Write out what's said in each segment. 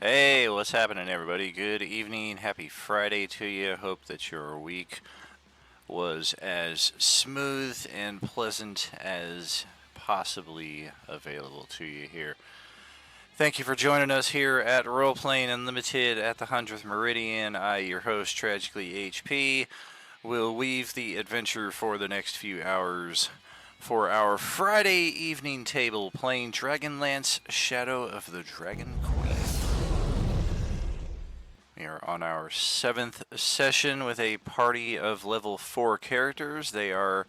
Hey, what's happening, everybody? Good evening. Happy Friday to you. Hope that your week was as smooth and pleasant as possibly available to you here. Thank you for joining us here at Roleplaying Unlimited at the 100th Meridian. I, your host, Tragically HP, will weave the adventure for the next few hours for our Friday evening table playing Dragonlance Shadow of the Dragon Queen. We are on our 7th session with a party of level 4 characters. They are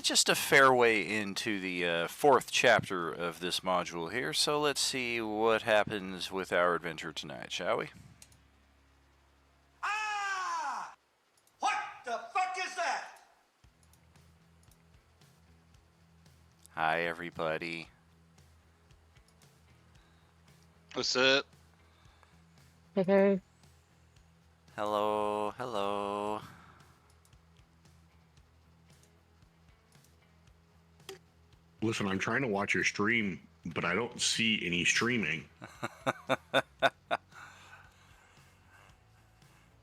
just a fair way into the 4th chapter of this module here. So let's see what happens with our adventure tonight, shall we? Ah! What the fuck is that? Hi, everybody. What's up? Okay. Hello, hello. Listen, I'm trying to watch your stream, but I don't see any streaming.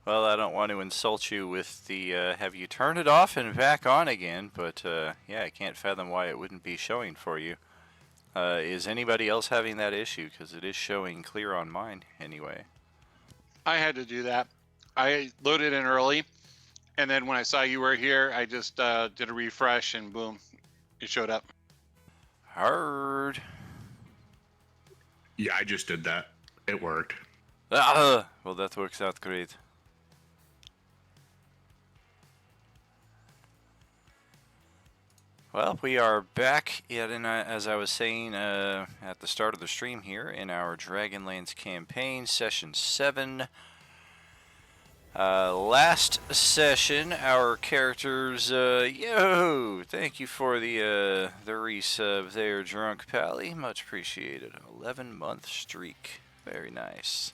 Well, I don't want to insult you with the have you turned it off and back on again, but yeah, I can't fathom why it wouldn't be showing for you. Is anybody else having that issue? Because it is showing clear on mine anyway. I had to do that. I loaded in early, and then when I saw you were here, I just did a refresh, and boom, it showed up. Hard. Yeah, I just did that. It worked. Well, that works out great. Well, we are back yet in, as I was saying at the start of the stream here, in our Dragonlance campaign, Session 7. Last session, our characters, thank you for the resub there, Drunk Pally. Much appreciated. 11-month streak. Very nice.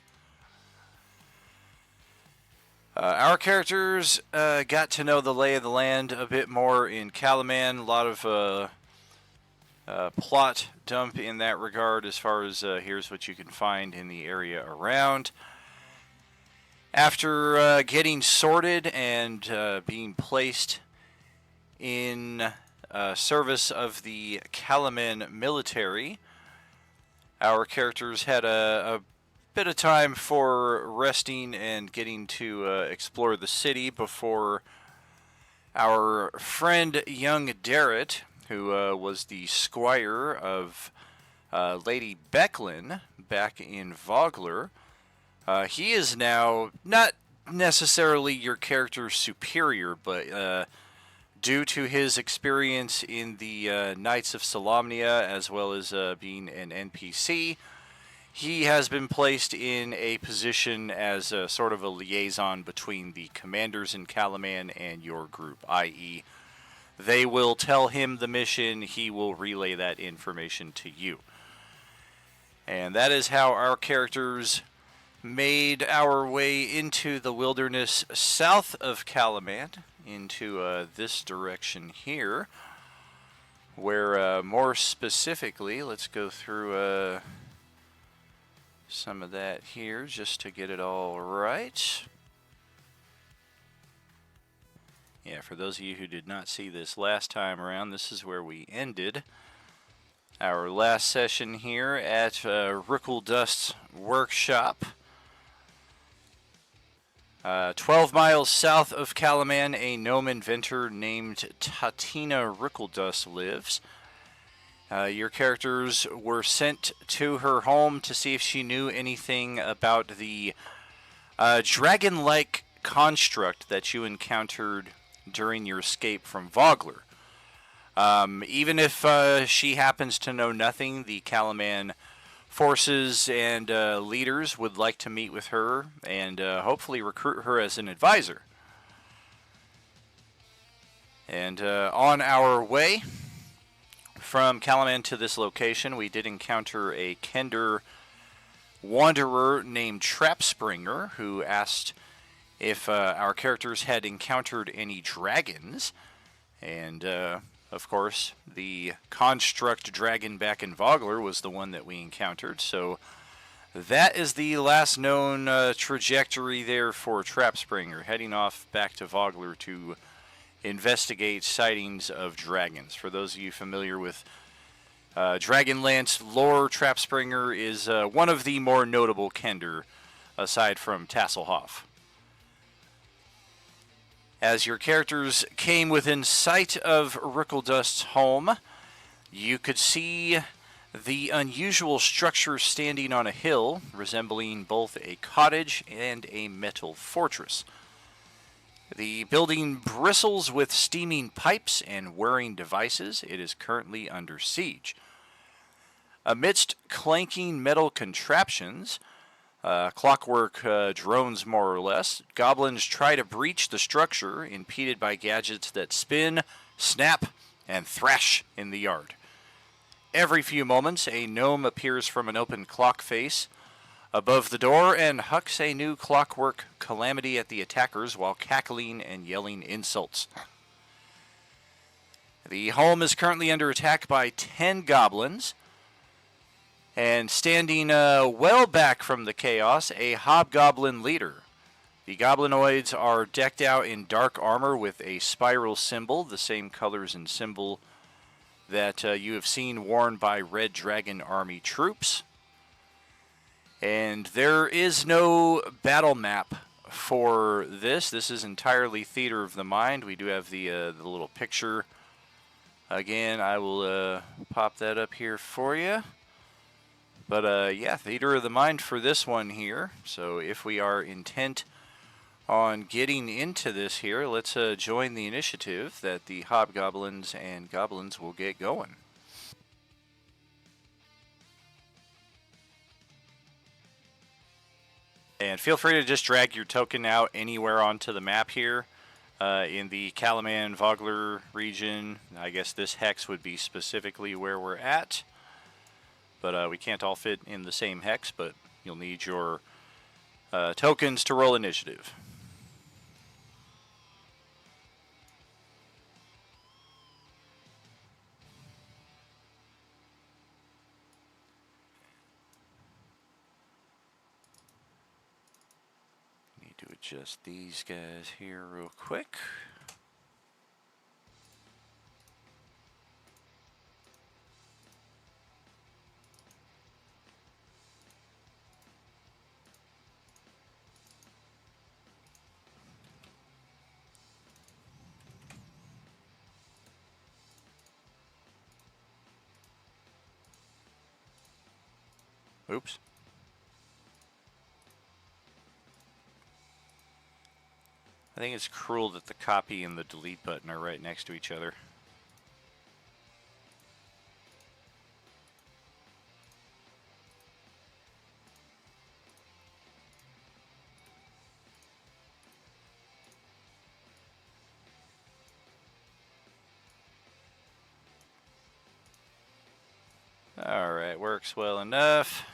Our characters got to know the lay of the land a bit more in Calaman. A lot of plot dump in that regard as far as here's what you can find in the area around. After getting sorted and being placed in service of the Calaman military, our characters had a bit of time for resting and getting to explore the city before our friend young Darrett, who was the squire of Lady Becklin back in Vogler. He is now not necessarily your character's superior, but due to his experience in the Knights of Solamnia, as well as being an NPC, he has been placed in a position as a sort of a liaison between the commanders in Calaman and your group, i.e., they will tell him the mission, he will relay that information to you. And that is how our characters made our way into the wilderness south of Calaman, into this direction here, where more specifically, let's go through some of that here just to get it all right. Yeah, for those of you who did not see this last time around, this is where we ended our last session here at Rickeldust's workshop. 12 miles south of Calaman, a gnome inventor named Tatina Rickeldust lives. Your characters were sent to her home to see if she knew anything about the dragon-like construct that you encountered during your escape from Vogler. Even if she happens to know nothing, the Calaman forces and leaders would like to meet with her and hopefully recruit her as an advisor. And on our way from Calaman to this location, we did encounter a Kender wanderer named Trapspringer, who asked if our characters had encountered any dragons. And of course, the construct dragon back in Vogler was the one that we encountered. So that is the last known trajectory there for Trapspringer, heading off back to Vogler to investigate sightings of dragons. For those of you familiar with Dragonlance lore, Trapspringer is one of the more notable Kender, aside from Tasselhoff. As your characters came within sight of Rickeldust's home, you could see the unusual structure standing on a hill, resembling both a cottage and a metal fortress. The building bristles with steaming pipes and whirring devices. It is currently under siege. Amidst clanking metal contraptions, clockwork drones more or less, goblins try to breach the structure, impeded by gadgets that spin, snap, and thrash in the yard. Every few moments, a gnome appears from an open clock face above the door and hucks a new clockwork calamity at the attackers while cackling and yelling insults. The home is currently under attack by 10 goblins. And standing well back from the chaos, a hobgoblin leader. The goblinoids are decked out in dark armor with a spiral symbol, the same colors and symbol that you have seen worn by Red Dragon Army troops. And there is no battle map for this. This is entirely theater of the mind. We do have the little picture. Again, I will pop that up here for you. But yeah, theater of the mind for this one here. So if we are intent on getting into this here, let's join the initiative that the hobgoblins and goblins will get going. And feel free to just drag your token out anywhere onto the map here. In the Kalaman Vogler region, I guess this hex would be specifically where we're at. But we can't all fit in the same hex, but you'll need your tokens to roll initiative. Need to adjust these guys here real quick. Oops. I think it's cruel that the copy and the delete button are right next to each other. Alright, works well enough.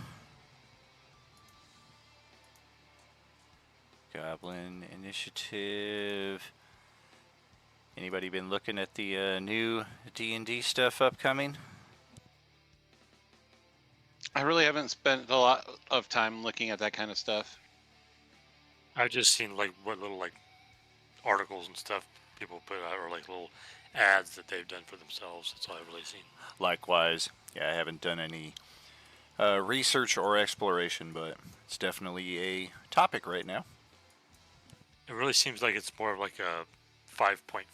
Goblin initiative. Anybody been looking at the new D&D stuff upcoming? I really haven't spent a lot of time looking at that kind of stuff. I've just seen like what little like articles and stuff people put out, or like little ads that they've done for themselves. That's all I've really seen. Likewise, yeah, I haven't done any research or exploration, but it's definitely a topic right now. It really seems like it's more of like a 5.5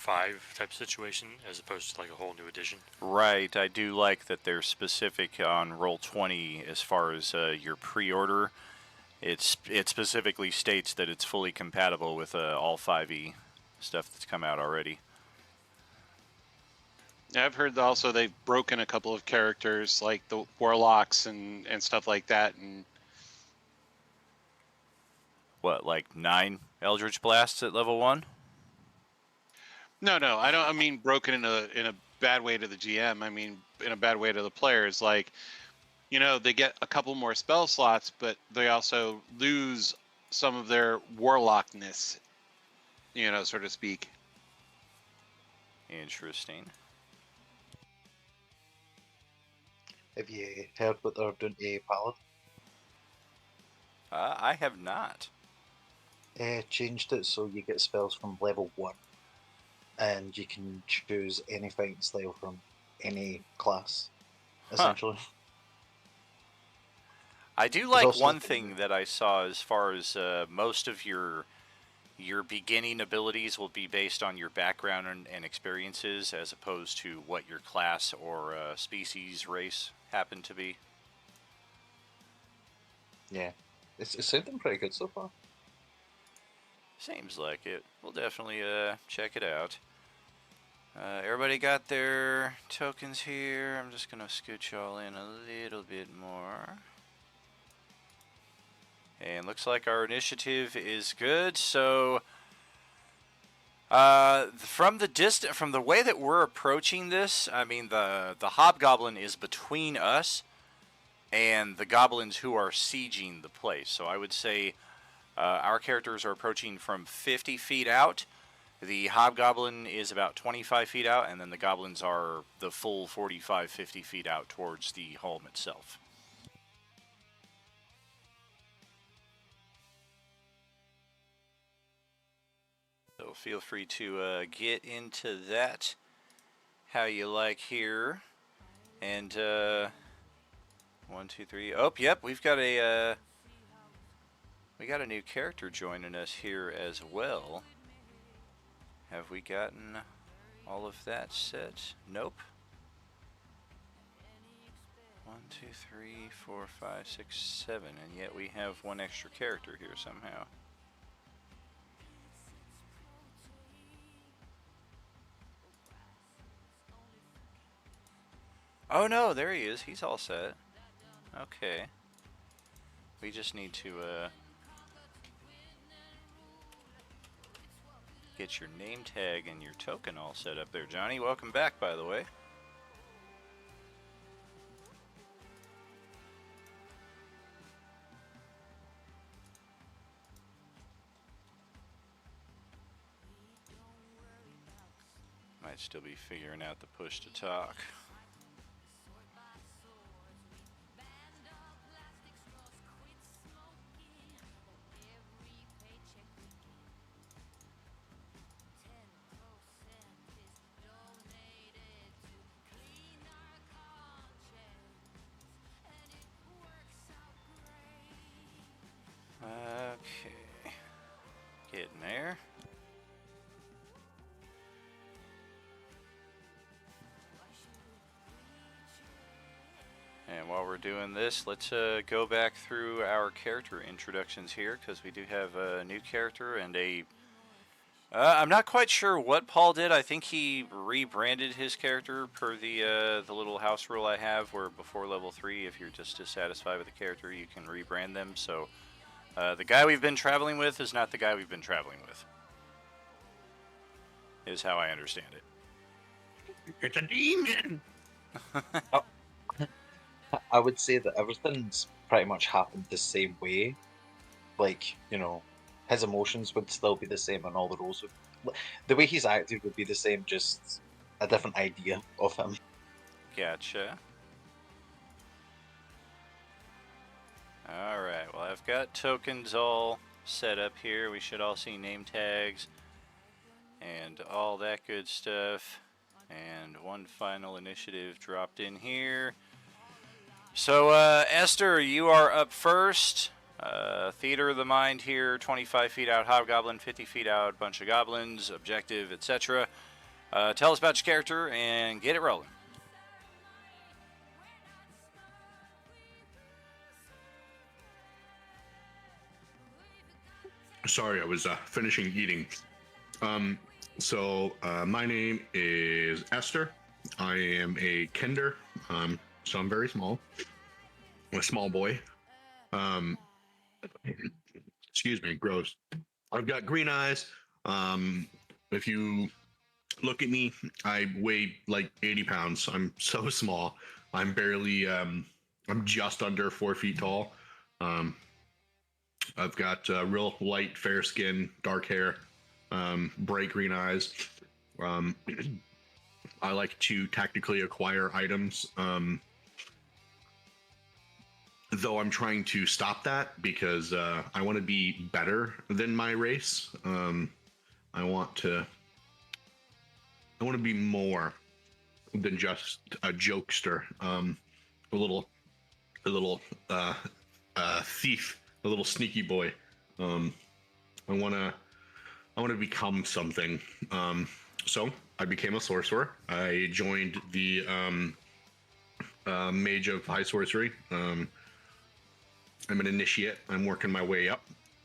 type situation as opposed to like a whole new edition. Right, I do like that they're specific on Roll20 as far as your pre-order. It specifically states that it's fully compatible with all 5e stuff that's come out already. Yeah, I've heard also they've broken a couple of characters like the warlocks and stuff like that. And What, like 9 Eldritch Blasts at level 1? no, I don't. I mean broken in a bad way to the GM. I mean in a bad way to the players. Like, you know, they get a couple more spell slots, but they also lose some of their warlockness, you know, so to speak. Interesting. Have you heard what they're doing to Paladin? I have not. Changed it so you get spells from level 1, and you can choose any fighting style from any class, essentially. I do like also- one thing that I saw as far as most of your beginning abilities will be based on your background and experiences as opposed to what your class or species race happen to be. Yeah, it's sounding pretty good so far. Seems like it. We'll definitely check it out. Everybody got their tokens here. I'm just going to scooch y'all in a little bit more. And looks like our initiative is good. So from the way that we're approaching this, I mean the hobgoblin is between us and the goblins who are sieging the place. So I would say our characters are approaching from 50 feet out. The hobgoblin is about 25 feet out, and then the goblins are the full 45, 50 feet out towards the home itself. So feel free to get into that how you like here. And 1, 2, 3. Oh, yep, we got a new character joining us here as well. Have we gotten all of that set? Nope. 1, 2, 3, 4, 5, 6, 7, and yet we have one extra character here somehow. Oh no, there he is. He's all set. Okay. We just need to Get your name tag and your token all set up there, Johnny. Welcome back, by the way. Might still be figuring out the push to talk. Okay. Getting there. And while we're doing this, let's go back through our character introductions here, because we do have a new character and a... I'm not quite sure what Paul did. I think he rebranded his character per the little house rule I have, where before level 3, if you're just dissatisfied with the character, you can rebrand them. So the guy we've been traveling with is not the guy we've been traveling with, is how I understand it. It's a demon. I would say that everything's pretty much happened the same way. Like, you know, his emotions would still be the same and all the roles would... The way he's acted would be the same, just a different idea of him. Gotcha. Alright, well I've got tokens all set up here. We should all see name tags and all that good stuff. And one final initiative dropped in here. So, Esther, you are up first. Theater of the Mind here, 25 feet out, Hobgoblin, 50 feet out, bunch of goblins, objective, etc. Tell us about your character and get it rolling. Sorry, I was finishing eating. My name is Esther. I am a Kender, so I'm very small. I'm a small boy. Excuse me, gross. I've got green eyes. If you look at me, I weigh like 80 pounds. I'm so small. I'm barely, I'm just under 4 feet tall. I've got real light, fair skin, dark hair, bright green eyes. I like to tactically acquire items, though I'm trying to stop that because I want to be better than my race. I want to be more than just a jokester, a little thief, a little sneaky boy. I want to become something. So I became a sorcerer. I joined the Mage of High Sorcery. I'm an initiate. I'm working my way up.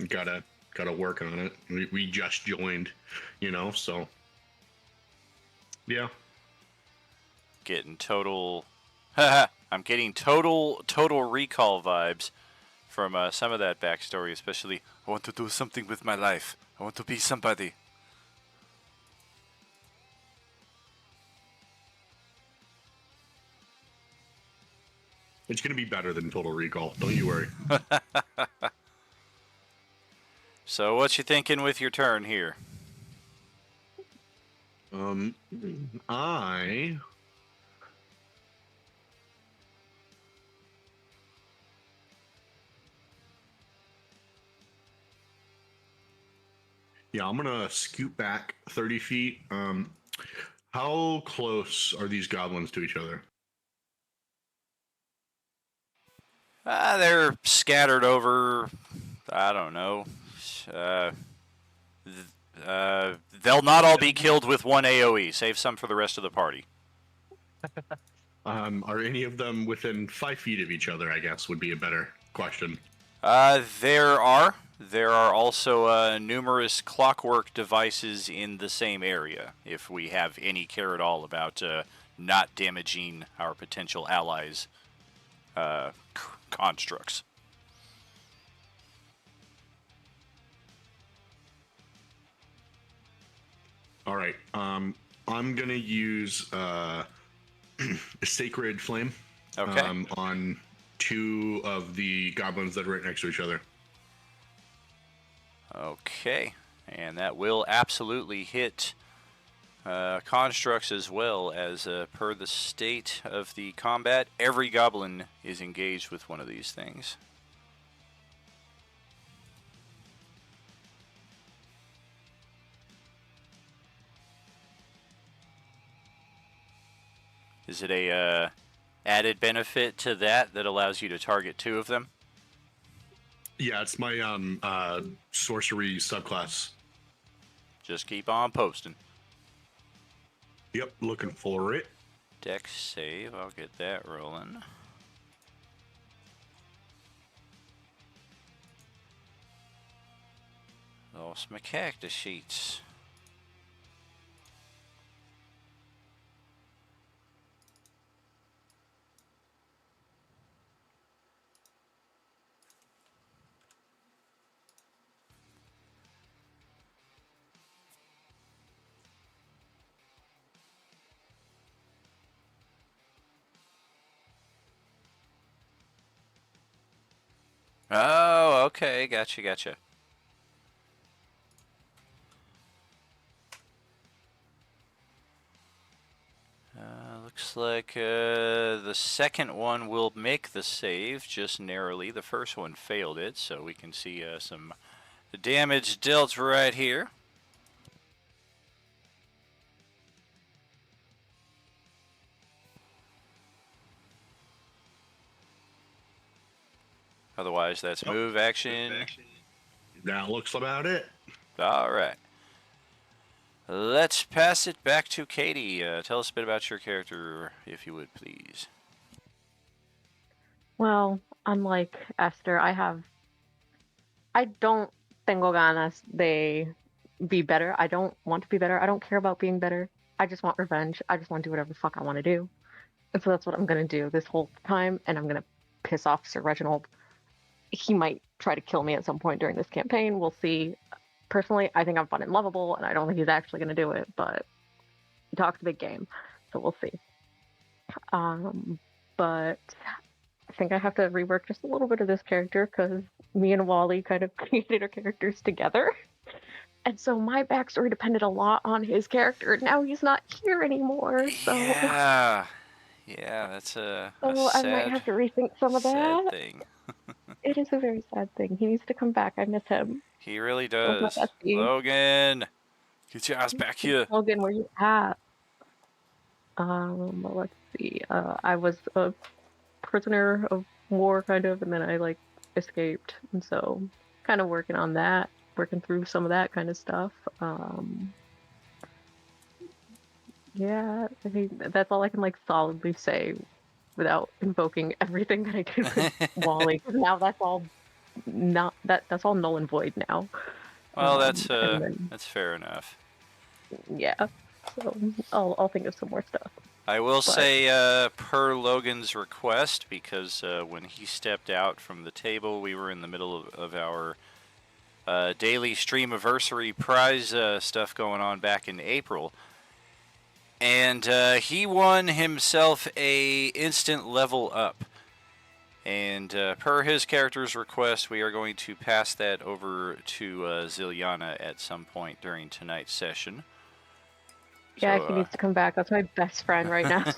Gotta work on it. We just joined, so yeah. Getting total... I'm getting total recall vibes from some of that backstory, especially, I want to do something with my life. I want to be somebody. It's going to be better than Total Recall. Don't you worry. So what you thinking with your turn here? I... Yeah, I'm going to scoot back 30 feet. How close are these goblins to each other? They're scattered over, I don't know. They'll not all be killed with one AoE. Save some for the rest of the party. Are any of them within 5 feet of each other, I guess, would be a better question. There are. There are also numerous clockwork devices in the same area, if we have any care at all about not damaging our potential allies' constructs. All right. I'm gonna use a sacred flame. Okay. On two of the goblins that are right next to each other. Okay. And that will absolutely hit constructs as well, as per the state of the combat, every goblin is engaged with one of these things. Is it a added benefit to that allows you to target two of them? Yeah, it's my sorcery subclass. Just keep on posting. Yep, looking for it. Dex save, I'll get that rolling. Lost my cactus sheets. Oh, okay, gotcha. Looks like the second one will make the save just narrowly. The first one failed it, so we can see some damage dealt right here. Otherwise, that's move action. That looks about it. All right. Let's pass it back to Katie. Tell us a bit about your character, if you would, please. Well, unlike Esther, I don't think Organas they be better. I don't want to be better. I don't care about being better. I just want revenge. I just want to do whatever the fuck I want to do. And so that's what I'm gonna do this whole time, and I'm gonna piss off Sir Reginald. He might try to kill me at some point during this campaign. We'll see. Personally, I think I'm fun and lovable, and I don't think he's actually gonna do it, but he talks a big game, so we'll see. But I think I have to rework just a little bit of this character because me and Wally kind of created our characters together. And so my backstory depended a lot on his character. Now he's not here anymore, so Yeah, that's a I might have sad, to rethink some of sad that. thing. It is a very sad thing. He needs to come back. I miss him. He really That was my does. bestie. Logan, get your ass back here. Logan, where you at? Let's see. I was a prisoner of war, kind of, and then I like escaped, and so kind of working on that, working through some of that kind of stuff. Yeah, I think that's all I can like solidly say without invoking everything that I did with Wally. 'Cause now that's all that's all null and void now. Well, And then, that's fair enough. yeah, so I'll think of some more stuff. I will But- say, per Logan's request, because when he stepped out from the table, we were in the middle of our daily streamiversary prize stuff going on back in April. And he won himself a instant level up. And per his character's request, we are going to pass that over to Ziliana at some point during tonight's session. Yeah, So, he needs to come back. That's my best friend right now.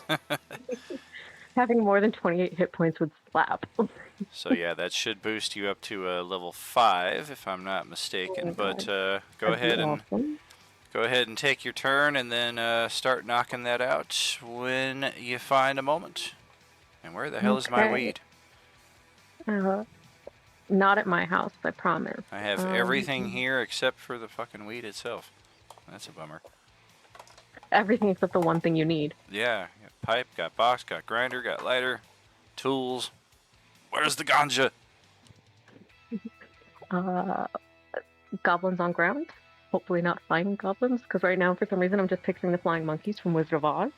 Having more than 28 hit points would slap. So yeah, that should boost you up to level 5, if I'm not mistaken. Oh my But God. go That'd be ahead and awesome. take your turn, and then start knocking that out when you find a moment. And where the hell is my Okay. weed? Not at my house, I promise. I have everything here except for the fucking weed itself. That's a bummer. Everything except the one thing you need. Yeah, got pipe, got box, got grinder, got lighter, tools. Where's the ganja? Goblins on ground. Hopefully not flying goblins, because right now, for some reason, I'm just picturing the flying monkeys from Wizard of Oz.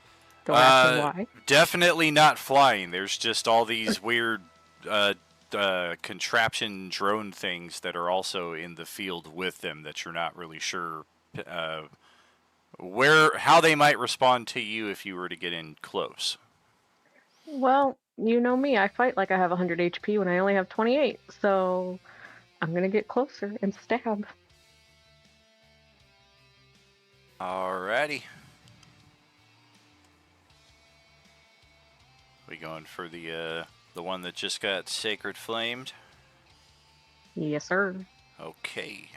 Don't ask me why. Definitely not flying. There's just all these weird contraption drone things that are also in the field with them that you're not really sure how they might respond to you if you were to get in close. Well, you know me. I fight like I have 100 HP when I only have 28. So I'm gonna get closer and stab. Alrighty. We going for the one that just got sacred flamed? Yes, sir. Okay.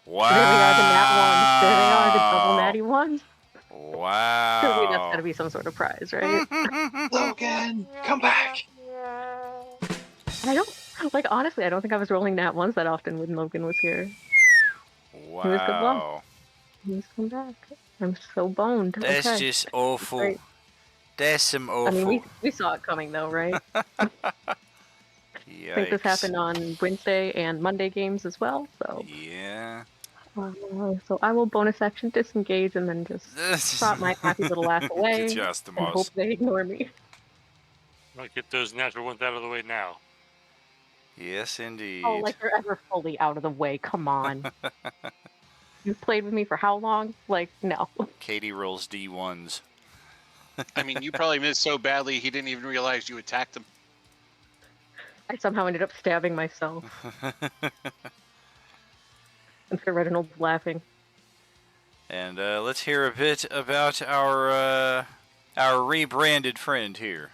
There they are, the nat ones. There they are, the double Wow. natty ones. Surely that's Wow. gotta be some sort of prize, right? Logan, come back! And I don't like honestly. I don't think I was rolling nat ones that often when Logan was here. He was good luck. Wow. He's come back. I'm so boned. That's Okay, just awful. great. That's some I mean, awful. we saw it coming though, right? I think this Yikes. happened on Wednesday and Monday games as well. Yeah. So I will bonus action disengage and then just trot my happy little ass away Just the and hope most. they ignore me. I'll get those natural ones out of the way now. Yes, Oh, indeed. like they're ever fully out of the way. Come on. You've played with me for how long? Like, no. Katie rolls D1s. I mean, you probably missed so badly he didn't even realize you attacked him. I somehow ended up stabbing myself. And Sir Reginald's laughing. And let's hear a bit about our rebranded friend here.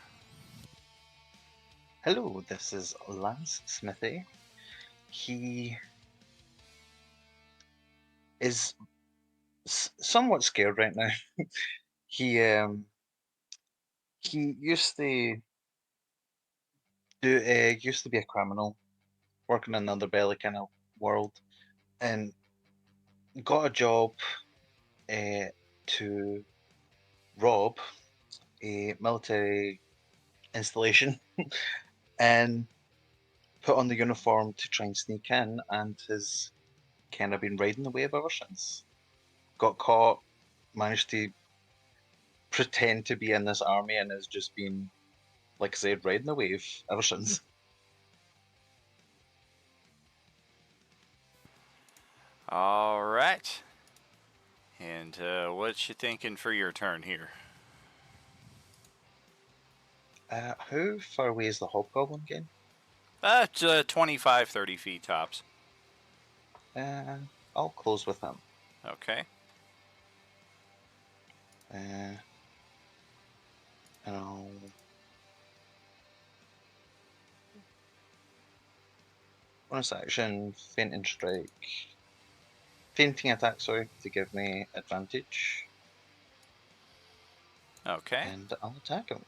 Hello, this is Lance Smithy. He is somewhat scared right now. he used to used to be a criminal, working in an underbelly kind of world, and got a job to rob a military installation and put on the uniform to try and sneak in, and has kind of been riding the wave ever since. Got caught, managed to pretend to be in this army, and has just been, like I said, riding the wave ever since. All right. And what you thinking for your turn here? How far away is the hobgoblin again? 25, 30 feet tops. I'll close with him. Okay. And I'll bonus action, fainting strike, fainting attack, sorry, to give me advantage, Okay. and I'll attack him.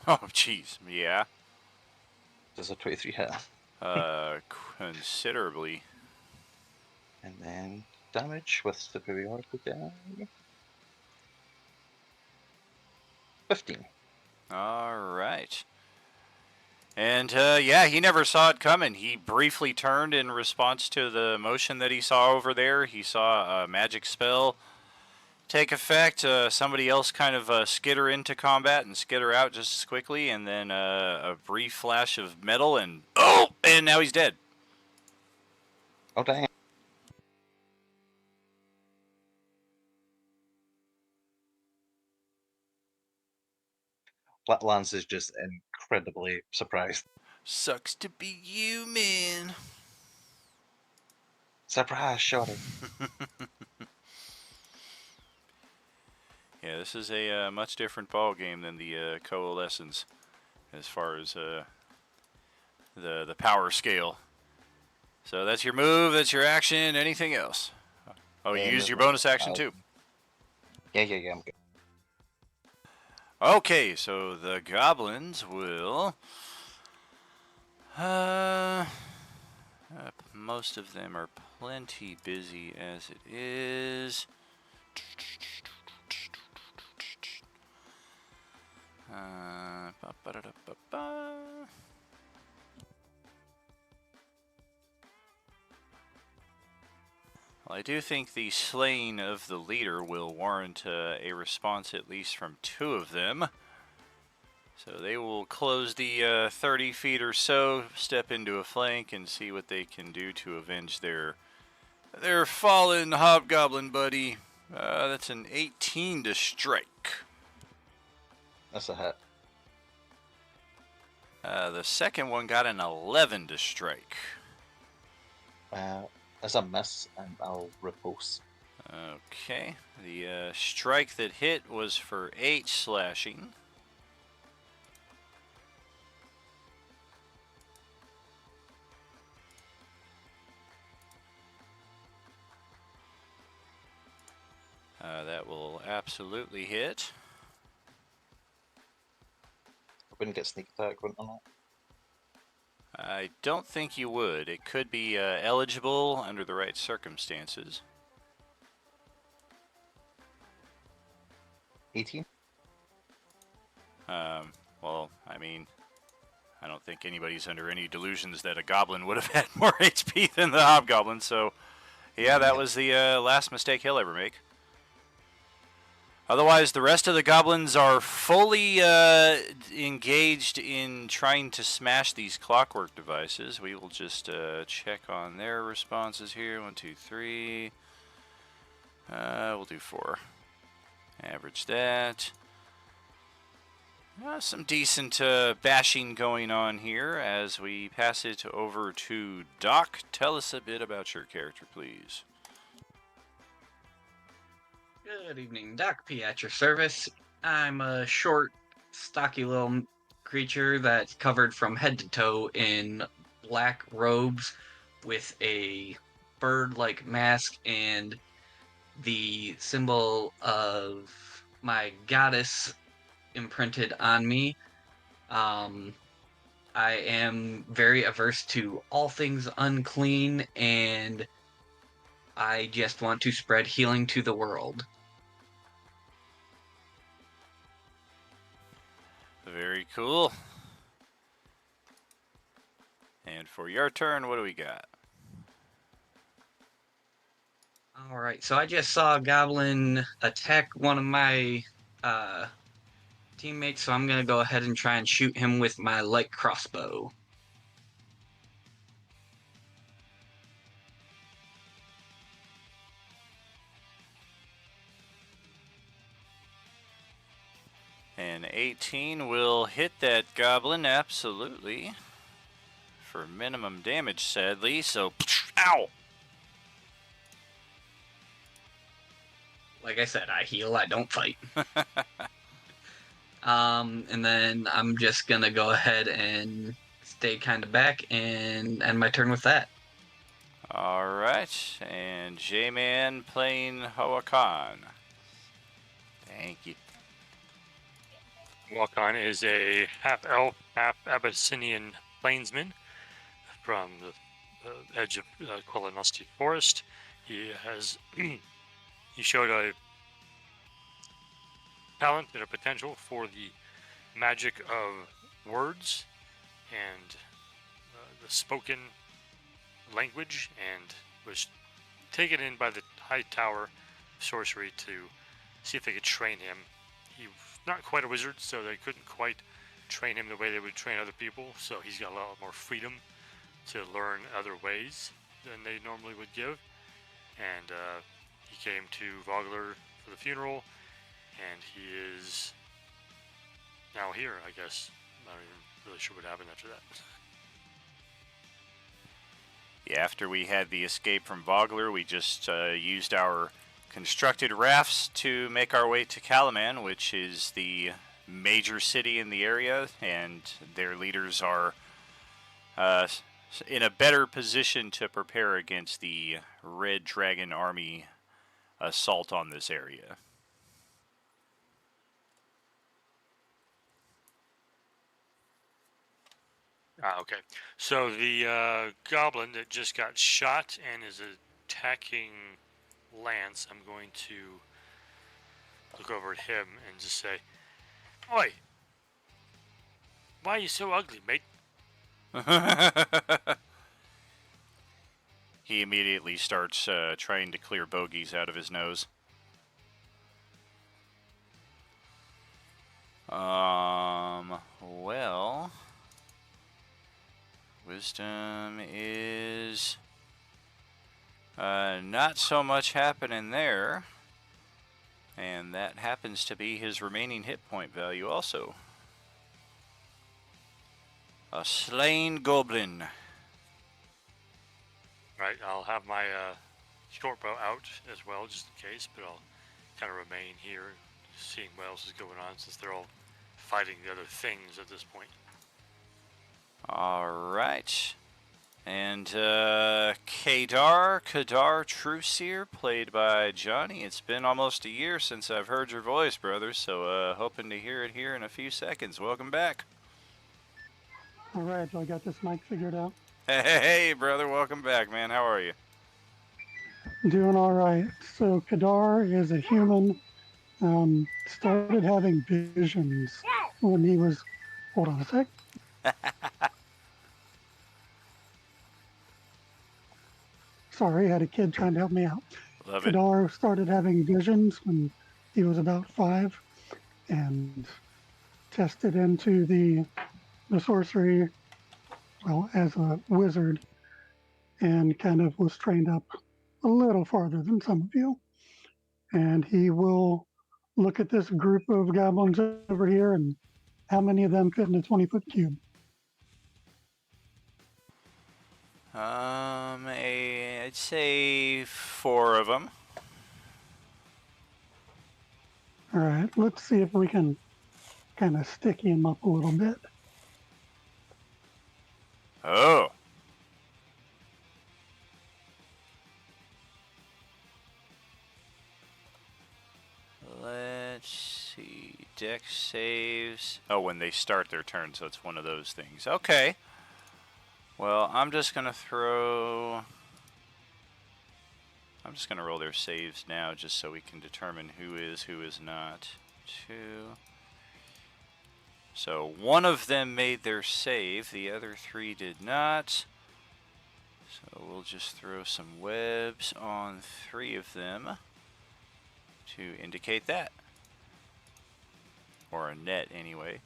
Oh, jeez. Yeah. Does a 23 hit? Considerably. And then damage with superiority die. 15. All right. And yeah, he never saw it coming. He briefly turned in response to the motion that he saw over there. He saw a magic spell take effect. Somebody else kind of skitter into combat and skitter out just as quickly, and then a brief flash of metal, and and now he's dead. Oh, dang. Lance is just incredibly surprised. Sucks to be you, man. Surprise, shorty. Yeah, this is a much different ball game than the Coalescence as far as the power scale. So that's your move, that's your action, anything else? Oh, you used your bonus action too. Yeah, I'm good. Okay, so the goblins will... most of them are plenty busy as it is. Well, I do think the slaying of the leader will warrant a response at least from two of them. So they will close the 30 feet or so, step into a flank, and see what they can do to avenge their Their fallen hobgoblin buddy. That's an 18 to strike. That's a hit. The second one got an 11 to strike. That's a miss, and I'll repulse. Okay. The strike that hit was for 8 slashing. That will absolutely hit. I wouldn't get sneak attack, wouldn't I? I don't think you would. It could be eligible under the right circumstances. 18? Well, I mean, I don't think anybody's under any delusions that a goblin would have had more HP than the hobgoblin, so yeah, that was the last mistake he'll ever make. Otherwise, the rest of the goblins are fully engaged in trying to smash these clockwork devices. We will just check on their responses here. 1, 2, 3. We'll do 4. Average that. Some decent bashing going on here as we pass it over to Doc. Tell us a bit about your character, please. Good evening, Doc P at your service. I'm a short, stocky little creature that's covered from head to toe in black robes with a bird-like mask and the symbol of my goddess imprinted on me. I am very averse to all things unclean, and I just want to spread healing to the world. Very cool. And for your turn, what do we got? Alright, so I just saw a goblin attack one of my teammates, so I'm gonna go ahead and try and shoot him with my light crossbow. An 18 will hit that goblin, absolutely. For minimum damage, sadly, so ow! Like I said, I heal, I don't fight. And then I'm just gonna go ahead and stay kind of back and end my turn with that. Alright, and J-Man playing Hoakan. Thank you. Walk-On is a half-elf, half-Abyssinian plainsman from the edge of Quellanosty Forest. He has he showed a talent and a potential for the magic of words and the spoken language, and was taken in by the High Tower Sorcery to see if they could train him. He's not quite a wizard, so they couldn't quite train him the way they would train other people, so he's got a lot more freedom to learn other ways than they normally would give. And he came to Vogler for the funeral, and he is now here, I guess. I'm not even really sure what happened after that. Yeah, after we had the escape from Vogler, we just used our constructed rafts to make our way to Kalaman, which is the major city in the area, and their leaders are in a better position to prepare against the Red Dragon Army assault on this area. Okay. So the goblin that just got shot and is attacking Lance, I'm going to look over at him and just say, "Oi, why are you so ugly, mate?" He immediately starts trying to clear bogeys out of his nose. Well, wisdom is Not so much happening there. And that happens to be his remaining hit point value also. A slain goblin. Right, I'll have my short bow out as well, just in case, but I'll kind of remain here, seeing what else is going on, since they're all fighting the other things at this point. Alright. And Kadar Truseer, played by Johnny. It's been almost a year since I've heard your voice, brother, so hoping to hear it here in a few seconds. Welcome back. All right, so I got this mic figured out. Hey, brother, welcome back, man. How are you? Doing all right. So Kadar is a human. Started having visions when he was. Hold on a sec. Sorry, I had a kid trying to help me out. Love it. Kadar started having visions when he was about 5, and tested into the sorcery, well, as a wizard, and kind of was trained up a little farther than some of you. And he will look at this group of goblins over here and how many of them fit in a 20-foot cube. I'd say 4 of them. All right, let's see if we can kind of stick him up a little bit. Oh. Let's see. Dex saves. Oh, when they start their turn, so it's one of those things. Okay. Well, I'm just going to roll their saves now just so we can determine who is not. 2. So one of them made their save, the other 3 did not. So we'll just throw some webs on 3 of them to indicate that. Or a net, anyway.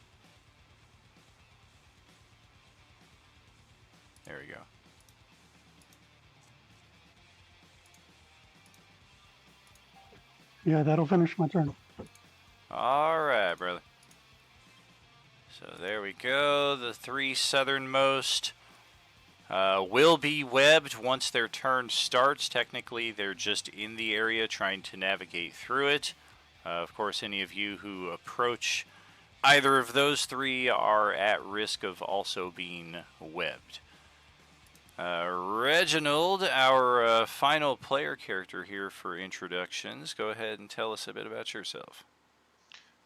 There we go. Yeah, that'll finish my turn. Alright, brother. So there we go. The 3 southernmost will be webbed once their turn starts. Technically, they're just in the area trying to navigate through it. Of course, any of you who approach either of those 3 are at risk of also being webbed. Reginald, our final player character here for introductions, go ahead and tell us a bit about yourself.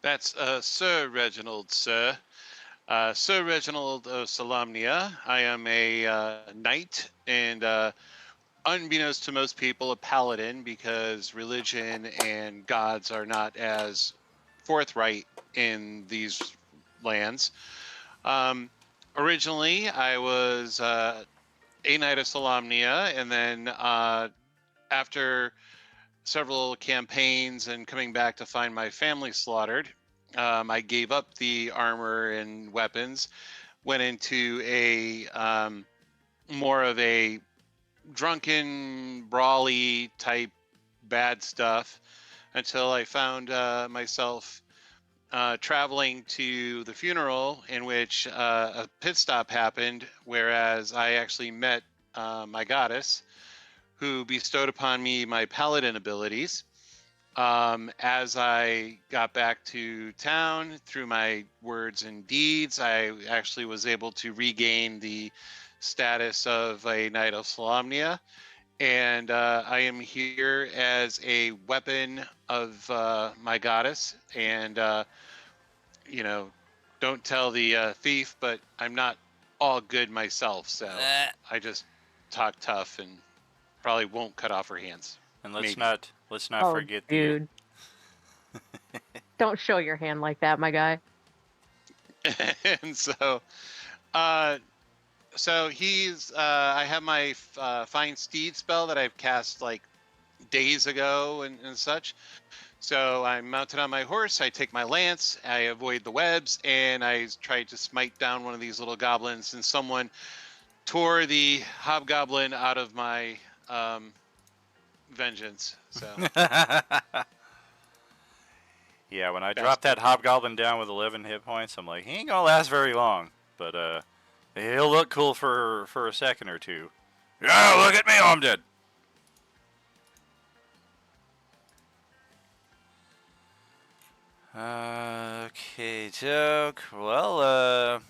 That's Sir Reginald, sir. Sir Reginald of Solamnia. I am a knight and, unbeknownst to most people, a paladin, because religion and gods are not as forthright in these lands. Originally, I was a knight of Solamnia, and then after several campaigns and coming back to find my family slaughtered, I gave up the armor and weapons, went into a more of a drunken, brawly type bad stuff until I found myself traveling to the funeral in which a pit stop happened, whereas I actually met my goddess, who bestowed upon me my paladin abilities. As I got back to town through my words and deeds, I actually was able to regain the status of a Knight of Solamnia. And I am here as a weapon of my goddess. And, you know, don't tell the thief, but I'm not all good myself. So I just talk tough and probably won't cut off her hands. And let's Maybe. not forget dude. Don't show your hand like that, my guy. And so he's I have my find steed spell that I've cast like days ago and such. So I'm mounted on my horse, I take my lance, I avoid the webs, and I try to smite down one of these little goblins, and someone tore the hobgoblin out of my vengeance. So Yeah, when I Bastard. dropped that hobgoblin down with 11 hit points, I'm like, he ain't gonna last very long, but he'll look cool for a second or two. Yeah, look at me, I'm dead. Okay, joke. Well,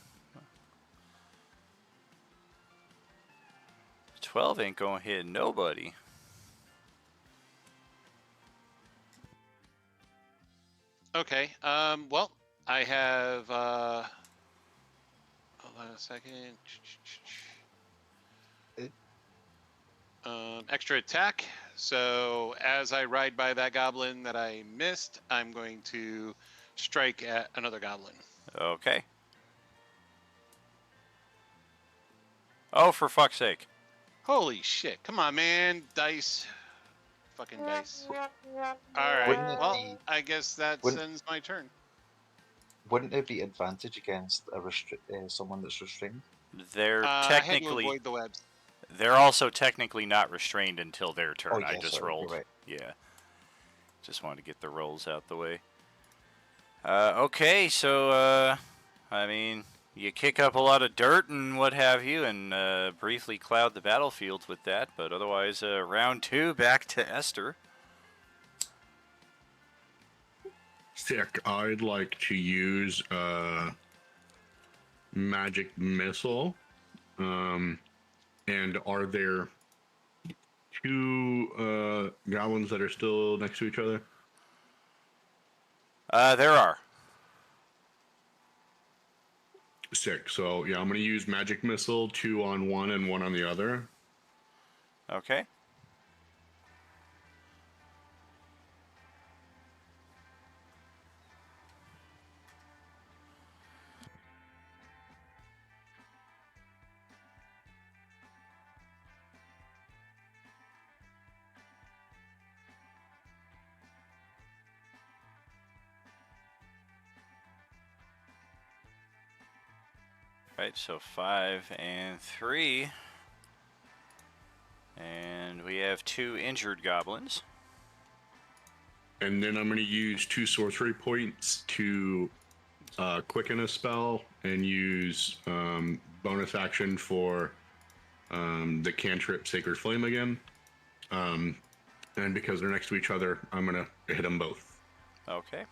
12 ain't gonna hit nobody. okay. Well, I have. Hold on a second. Extra attack. So as I ride by that goblin that I missed, I'm going to strike at another goblin. Okay. Oh, for fuck's sake. Holy shit. Come on, man. Dice. Fucking dice. Alright. Wouldn't it Well, be I guess that wouldn't ends my turn. wouldn't there be advantage against someone that's restrained? They're I had to technically. avoid the webs. They're also technically not restrained until their turn. Oh, yeah, I just sorry, you're rolled. right. Yeah. Just wanted to get the rolls out the way. Okay, so, I mean, you kick up a lot of dirt and what have you, and briefly cloud the battlefield with that, but otherwise, round 2, back to Esther. Sick. I'd like to use magic missile. And are there two goblins that are still next to each other? There are. Sick. So yeah, I'm gonna use magic missile, 2 on one and 1 on the other. Okay. Right, so 5 and 3. And we have 2 injured goblins. And then I'm gonna use 2 sorcery points to quicken a spell and use bonus action for the cantrip Sacred Flame again. And because they're next to each other, I'm gonna hit them both. Okay.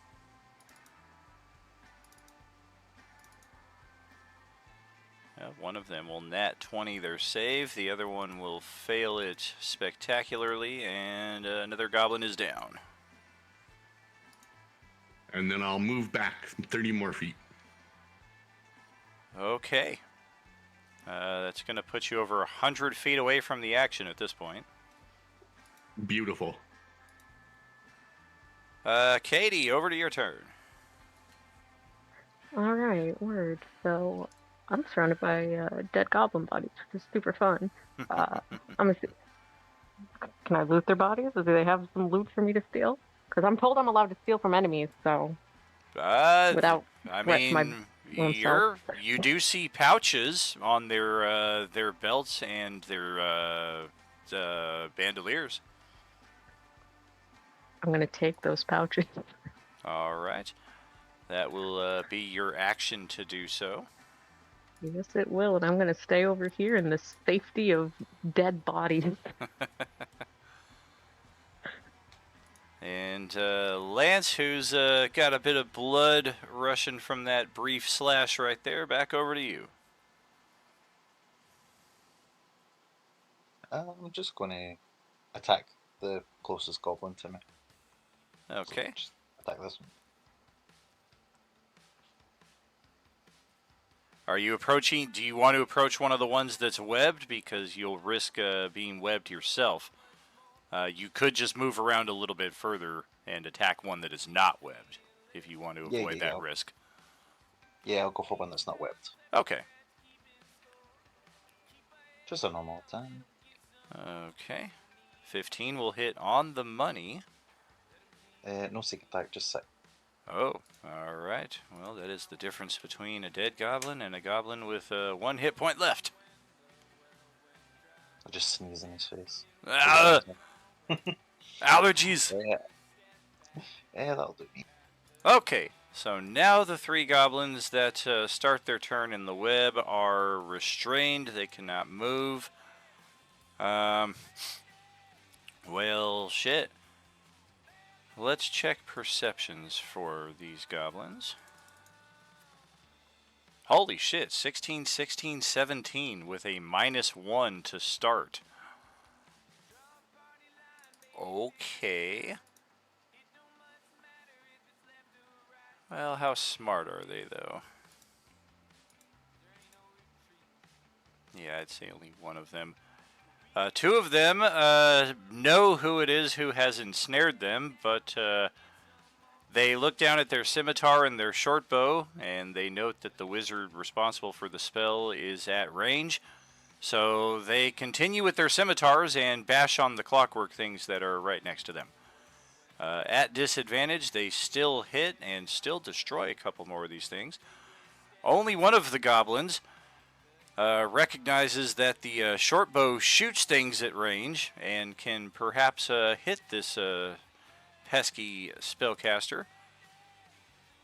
One of them will nat 20 their save, the other one will fail it spectacularly, and another goblin is down. And then I'll move back 30 more feet. Okay. That's going to put you over 100 feet away from the action at this point. Beautiful. Katie, over to your turn. All right, word. So I'm surrounded by dead goblin bodies, which is super fun. Can I loot their bodies? Or do they have some loot for me to steal? Because I'm told I'm allowed to steal from enemies, so without I threat to my mean, own you do see pouches on their belts and their bandoliers. I'm gonna take those pouches. All right. That will be your action to do so. Yes, it will, and I'm gonna stay over here in the safety of dead bodies. And Lance, who's got a bit of blood rushing from that brief slash right there, back over to you. I'm just going to attack the closest goblin to me. Okay. So just attack this one. Are you approaching? Do you want to approach one of the ones that's webbed? Because you'll risk being webbed yourself. You could just move around a little bit further and attack one that is not webbed, if you want to avoid that risk. Yeah, I'll go for one that's not webbed. Okay. Just a normal attack. Okay. 15 will hit on the money. No sneak attack, just 6. Oh, all right. Well, that is the difference between a dead goblin and a goblin with 1 hit point left. I'll just sneeze in his face. Allergies. Yeah, that'll do me. Okay, so now the 3 goblins that start their turn in the web are restrained. They cannot move. Well, shit. Let's check perceptions for these goblins. Holy shit, 16, 16, 17 with a -1 to start. Okay. Well, how smart are they, though? Yeah, I'd say only one of them. 2 of them know who it is who has ensnared them, but they look down at their scimitar and their short bow, and they note that the wizard responsible for the spell is at range. So they continue with their scimitars and bash on the clockwork things that are right next to them. At disadvantage, they still hit and still destroy a couple more of these things. Only one of the goblins recognizes that the short bow shoots things at range and can perhaps hit this pesky spellcaster.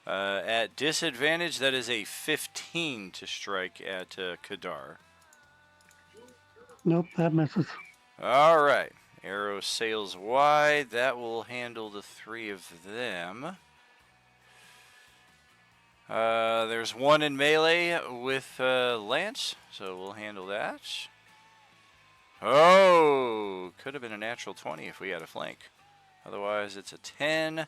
At disadvantage, that is a 15 to strike at Kadar. Nope, that misses. All right. Arrow sails wide. That will handle the 3 of them. There's 1 in melee with Lance, so we'll handle that. Oh, could have been a natural 20 if we had a flank. Otherwise, it's a 10.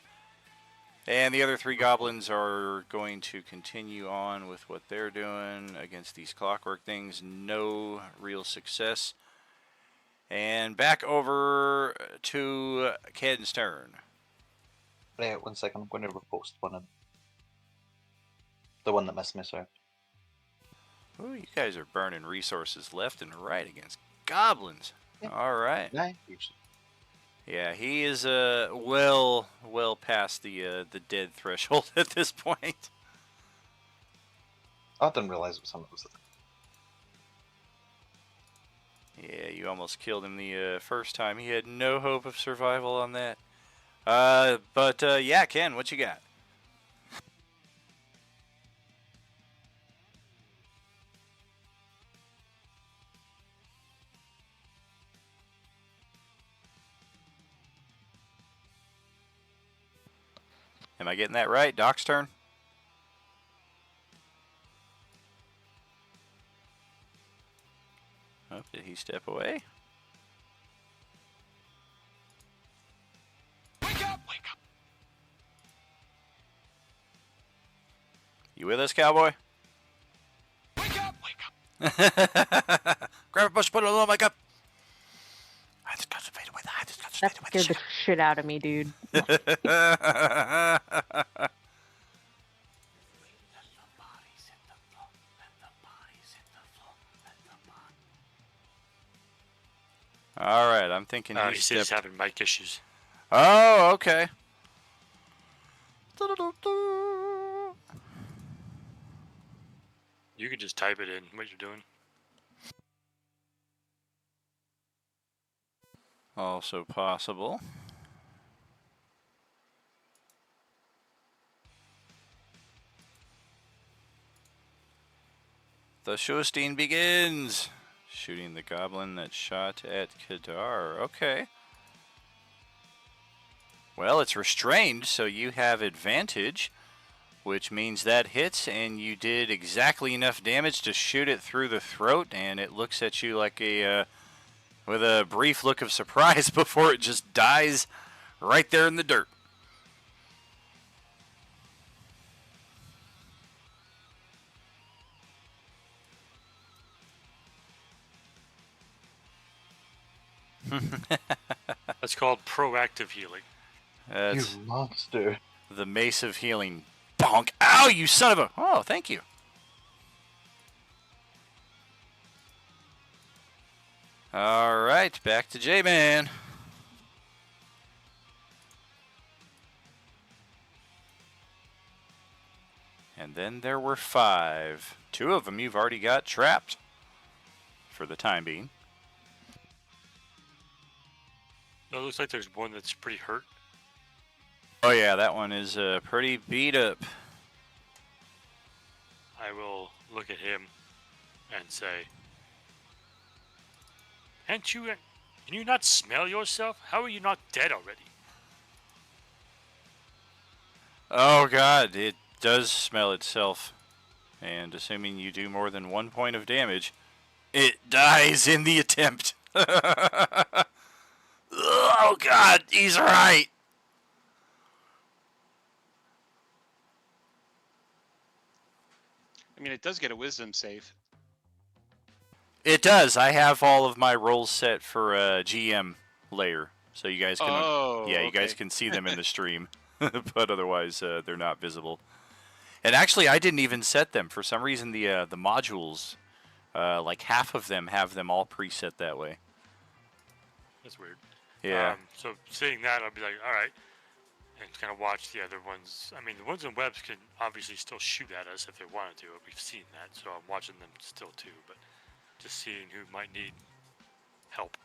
And the other 3 goblins are going to continue on with what they're doing against these clockwork things. No real success. And back over to Ken's turn. Right, 1 second. I'm going to repost one in. The one that missed me, sorry. Ooh, you guys are burning resources left and right against goblins. Yeah. All right. Yeah, usually. Yeah, he is well past the dead threshold at this point. I didn't realize it was something that was. Yeah, you almost killed him the first time. He had no hope of survival on that. But yeah, Ken, what you got? Am I getting that right? Doc's turn? Oh, did he step away? Wake up! Wake up! You with us, cowboy? Wake up! Wake up! Grab a bush, put it on my cup. That scared the shit out of me, dude. All right, I'm thinking he He says he's stepped. having mic issues. Oh, okay. You can just type it in what you're doing. Also possible. The Shostin begins. Shooting the goblin that shot at Kadar. Okay. Well, it's restrained, so you have advantage, which means that hits, and you did exactly enough damage to shoot it through the throat, and it looks at you like a, with a brief look of surprise before it just dies right there in the dirt. That's called proactive healing. That's You monster. the Mace of Healing. Bonk. Ow, you son of a... Oh, thank you. All right, back to J-Man. And then there were 5. 2 of them you've already got trapped for the time being. No, it looks like there's one that's pretty hurt. Oh yeah, that one is pretty beat up. I will look at him and say, "Can't you? Can you not smell yourself? How are you not dead already?" Oh god, it does smell itself. And assuming you do more than 1 point of damage, it dies in the attempt. Oh god, he's right. I mean, it does get a wisdom save. It does. I have all of my rolls set for GM layer, so you guys can Oh, you guys okay. can see them in the stream, but otherwise they're not visible. And actually, I didn't even set them for some reason. The modules, like half of them have them all preset that way. That's weird. Yeah. So seeing that, I'll be like, all right, and kind of watch the other ones. I mean, the ones in webs can obviously still shoot at us if they wanted to. We've seen that, so I'm watching them still too. But just seeing who might need help.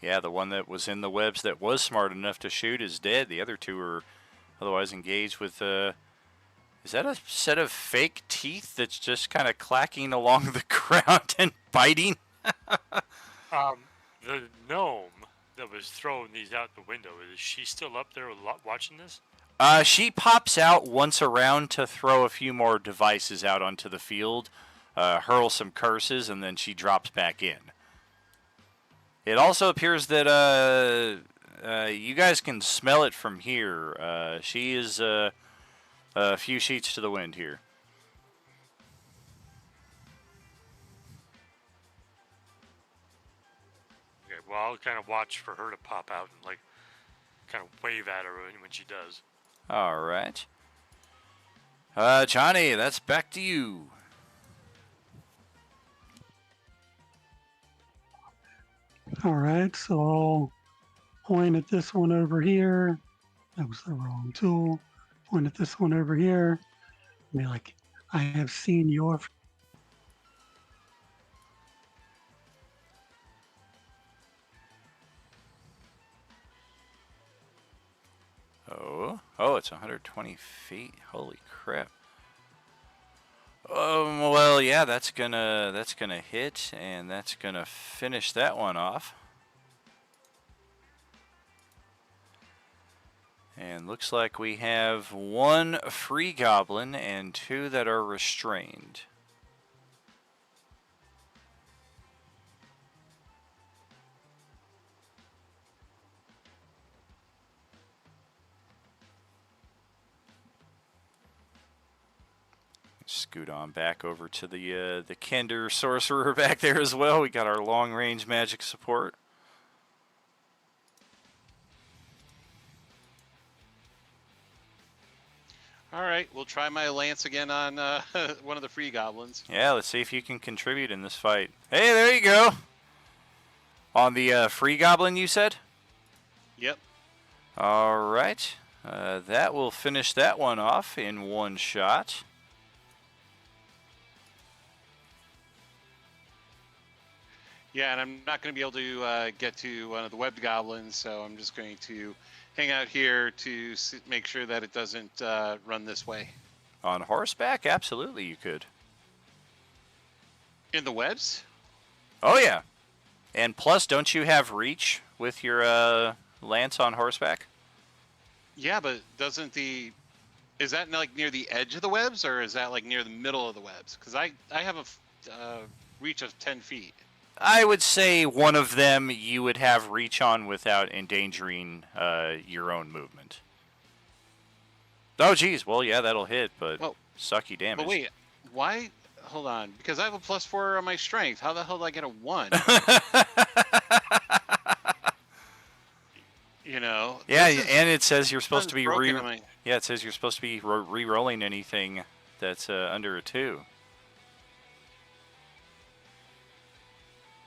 Yeah, the one that was in the webs that was smart enough to shoot is dead. The other two are otherwise engaged with. Is that a set of fake teeth that's just kind of clacking along the ground and biting? The gnome that was throwing these out the window, is she still up there watching this? She pops out once around to throw a few more devices out onto the field, hurl some curses, and then she drops back in. It also appears that you guys can smell it from here. She is a few sheets to the wind here. Okay, well, I'll kind of watch for her to pop out and, like, kind of wave at her when she does. All right. Johnny, that's back to you. All right, so I'll point at this one over here. That was the wrong tool. Point at this one over here. And be like, I have seen your. Oh, it's 120 feet. Holy crap. Well, yeah, that's gonna hit, and that's gonna finish that one off. And looks like we have one free goblin and two that are restrained. Scoot on back over to the Kender sorcerer back there as well. We got our long range magic support. All right, we'll try my lance again on one of the free goblins. Yeah, let's see if you can contribute in this fight. Hey, there you go. On the free goblin, you said? Yep. All right. That will finish that one off in one shot. Yeah, and I'm not going to be able to get to one of the webbed goblins, so I'm just going to hang out here to make sure that it doesn't run this way. On horseback? Absolutely, you could. In the webs? Oh, yeah. And plus, don't you have reach with your lance on horseback? Yeah, but doesn't is that like near the edge of the webs, or is that like near the middle of the webs? Because I have a reach of 10 feet. I would say one of them you would have reach on without endangering your own movement. Oh, geez. Well, yeah, that'll hit, but sucky damage. But wait, why? Hold on, because I have a +4 on my strength. How the hell did I get a 1? You know. Yeah, and it says you're supposed to be yeah, it says you're supposed to be re-rolling anything that's under a 2.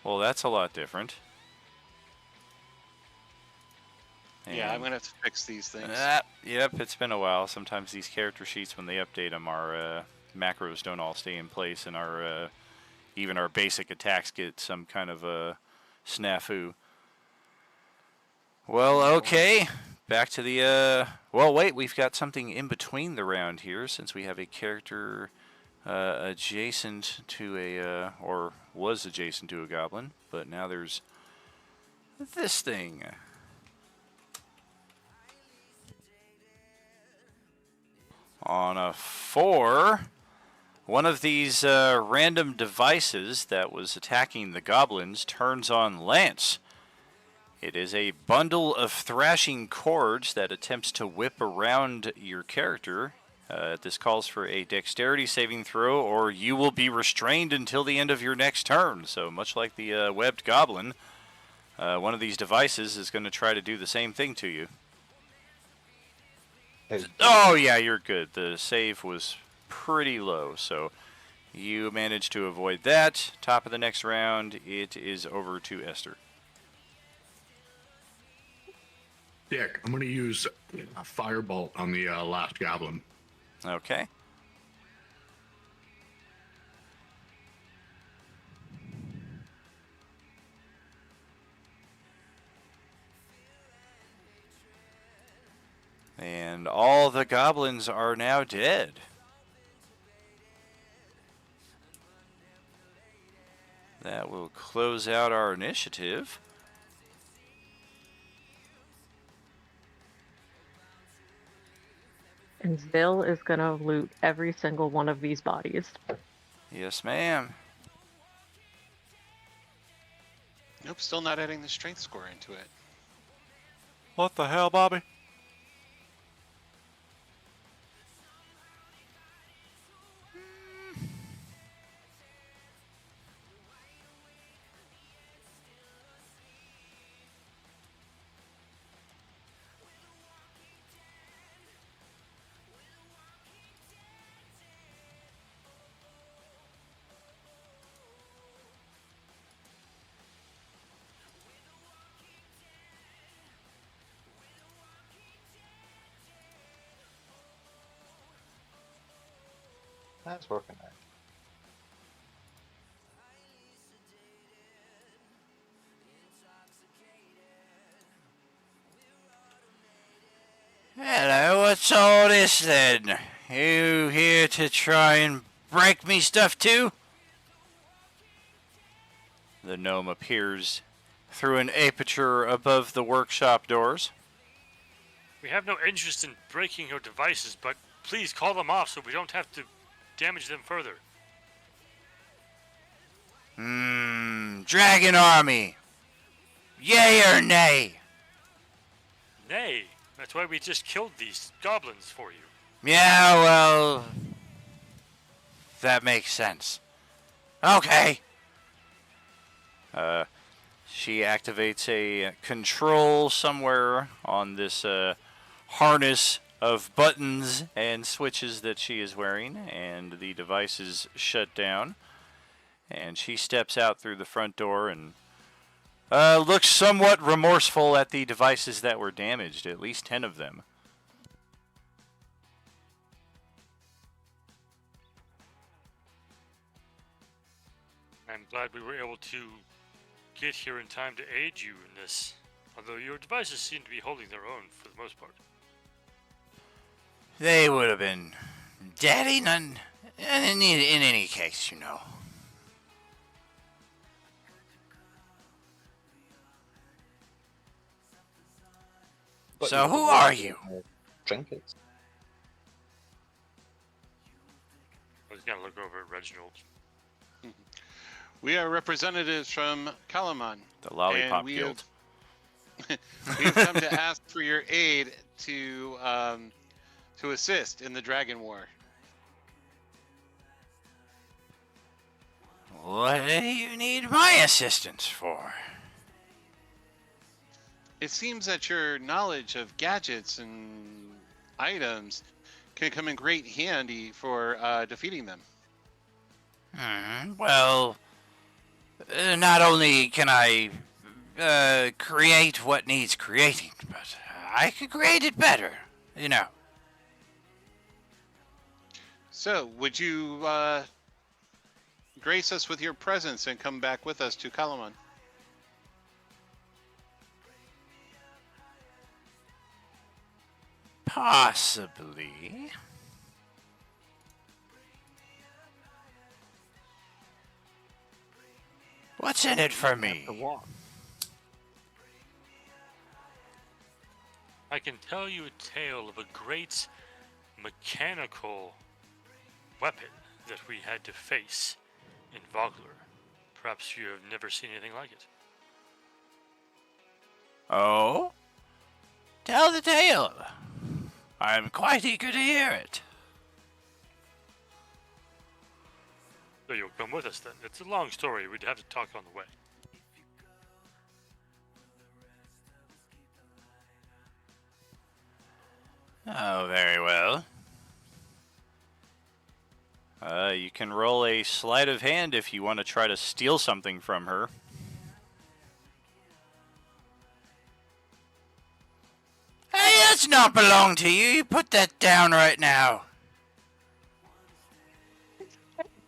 Well, that's a lot different. Yeah, I'm gonna have to fix these things. Yep, it's been a while. Sometimes these character sheets, when they update them, our macros don't all stay in place, and our even our basic attacks get some kind of a snafu. Well, okay. Back to the. Well, wait, we've got something in between the round here since we have a character adjacent to a. Or was adjacent to a goblin, but now there's this thing. On a 4, one of these random devices that was attacking the goblins turns on Lance. It is a bundle of thrashing cords that attempts to whip around your character. This calls for a dexterity saving throw, or you will be restrained until the end of your next turn. So much like the webbed goblin, one of these devices is going to try to do the same thing to you. Oh yeah, you're good. The save was pretty low, so you managed to avoid that. Top of the next round, it is over to Esther. Dick, I'm going to use a firebolt on the last goblin. Okay. And all the goblins are now dead. That will close out our initiative. And Zill is gonna loot every single one of these bodies. Yes, ma'am. Nope, still not adding the strength score into it. What the hell, Bobby? That's working out. Hello, what's all this then? You here to try and break me stuff too? The gnome appears through an aperture above the workshop doors. We have no interest in breaking your devices, but please call them off so we don't have to damage them further. Dragon army. Yay or nay? Nay, that's why we just killed these goblins for you. Yeah, well, that makes sense. Okay. She activates a control somewhere on this harness of buttons and switches that she is wearing, and the device is shut down. And she steps out through the front door and looks somewhat remorseful at the devices that were damaged, at least 10 of them. I'm glad we were able to get here in time to aid you in this, although your devices seem to be holding their own for the most part. They would have been dead in any case, you know. But So you who could are walk you? in, trinkets. I was gonna look over at Reginald. We are representatives from Kalaman. The Lollipop and we Guild. We have come to ask for your aid to assist in the Dragon War. What do you need my assistance for? It seems that your knowledge of gadgets and items can come in great handy for defeating them. Well, not only can I create what needs creating, but I can create it better, you know. So, would you grace us with your presence and come back with us to Kalaman? Possibly. What's in it for Have to me? walk. I can tell you a tale of a great mechanical weapon that we had to face in Vogler. Perhaps you have never seen anything like it. Oh? Tell the tale. I'm quite eager to hear it. So you'll come with us then. It's a long story. We'd have to talk on the way. Oh, very well. You can roll a sleight of hand if you want to try to steal something from her. Hey, that's not belong to you. You put that down right now.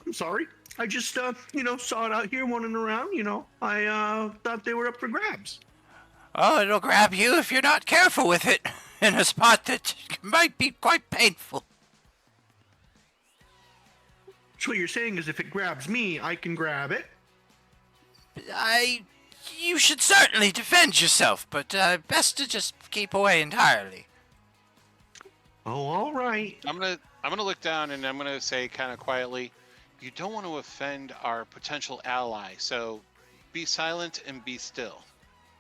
I'm sorry. I just, saw it out here running around. I thought they were up for grabs. Oh, it'll grab you if you're not careful with it in a spot that might be quite painful. So what you're saying is if it grabs me, I can grab it? You should certainly defend yourself, but best to just keep away entirely. Oh, all right. I'm gonna look down and I'm gonna say kind of quietly, you don't want to offend our potential ally, so be silent and be still.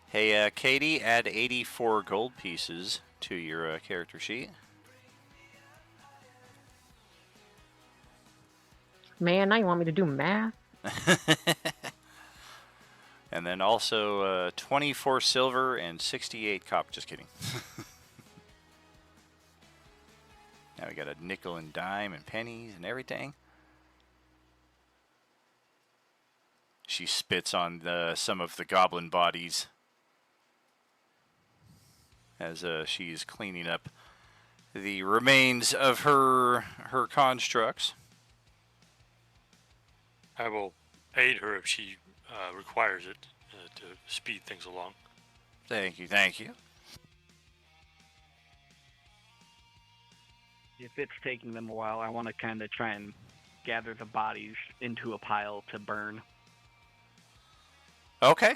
Hey, Katie, add 84 gold pieces to your character sheet. Man, now you want me to do math? And then also 24 silver and 68 copper. Just kidding. Now we got a nickel and dime and pennies and everything. She spits on some of the goblin bodies as she's cleaning up the remains of her constructs. I will aid her if she requires it to speed things along. Thank you, thank you. If it's taking them a while, I want to kind of try and gather the bodies into a pile to burn. Okay.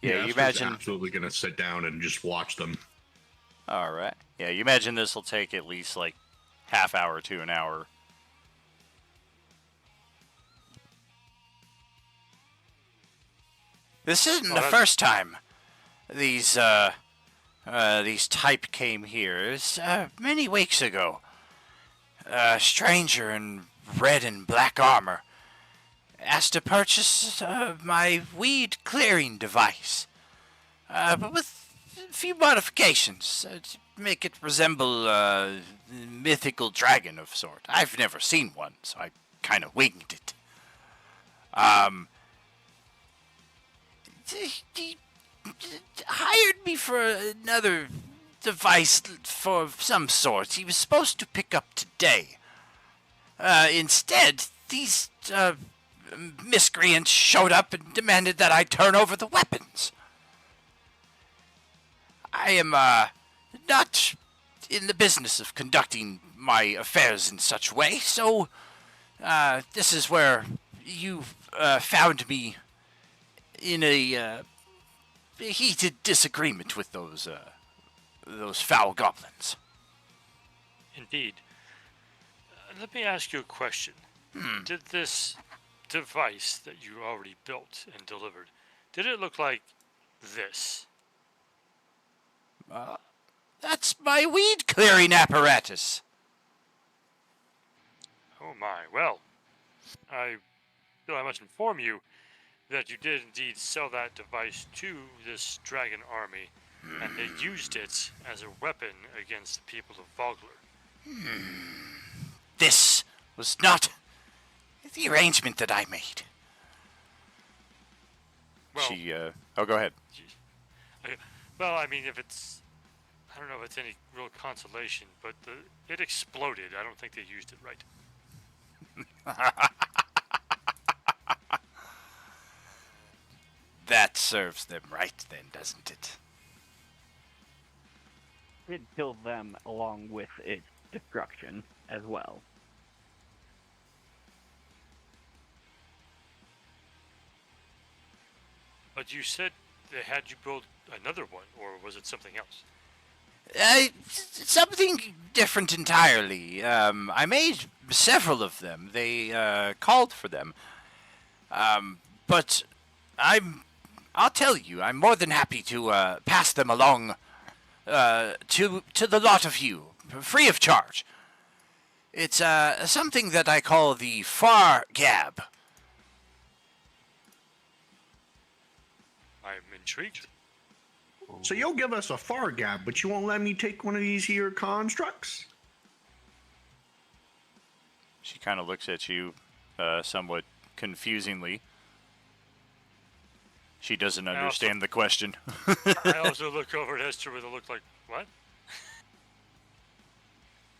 Yeah, you Esther's imagine. absolutely gonna sit down and just watch them. All right. Yeah, you imagine this will take at least like half hour to an hour. This isn't the first time these type came here. It was many weeks ago. A stranger in red and black armor asked to purchase my weed clearing device, but with a few modifications to make it resemble a mythical dragon of sort. I've never seen one, so I kind of winged it. He hired me for another device for some sort. He was supposed to pick up today. Instead, these miscreants showed up and demanded that I turn over the weapons. I am not in the business of conducting my affairs in such way, so this is where you found me in a heated disagreement with those foul goblins. Indeed. Let me ask you a question. Did this device that you already built and delivered, did it look like this? That's my weed clearing apparatus. Oh my, well, I feel I must inform you that you did indeed sell that device to this dragon army, and they used it as a weapon against the people of Vogler. This was not the arrangement that I made. Well, oh, go ahead. Well, I mean, if it's, I don't know if it's any real consolation, but it exploded. I don't think they used it right. That serves them right then, doesn't it? did kill them along with its destruction as well. But you said they had you build another one, or was it something else? Something different entirely. I made several of them. They called for them. But I'll tell you, I'm more than happy to pass them along to the lot of you, free of charge. It's something that I call the Far Gab. I'm intrigued. So you'll give us a far gap, but you won't let me take one of these here constructs? She kind of looks at you somewhat confusingly. She doesn't understand the question. I also look over at Esther with a look like, what?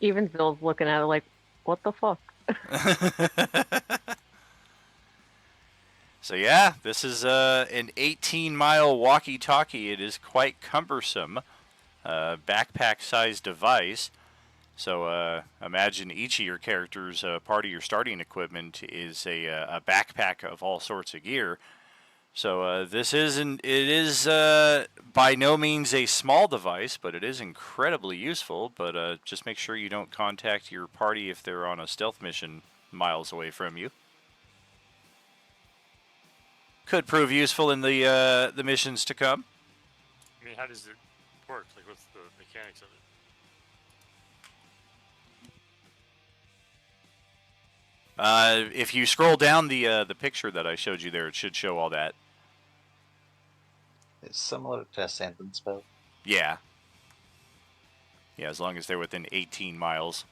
Even Bill's looking at it like, what the fuck? So yeah, this is an 18-mile walkie-talkie. It is quite cumbersome, backpack-sized device. So imagine each of your characters, part of your starting equipment is a backpack of all sorts of gear. So this isn't. It is by no means a small device, but it is incredibly useful. But just make sure you don't contact your party if they're on a stealth mission miles away from you. Could prove useful in the missions to come. I mean, how does it work? Like, what's the mechanics of it? If you scroll down the picture that I showed you there, it should show all that. It's similar to a sentence spell. Yeah. Yeah, as long as they're within 18 miles.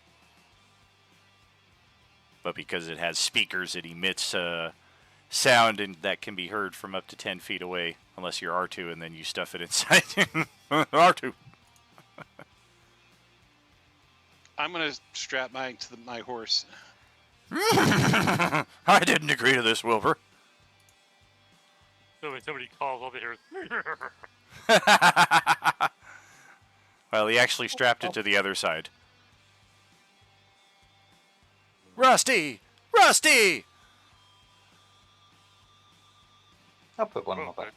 But because it has speakers, it emits sound and that can be heard from up to 10 feet away, unless you're R2 and then you stuff it inside. R2. I'm gonna strap mine to my horse. I didn't agree to this, Wilbur. So when somebody calls over here, Well, he actually strapped it to the other side. Rusty! Rusty! I'll put one well, on my back.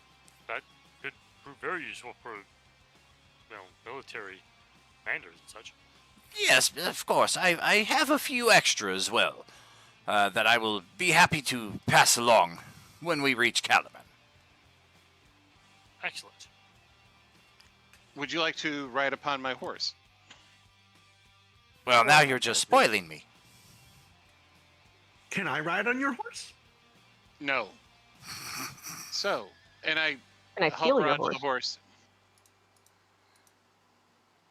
that could prove very useful for, military commanders and such. Yes, of course. I have a few extra as well that I will be happy to pass along when we reach Calaman. Excellent. Would you like to ride upon my horse? Well, now you're just spoiling me. Can I ride on your horse? No. So, and I Can I help steal her your onto horse? the horse.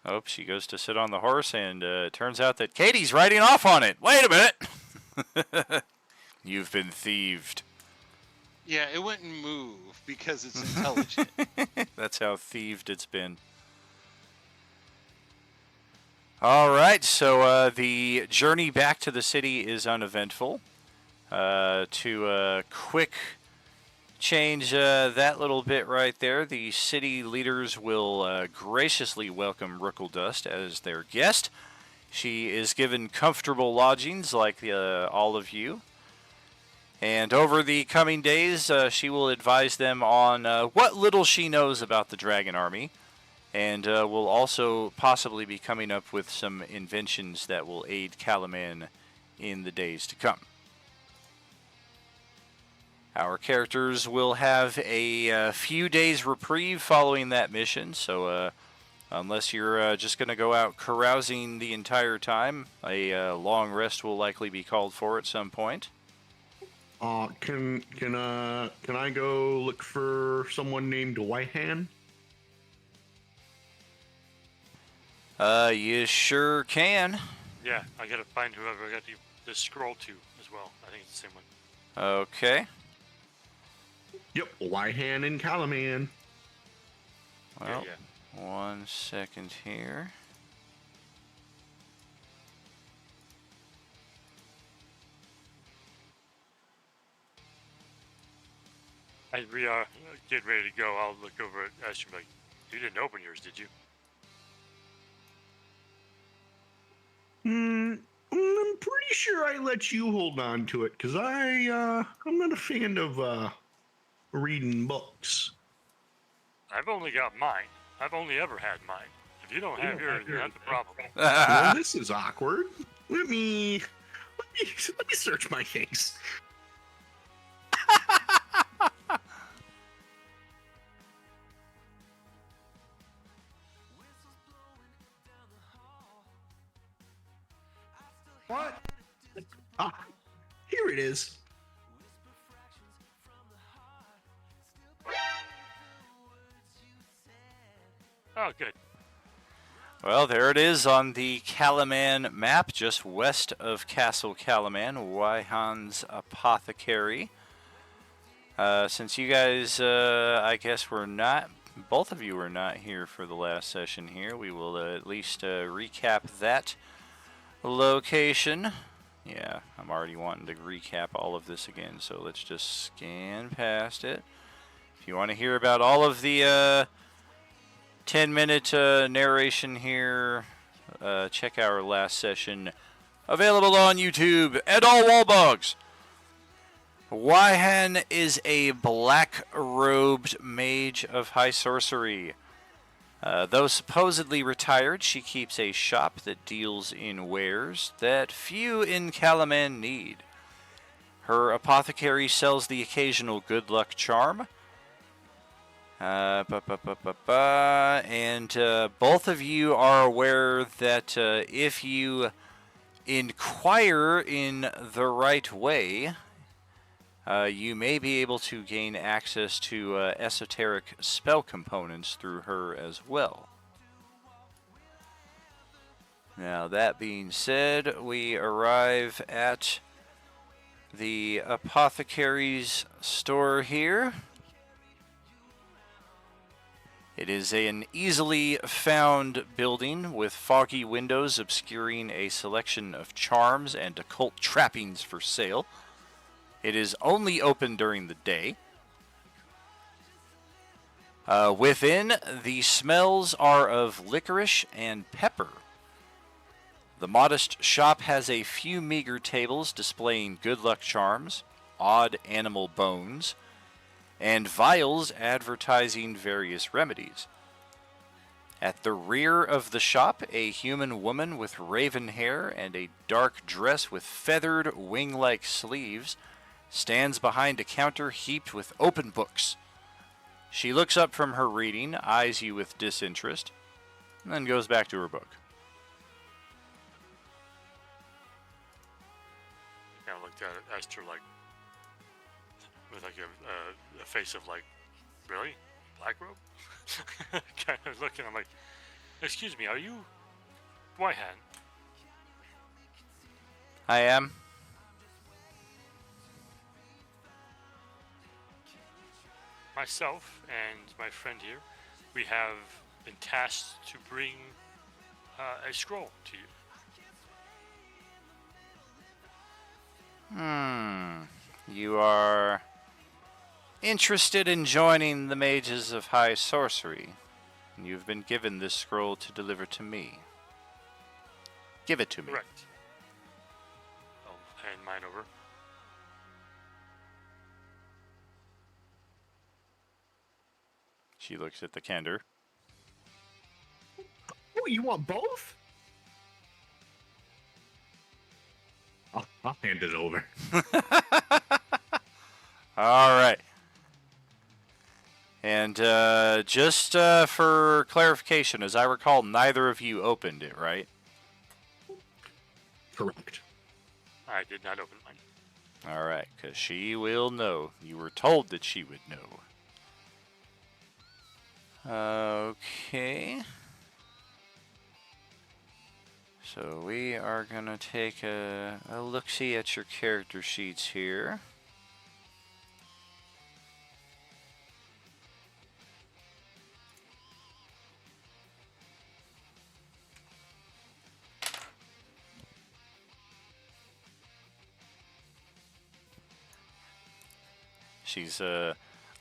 Oh, she goes to sit on the horse, and it turns out that Katie's riding off on it. Wait a minute! You've been thieved. Yeah, it wouldn't move because it's intelligent. That's how thieved it's been. All right, so the journey back to the city is uneventful. To quick change that little bit right there, the city leaders will graciously welcome Rookledust as their guest. She is given comfortable lodgings like all of you. And over the coming days, she will advise them on what little she knows about the Dragon Army. And will also possibly be coming up with some inventions that will aid Calaman in the days to come. Our characters will have a few days reprieve following that mission, so unless you're just going to go out carousing the entire time, a long rest will likely be called for at some point. Can I go look for someone named Whitehan? You sure can. Yeah, I gotta find whoever I got the scroll to as well. I think it's the same one. Okay. Yep, Whitehan and Calaman. Well, Yeah. 1 second here. As we are getting ready to go, I'll look over at Esther and be like, you didn't open yours, did you? pretty sure I let you hold on to it because I'm not a fan of reading books. I've only got mine. I've only ever had mine. If you don't have yours, that's a problem. Well, this is awkward. Let me search my things. What? Ah, here it is. Oh, good. Well, there it is on the Calaman map, just west of Castle Calaman, Wyhan's Apothecary. Since you guys, I guess both of you were not here for the last session here, we will at least recap that location. Yeah, I'm already wanting to recap all of this again, so let's just scan past it. If you want to hear about all of the 10-minute narration here, check our last session, available on YouTube and all wall bugs. Wyhan is a black-robed mage of high sorcery. Though supposedly retired, she keeps a shop that deals in wares that few in Calaman need. Her apothecary sells the occasional good luck charm. And both of you are aware that if you inquire in the right way, you may be able to gain access to esoteric spell components through her as well. Now, that being said, we arrive at the apothecary's store here. It is an easily found building with foggy windows obscuring a selection of charms and occult trappings for sale. It is only open during the day. Within, the smells are of licorice and pepper. The modest shop has a few meager tables displaying good luck charms, odd animal bones, and vials advertising various remedies. At the rear of the shop, a human woman with raven hair and a dark dress with feathered wing-like sleeves stands behind a counter heaped with open books. She looks up from her reading, eyes you with disinterest, and then goes back to her book. I looked at Esther like, with like a face of like, really? Black robe? Kind of looking, I'm like, excuse me, are you Wyhan? I am. Myself and my friend here, we have been tasked to bring a scroll to you. You are interested in joining the mages of high sorcery. You've been given this scroll to deliver to me. Give it to me. Correct. I'll hand mine over. She looks at the candor. Oh, you want both? I'll hand it over. All right. And just for clarification, as I recall, neither of you opened it, right? Correct. I did not open mine. All right, because she will know. You were told that she would know. Okay. So we are going to take a look-see at your character sheets here. She's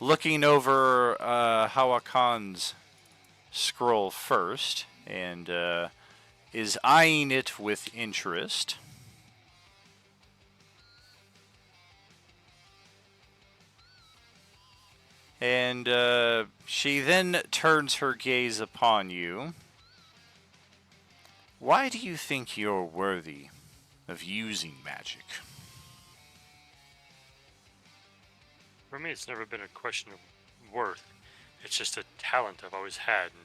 looking over Hawakan's scroll first and is eyeing it with interest. And she then turns her gaze upon you. Why do you think you're worthy of using magic? For me, it's never been a question of worth. It's just a talent I've always had, and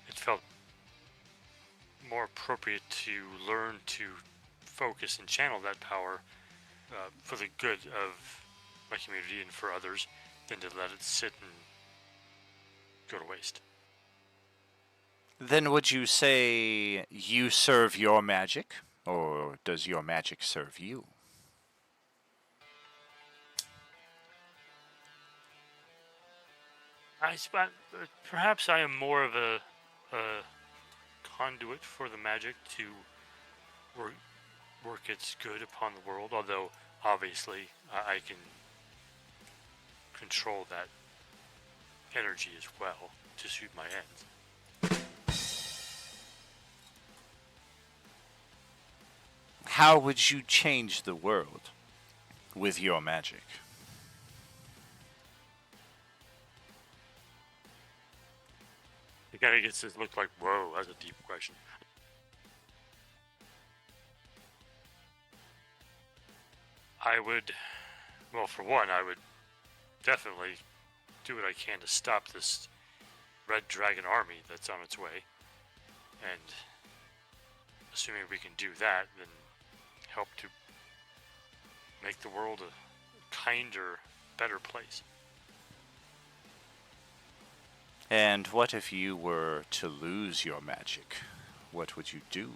it felt more appropriate to learn to focus and channel that power for the good of my community and for others than to let it sit and go to waste. Then would you say you serve your magic, or does your magic serve you? Perhaps I am more of a conduit for the magic to work, work its good upon the world, although obviously I can control that energy as well to suit my ends. How would you change the world with your magic? It kind of gets this look like, whoa, that's a deep question. I would, well, for one, I would definitely do what I can to stop this red dragon army that's on its way. And assuming we can do that, then help to make the world a kinder, better place. And what if you were to lose your magic? What would you do?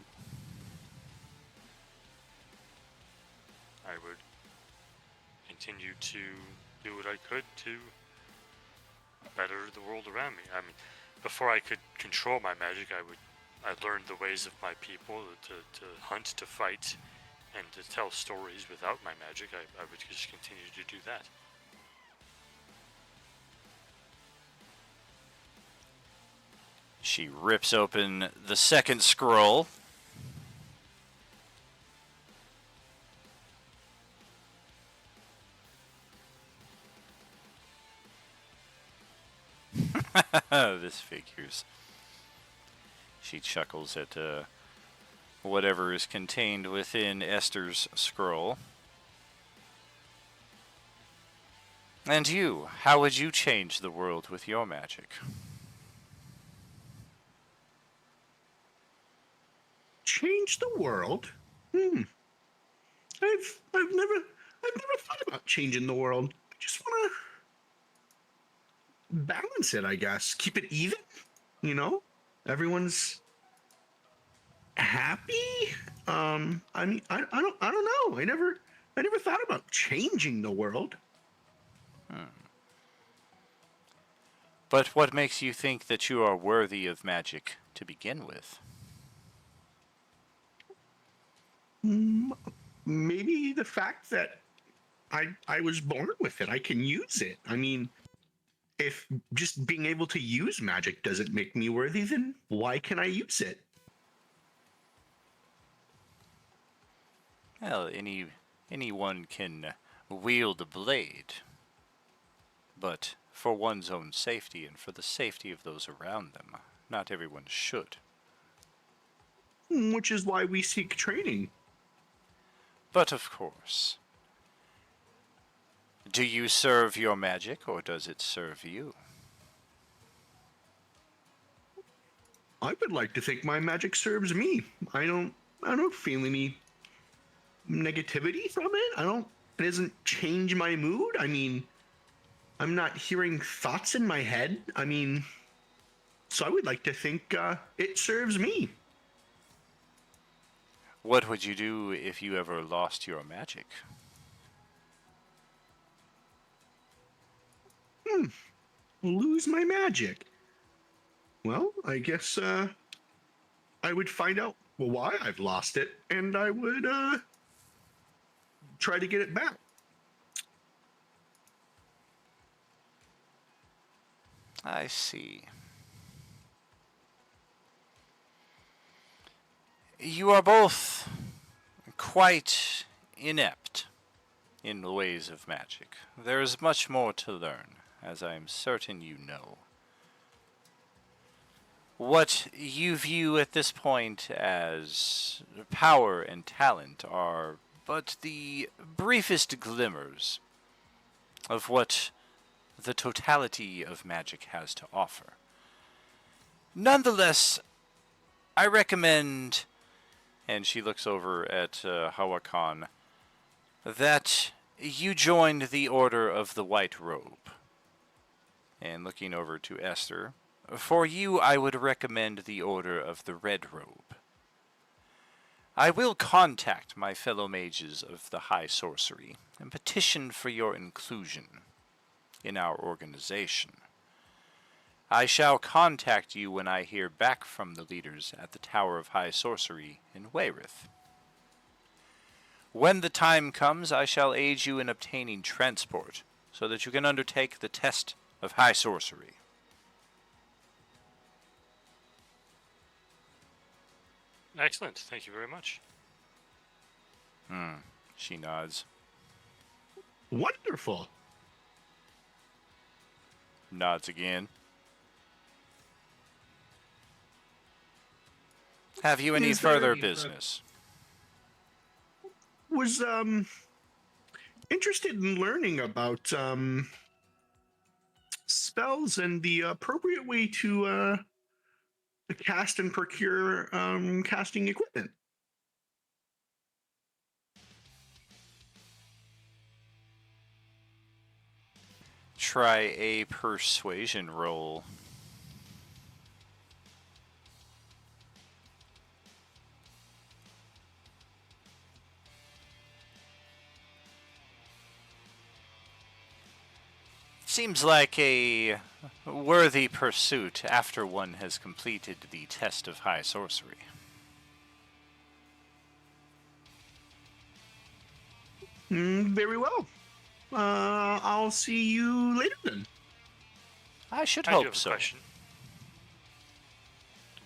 I would continue to do what I could to better the world around me. I mean, before I could control my magic, I learned the ways of my people to hunt, to fight, and to tell stories without my magic. I would just continue to do that. She rips open the second scroll. This figures. She chuckles at whatever is contained within Esther's scroll. And you, how would you change the world with your magic? Change the world? I've never thought about changing the world. I just want to balance it, I guess. Keep it even, you know? Everyone's happy. I mean, I don't know. I never thought about changing the world. But what makes you think that you are worthy of magic to begin with? Maybe the fact that I was born with it. I can use it. I mean, if just being able to use magic doesn't make me worthy, then why can I use it? Well, anyone can wield a blade, but for one's own safety and for the safety of those around them, not everyone should. Which is why we seek training. But of course, do you serve your magic or does it serve you? I would like to think my magic serves me. I don't feel any negativity from it. It doesn't change my mood. I mean, I'm not hearing thoughts in my head. I mean, so I would like to think it serves me. What would you do if you ever lost your magic? Lose my magic. Well, I guess I would find out why I've lost it, and I would try to get it back. I see. You are both quite inept in the ways of magic. There is much more to learn, as I am certain you know. What you view at this point as power and talent are but the briefest glimmers of what the totality of magic has to offer. Nonetheless, I recommend, and she looks over at Hawakan, that you joined the Order of the White Robe. And looking over to Esther, for you I would recommend the Order of the Red Robe. I will contact my fellow mages of the High Sorcery and petition for your inclusion in our organization. I shall contact you when I hear back from the leaders at the Tower of High Sorcery in Wayreth. When the time comes, I shall aid you in obtaining transport, so that you can undertake the test of High Sorcery. Excellent. Thank you very much. She nods. Wonderful. Nods again. Have you any Is there further any business? Was interested in learning about spells and the appropriate way to cast and procure casting equipment. Try a persuasion roll. Seems like a worthy pursuit after one has completed the test of High Sorcery. Very well. I'll see you later then. I should I do hope have a so. question.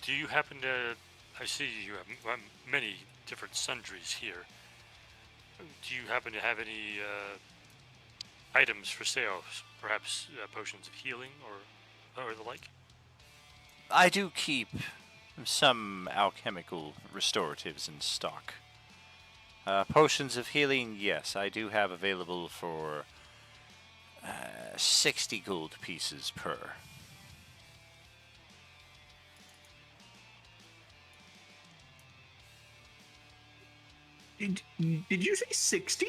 Do you happen to... I see you have many different sundries here. Do you happen to have any items for sale? Perhaps potions of healing or the like? I do keep some alchemical restoratives in stock. Potions of healing, yes, I do have available for 60 gold pieces per. Did you say 60?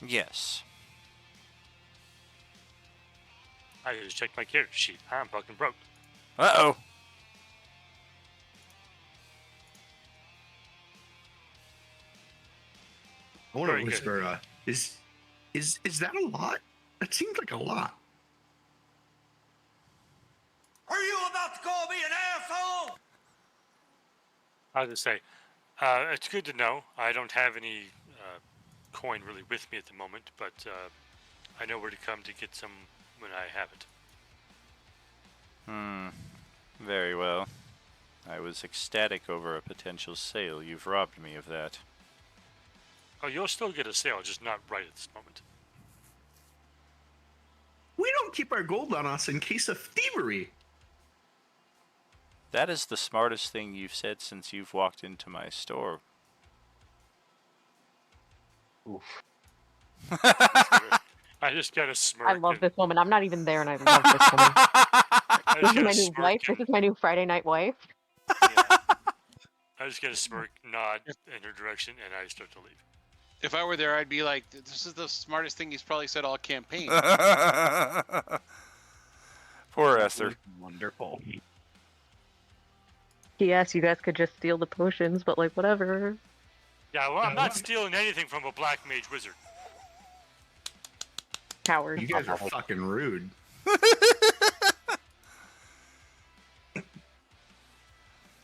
Yes. I just checked my character sheet. I'm fucking broke. Uh-oh. I want Very to good. whisper, is that a lot? That seems like a lot. Are you about to call me an asshole? I was going to say, it's good to know. I don't have any coin really with me at the moment, but I know where to come to get some when I have it. Very well. I was ecstatic over a potential sale. You've robbed me of that. Oh, you'll still get a sale, just not right at this moment. We don't keep our gold on us in case of thievery. That is the smartest thing you've said since you've walked into my store. Oof. I just got a smirk. I love and- this woman. I'm not even there, and I love this woman. I This just is got my a new smirk wife. This and- is my new Friday night wife. yeah. I just get a smirk, nod in her direction, and I start to leave. If I were there, I'd be like, "This is the smartest thing he's probably said all campaign." Poor Esther. Wonderful. Yes, you guys could just steal the potions, but like whatever. Yeah, well, I'm not stealing anything from a black mage wizard. Coward. You guys are fucking rude.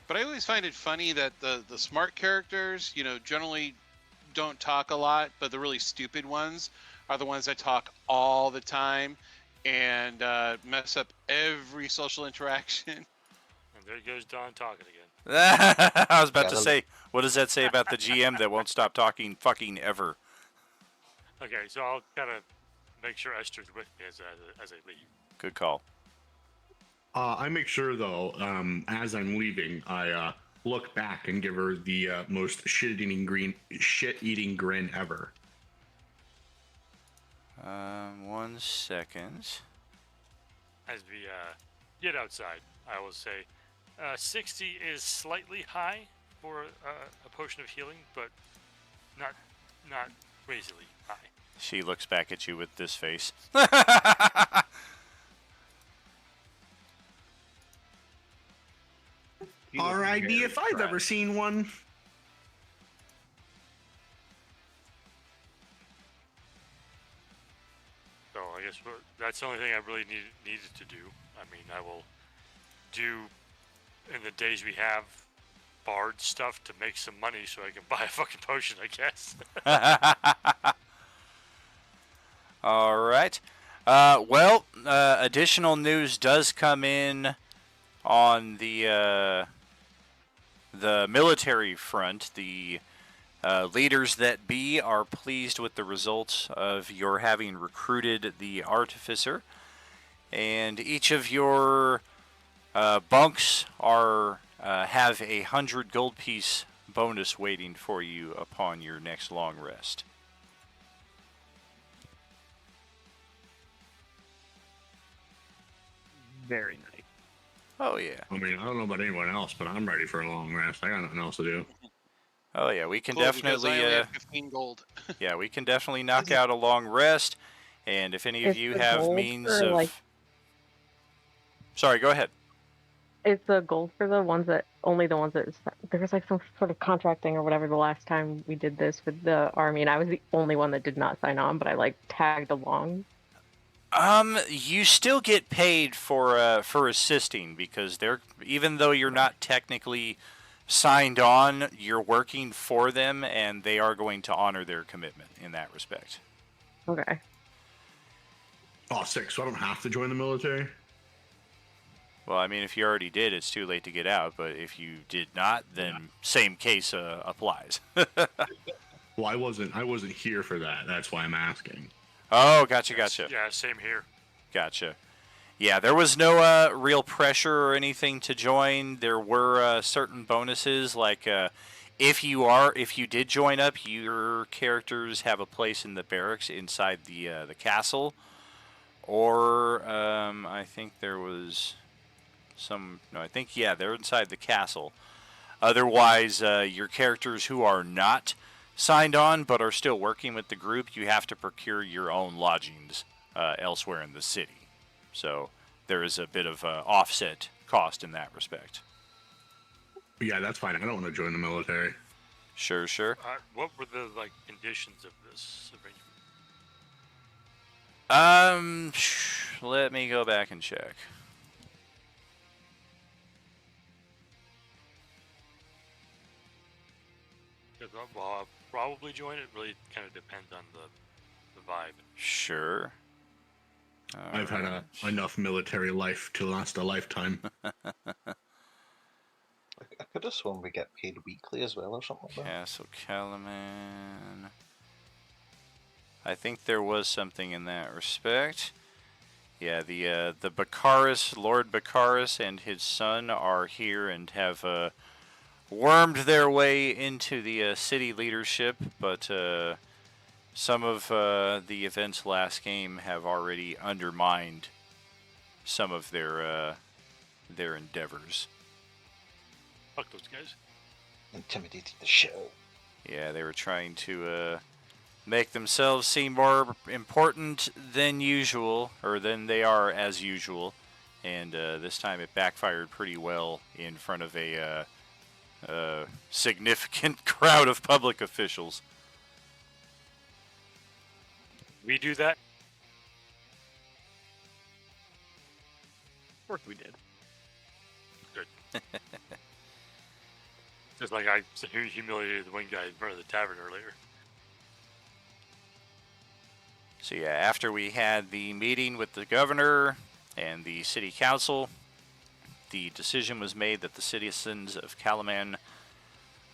But I always find it funny that the smart characters, generally don't talk a lot, but the really stupid ones are the ones that talk all the time and mess up every social interaction. And there goes Don talking again. I was about to Yeah, say, what does that say about the GM that won't stop talking fucking ever? Okay, so I'll kind of make sure Esther's with me as I leave. Good call. I make sure though, as I'm leaving, I look back and give her the most shit-eating grin ever. 1 second. As we get outside, I will say 60 is slightly high for a potion of healing, but not crazily high. She looks back at you with this face. You look RID very if I've ever stressed. seen one. So I guess that's the only thing I really needed to do. I mean, I will do in the days we have bard stuff to make some money so I can buy a fucking potion, I guess. All right. Additional news does come in on the military front. The leaders that be are pleased with the results of your having recruited the artificer, and each of your bunks are have 100 gold piece bonus waiting for you upon your next long rest. Very nice. Oh yeah. I mean, I don't know about anyone else, but I'm ready for a long rest. I got nothing else to do. Oh yeah, we can Cool, because definitely I only have 15 gold. yeah, we can definitely knock out a long rest. And if any of Is you the have gold means for, of like- Sorry, go ahead. Is the gold for the ones that only the ones that there was like some sort of contracting or whatever the last time we did this with the army, and I was the only one that did not sign on, but I like tagged along. You still get paid for assisting because they're even though you're not technically signed on, you're working for them and they are going to honor their commitment in that respect. Okay. Oh, sick. So I don't have to join the military? Well, I mean, if you already did, it's too late to get out. But if you did not, then same case applies. Well, I wasn't here for that. That's why I'm asking. Oh, gotcha. Yeah, same here. Gotcha. Yeah, there was no real pressure or anything to join. There were certain bonuses, like if you did join up, your characters have a place in the barracks inside the castle, or I think there was some. No, I think they're inside the castle. Otherwise, your characters who are not signed on but are still working with the group, you have to procure your own lodgings elsewhere in the city. So there is a bit of offset cost in that respect. But yeah, that's fine. I don't want to join the military. Sure. What were the conditions of this arrangement? Let me go back and check. Because I'll probably join it. Really, kind of depends on the vibe. Sure. I've had enough military life to last a lifetime. I could have sworn we get paid weekly as well or something like that. Castle Calaman. I think there was something in that respect. Yeah, the Baccharis, Lord Baccharis and his son are here and have wormed their way into the city leadership, but some of the events last game have already undermined some of their endeavors. Fuck those guys. Intimidated the shit out. Yeah, they were trying to make themselves seem more important than usual, or than they are as usual, and this time it backfired pretty well in front of a significant crowd of public officials. We do that. Of course we did. Good. Just like I humiliated the one guy in front of the tavern earlier. So yeah, after we had the meeting with the governor and the city council, the decision was made that the citizens of Calaman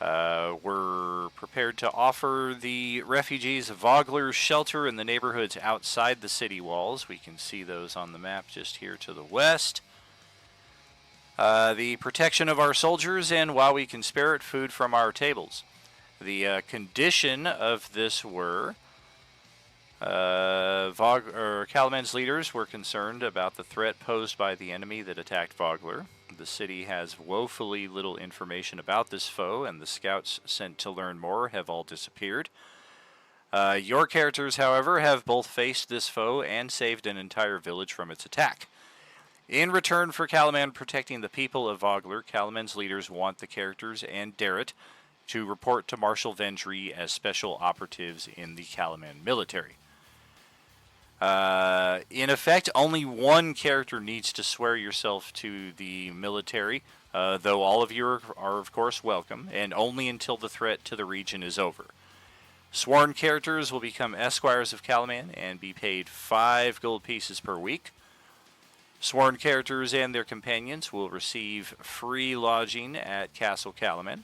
We're prepared to offer the refugees Vogler's shelter in the neighborhoods outside the city walls. We can see those on the map just here to the west. The protection of our soldiers, and while we can spare it, food from our tables. The condition of this were Calaman's leaders were concerned about the threat posed by the enemy that attacked Vogler. The city has woefully little information about this foe, and the scouts sent to learn more have all disappeared. Your characters, however, have both faced this foe and saved an entire village from its attack. In return for Calaman protecting the people of Vogler, Calaman's leaders want the characters and Darrett to report to Marshal Vendry as special operatives in the Calaman military. In effect, only one character needs to swear yourself to the military, though all of you are of course welcome, and only until the threat to the region is over. Sworn characters will become esquires of Calaman and be paid 5 gold pieces per week. Sworn characters and their companions will receive free lodging at Castle Calaman.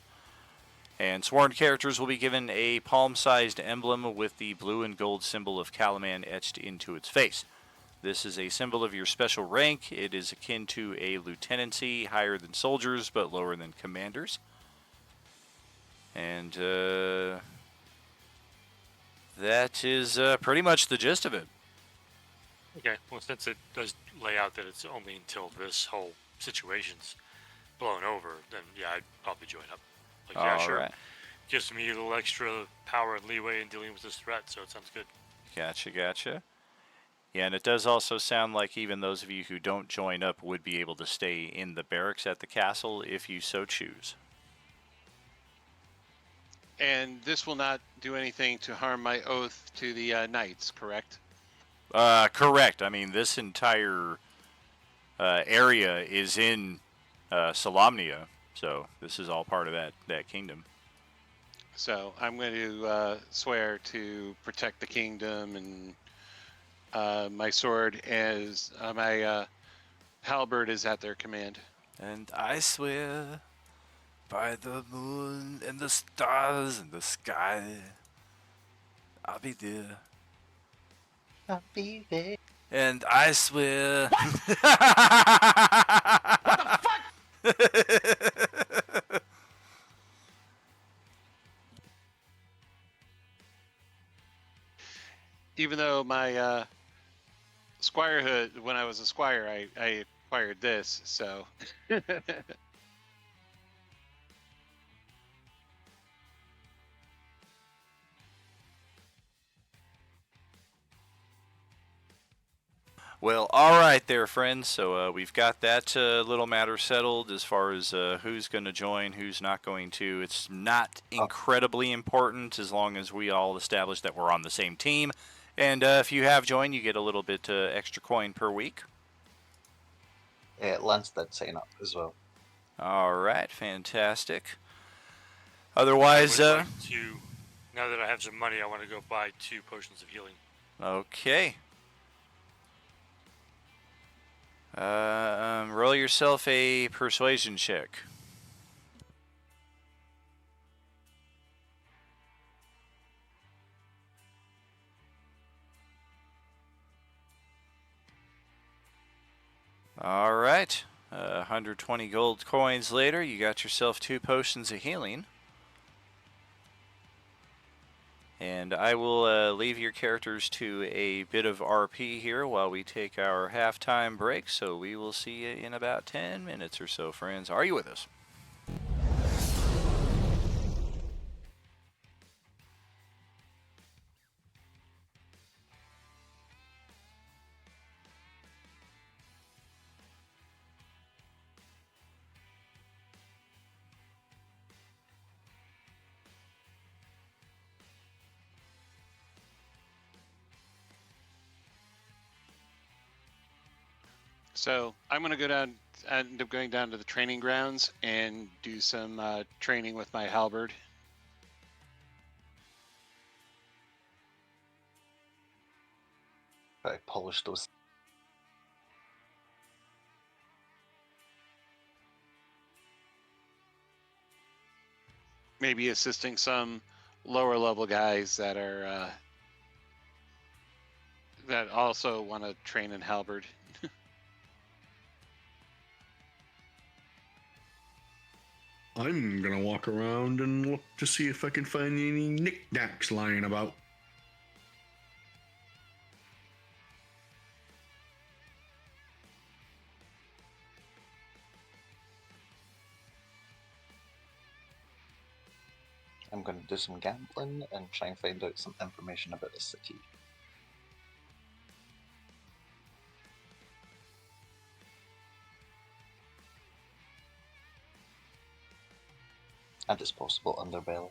And sworn characters will be given a palm-sized emblem with the blue and gold symbol of Calaman etched into its face. This is a symbol of your special rank. It is akin to a lieutenancy, higher than soldiers but lower than commanders. And that is pretty much the gist of it. Okay, well, since it does lay out that it's only until this whole situation's blown over, then yeah, I'd probably join up. Like, yeah, sure. Right. Gives me a little extra power and leeway in dealing with this threat, so it sounds good. Gotcha. Yeah, and it does also sound like even those of you who don't join up would be able to stay in the barracks at the castle if you so choose. And this will not do anything to harm my oath to the knights, correct? Correct. I mean, this entire area is in Solamnia, so this is all part of that kingdom. So I'm going to swear to protect the kingdom, and my sword as my halberd is at their command. And I swear by the moon and the stars in the sky, I'll be there. I'll be there. And I swear. What the fuck? Even though my squirehood, when I was a squire, I acquired this, so. Well, all right there, friends. So we've got that little matter settled as far as who's going to join, who's not going to. It's not incredibly important as long as we all establish that we're on the same team. And if you have joined, you get a little bit extra coin per week. Lance did sign up as well. All right, fantastic. Otherwise, I would like to, now that I have some money, I want to go buy 2 potions of healing. Okay. Roll yourself a persuasion check. All right. 120 gold coins later, you got yourself 2 potions of healing. And I will leave your characters to a bit of RP here while we take our halftime break. So we will see you in about 10 minutes or so, friends. Are you with us? So I'm going to end up going down to the training grounds and do some training with my halberd. I polished those. maybe assisting some lower level guys that are that also want to train in halberd. I'm gonna walk around and look to see if I can find any knickknacks lying about. I'm going to do some gambling and try and find out some information about the city. And its possible underbelly.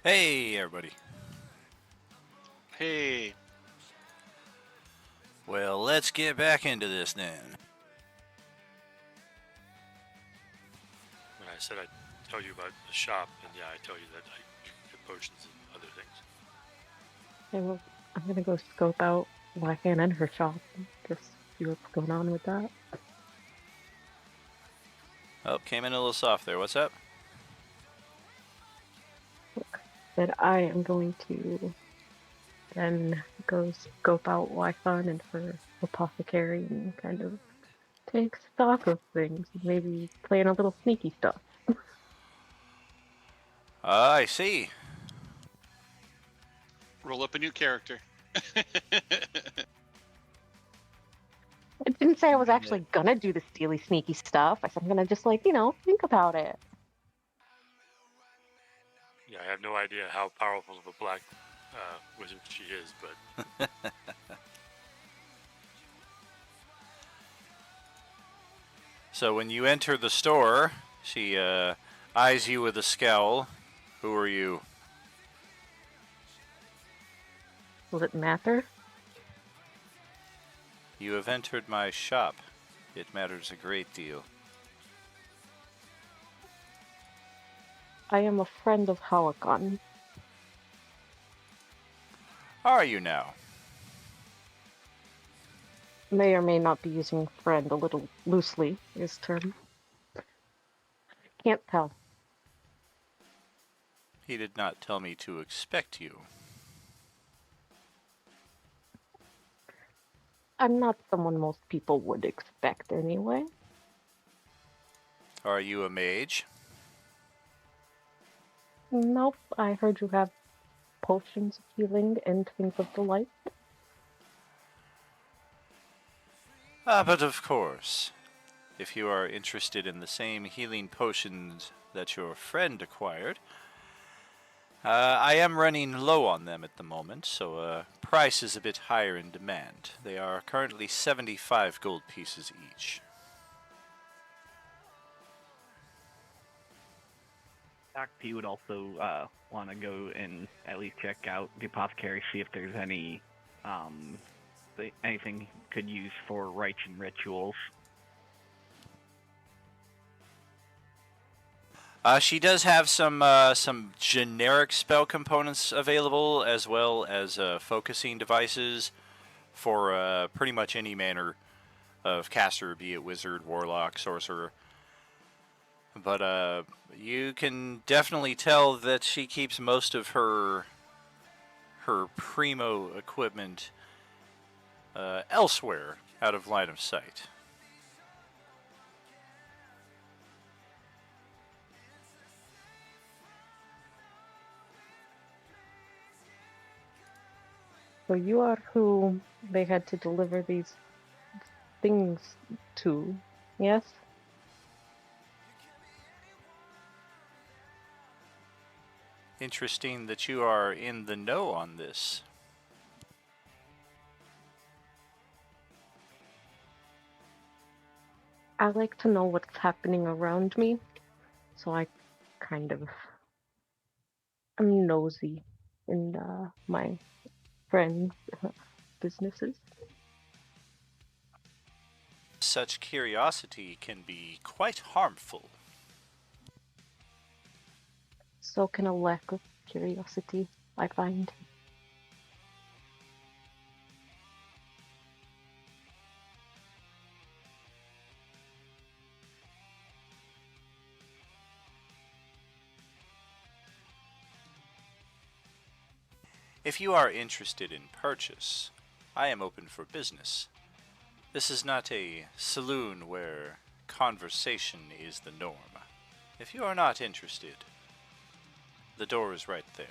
Hey, everybody. Hey, Well, let's get back into this then. When I said I'd tell you about the shop, and yeah, I tell you that I get potions and other things. Okay, well, I'm gonna go scope out Wachan and her shop. Just see what's going on with that. Oh, came in a little soft there. What's up? But I am going to then go scope out Wachan and her apothecary and kind of take stock of things. Maybe plan a little sneaky stuff. I see. roll up a new character. I didn't say I was Yeah. actually gonna do the steely sneaky stuff. I said I'm gonna just think about it. Yeah, I have no idea how powerful of a black wizard she is, but So when you enter the store, she eyes you with a scowl. Who are you? Will it matter? You have entered my shop. It matters a great deal. I am a friend of Hawakon. Are you now? May or may not be using friend a little loosely, his term. Can't tell. He did not tell me to expect you. I'm not someone most people would expect anyway. Are you a mage? Nope, I heard you have potions of healing and things of the like. But of course, if you are interested in the same healing potions that your friend acquired, I am running low on them at the moment, so price is a bit higher in demand. They are currently 75 gold pieces each. Doc P would also want to go and at least check out the apothecary, see if there's anything could use for rites and rituals. She does have some generic spell components available, as well as focusing devices for pretty much any manner of caster, be it wizard, warlock, sorcerer. But you can definitely tell that she keeps most of her primo equipment elsewhere, out of line of sight. So you are who they had to deliver these things to, yes? Interesting that you are in the know on this. I like to know what's happening around me, so I kind of am nosy in my friends' businesses. Such curiosity can be quite harmful. So can a lack of curiosity, I find. If you are interested in purchase, I am open for business. This is not a saloon where conversation is the norm. If you are not interested, the door is right there.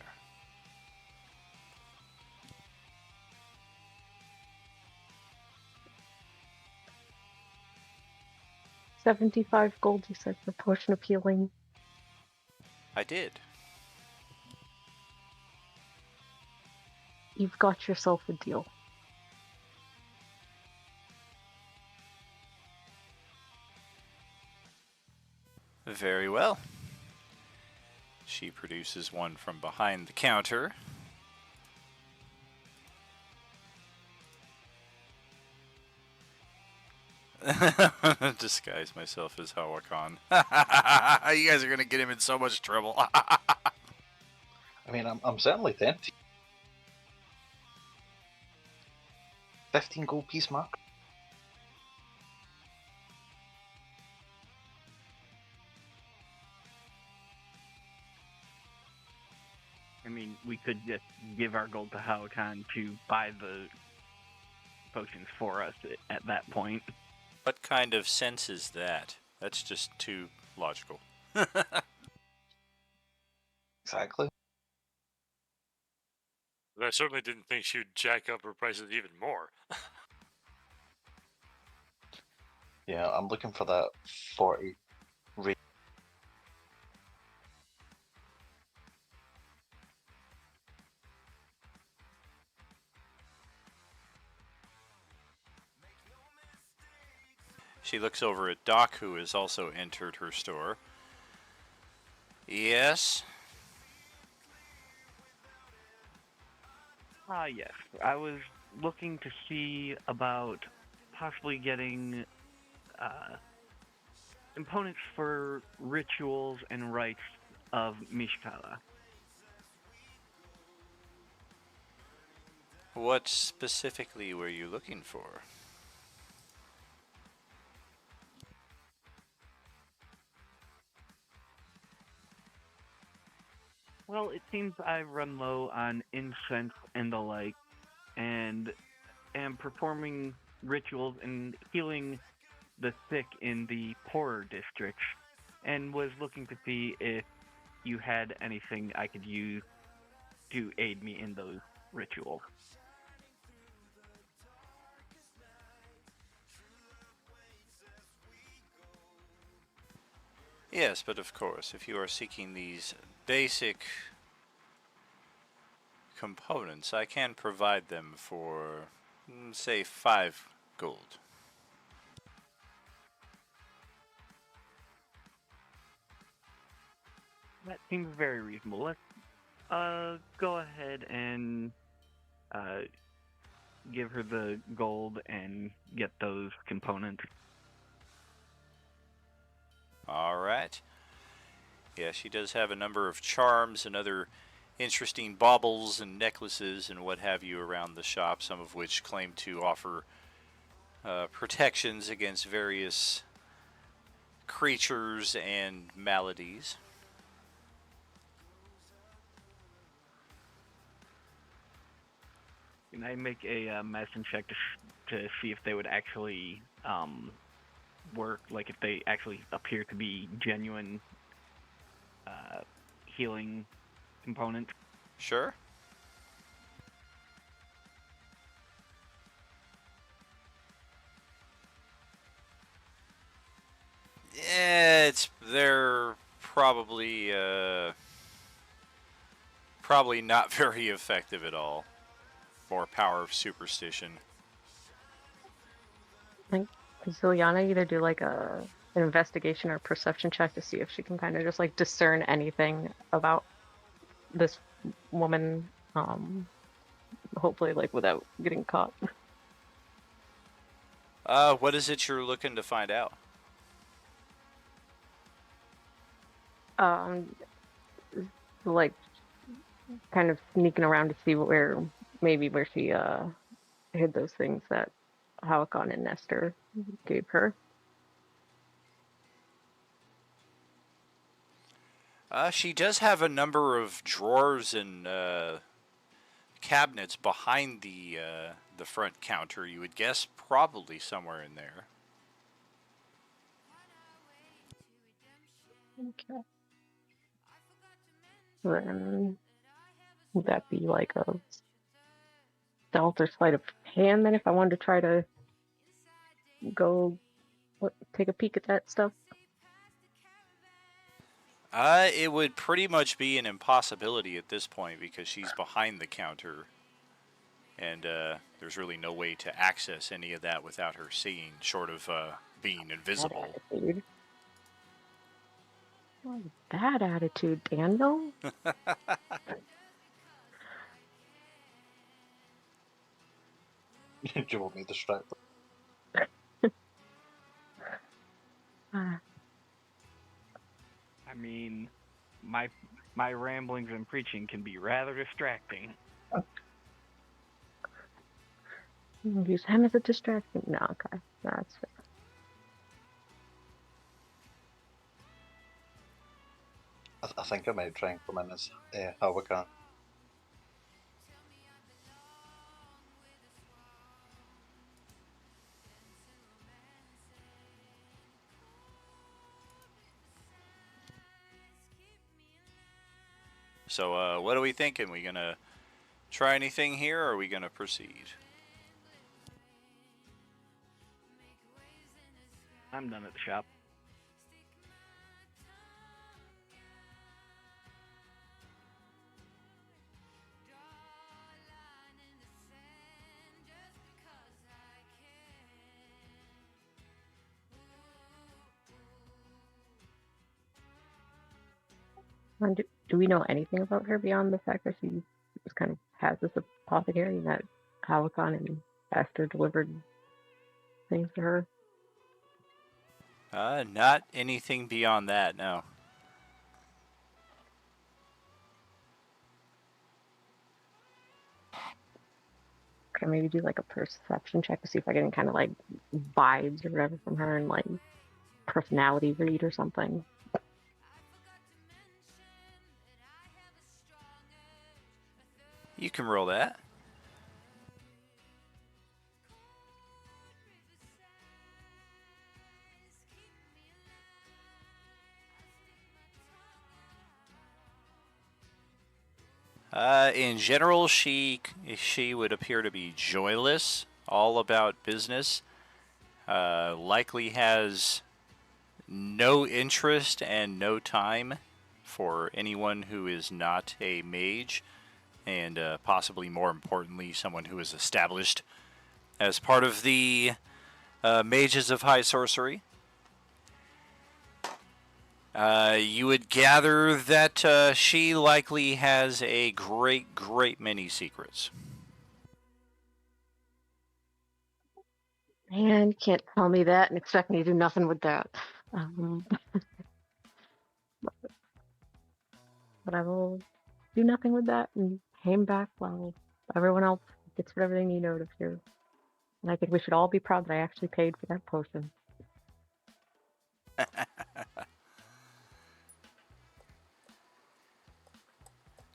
$75 gold, you said, for potion of healing. I did. You've got yourself a deal. Very well. She produces one from behind the counter. Disguise myself as Hawakan. You guys are gonna get him in so much trouble. I mean, I'm certainly tempted. 15 gold piece mark. I mean, we could just give our gold to Hawakan to buy the potions for us at that point. What kind of sense is that? That's just too logical. Exactly. But I certainly didn't think she would jack up her prices even more. Yeah, I'm looking for that 40 rate. She looks over at Doc, who has also entered her store. Yes. Yes. I was looking to see about possibly getting components for rituals and rites of Mishkala. What specifically were you looking for? Well, it seems I've run low on incense and the like, and am performing rituals and healing the sick in the poorer districts, and was looking to see if you had anything I could use to aid me in those rituals. Yes, but of course, if you are seeking these basic components, I can provide them for, say, 5 gold. That seems very reasonable. Let's go ahead and uh, give her the gold and get those components. Alright. Yeah, she does have a number of charms and other interesting baubles and necklaces and what have you around the shop, some of which claim to offer protections against various creatures and maladies. Can I make a medicine check to see if they would actually work, like if they actually appear to be genuine healing components? Sure. Yeah, they're probably not very effective at all. More power of superstition. Like, does Ilyana either do like an investigation or perception check to see if she can kind of just like discern anything about this woman, hopefully like without getting caught. What is it you're looking to find out? Um, like kind of sneaking around to see where she hid those things that Hawakan and Nestor gave her. She does have a number of drawers and cabinets behind the front counter. You would guess probably somewhere in there. Okay. Then would that be like a stealth or sleight of hand then if I wanted to try to go take a peek at that stuff? It would pretty much be an impossibility at this point because she's behind the counter, and there's really no way to access any of that without her seeing, short of being invisible. Attitude. Oh, bad attitude, Daniel. Do you want me distracted? Uh, I mean, my ramblings and preaching can be rather distracting. use him as a distraction. No, okay, that's fair. I think I might try and come in as Hawaka. So, what are we thinking? We gonna try anything here, or are we gonna proceed? I'm done at the shop. And do we know anything about her beyond the fact that she just kind of has this apothecary and that Hawakon and Esther delivered things to her? Not anything beyond that, no. Can I maybe do like a perception check to see if I get any kind of like vibes or whatever from her and like personality read or something? You can roll that. In general, she would appear to be joyless, all about business. Likely has no interest and no time for anyone who is not a mage, and possibly more importantly, someone who is established as part of the mages of high sorcery. You would gather that she likely has a great many secrets. Man, you can't tell me that and expect me to do nothing with that. Um, but I will do nothing with that and hang back while everyone else gets whatever they need out of here. And I think we should all be proud that I actually paid for that potion.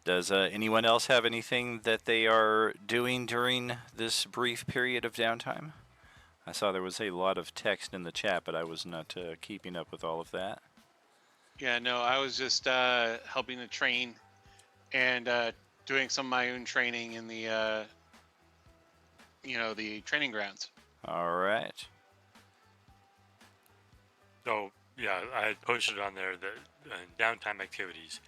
Does anyone else have anything that they are doing during this brief period of downtime? I saw there was a lot of text in the chat, but I was not keeping up with all of that. Yeah, no, I was just helping to train and doing some of my own training in the the training grounds. All right. So yeah, I had posted on there that downtime activities.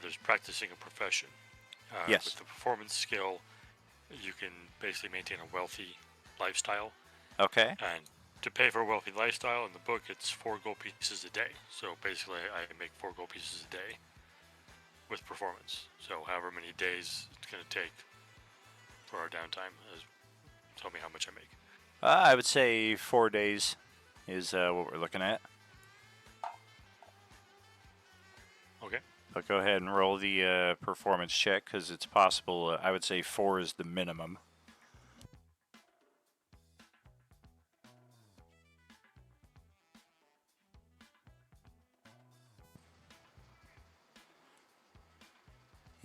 There's practicing a profession. Yes. With the performance skill, you can basically maintain a wealthy lifestyle. Okay. And to pay for a wealthy lifestyle in the book, it's 4 gold pieces a day. So basically, I make 4 gold pieces a day with performance. So however many days it's going to take for our downtime, tell me how much I make. I would say 4 days is what we're looking at. Okay. But go ahead and roll the performance check because it's possible. I would say 4 is the minimum.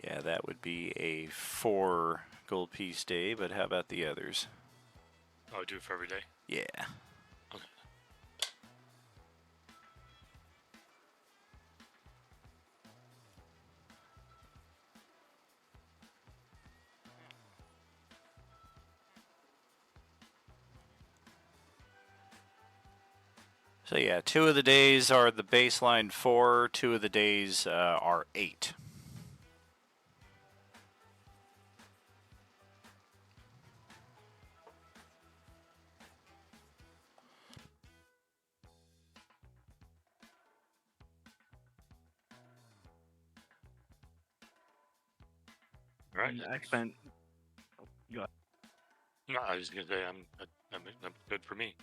Yeah, that would be a 4 gold piece day, but how about the others? Oh, I do it for every day? Yeah. Okay. So yeah, 2 of the days are the baseline 4, 2 of the days are 8. right. And I spent. Go ahead. No, I was gonna say I'm good for me.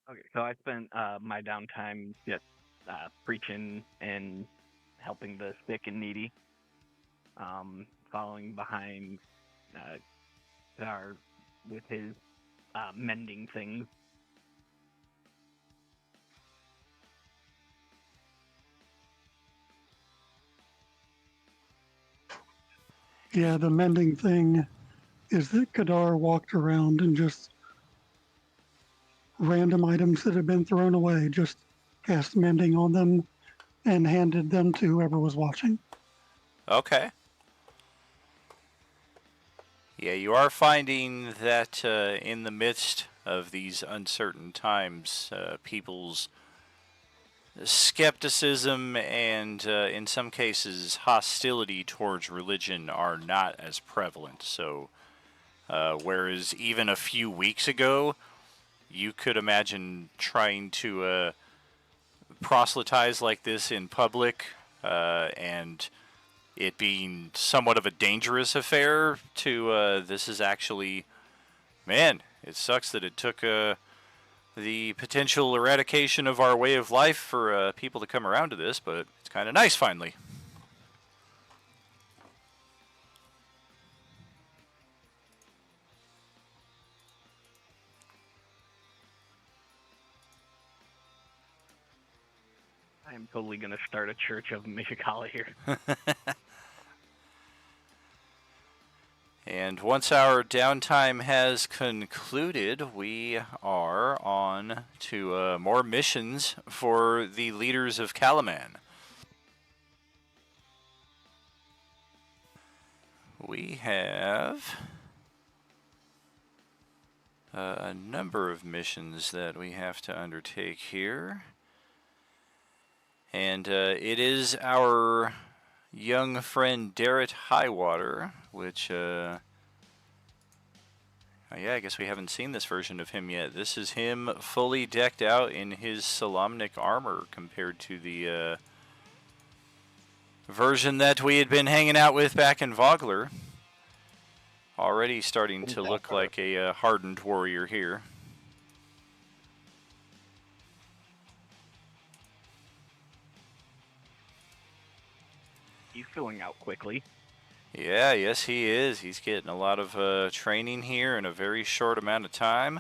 Okay, so I spent my downtime just preaching and helping the sick and needy, following behind our with his mending things. Yeah, the mending thing is that Kadar walked around and just random items that had been thrown away, just cast mending on them and handed them to whoever was watching. Okay. Yeah, you are finding that in the midst of these uncertain times, people's skepticism and, in some cases, hostility towards religion are not as prevalent. So, whereas even a few weeks ago, you could imagine trying to proselytize like this in public and it being somewhat of a dangerous affair to this is actually, man, it sucks that it took the potential eradication of our way of life for people to come around to this, but it's kind of nice finally. I am totally gonna start a church of Mishikala here. And once our downtime has concluded, we are on to more missions for the leaders of Kalaman. We have a number of missions that we have to undertake here. And it is our young friend Darrett Highwater, which, yeah, I guess we haven't seen this version of him yet. This is him fully decked out in his Solamnic armor compared to the version that we had been hanging out with back in Vogler. Already starting to look like a hardened warrior here. He's filling out quickly. Yeah, yes he is. He's getting a lot of training here in a very short amount of time.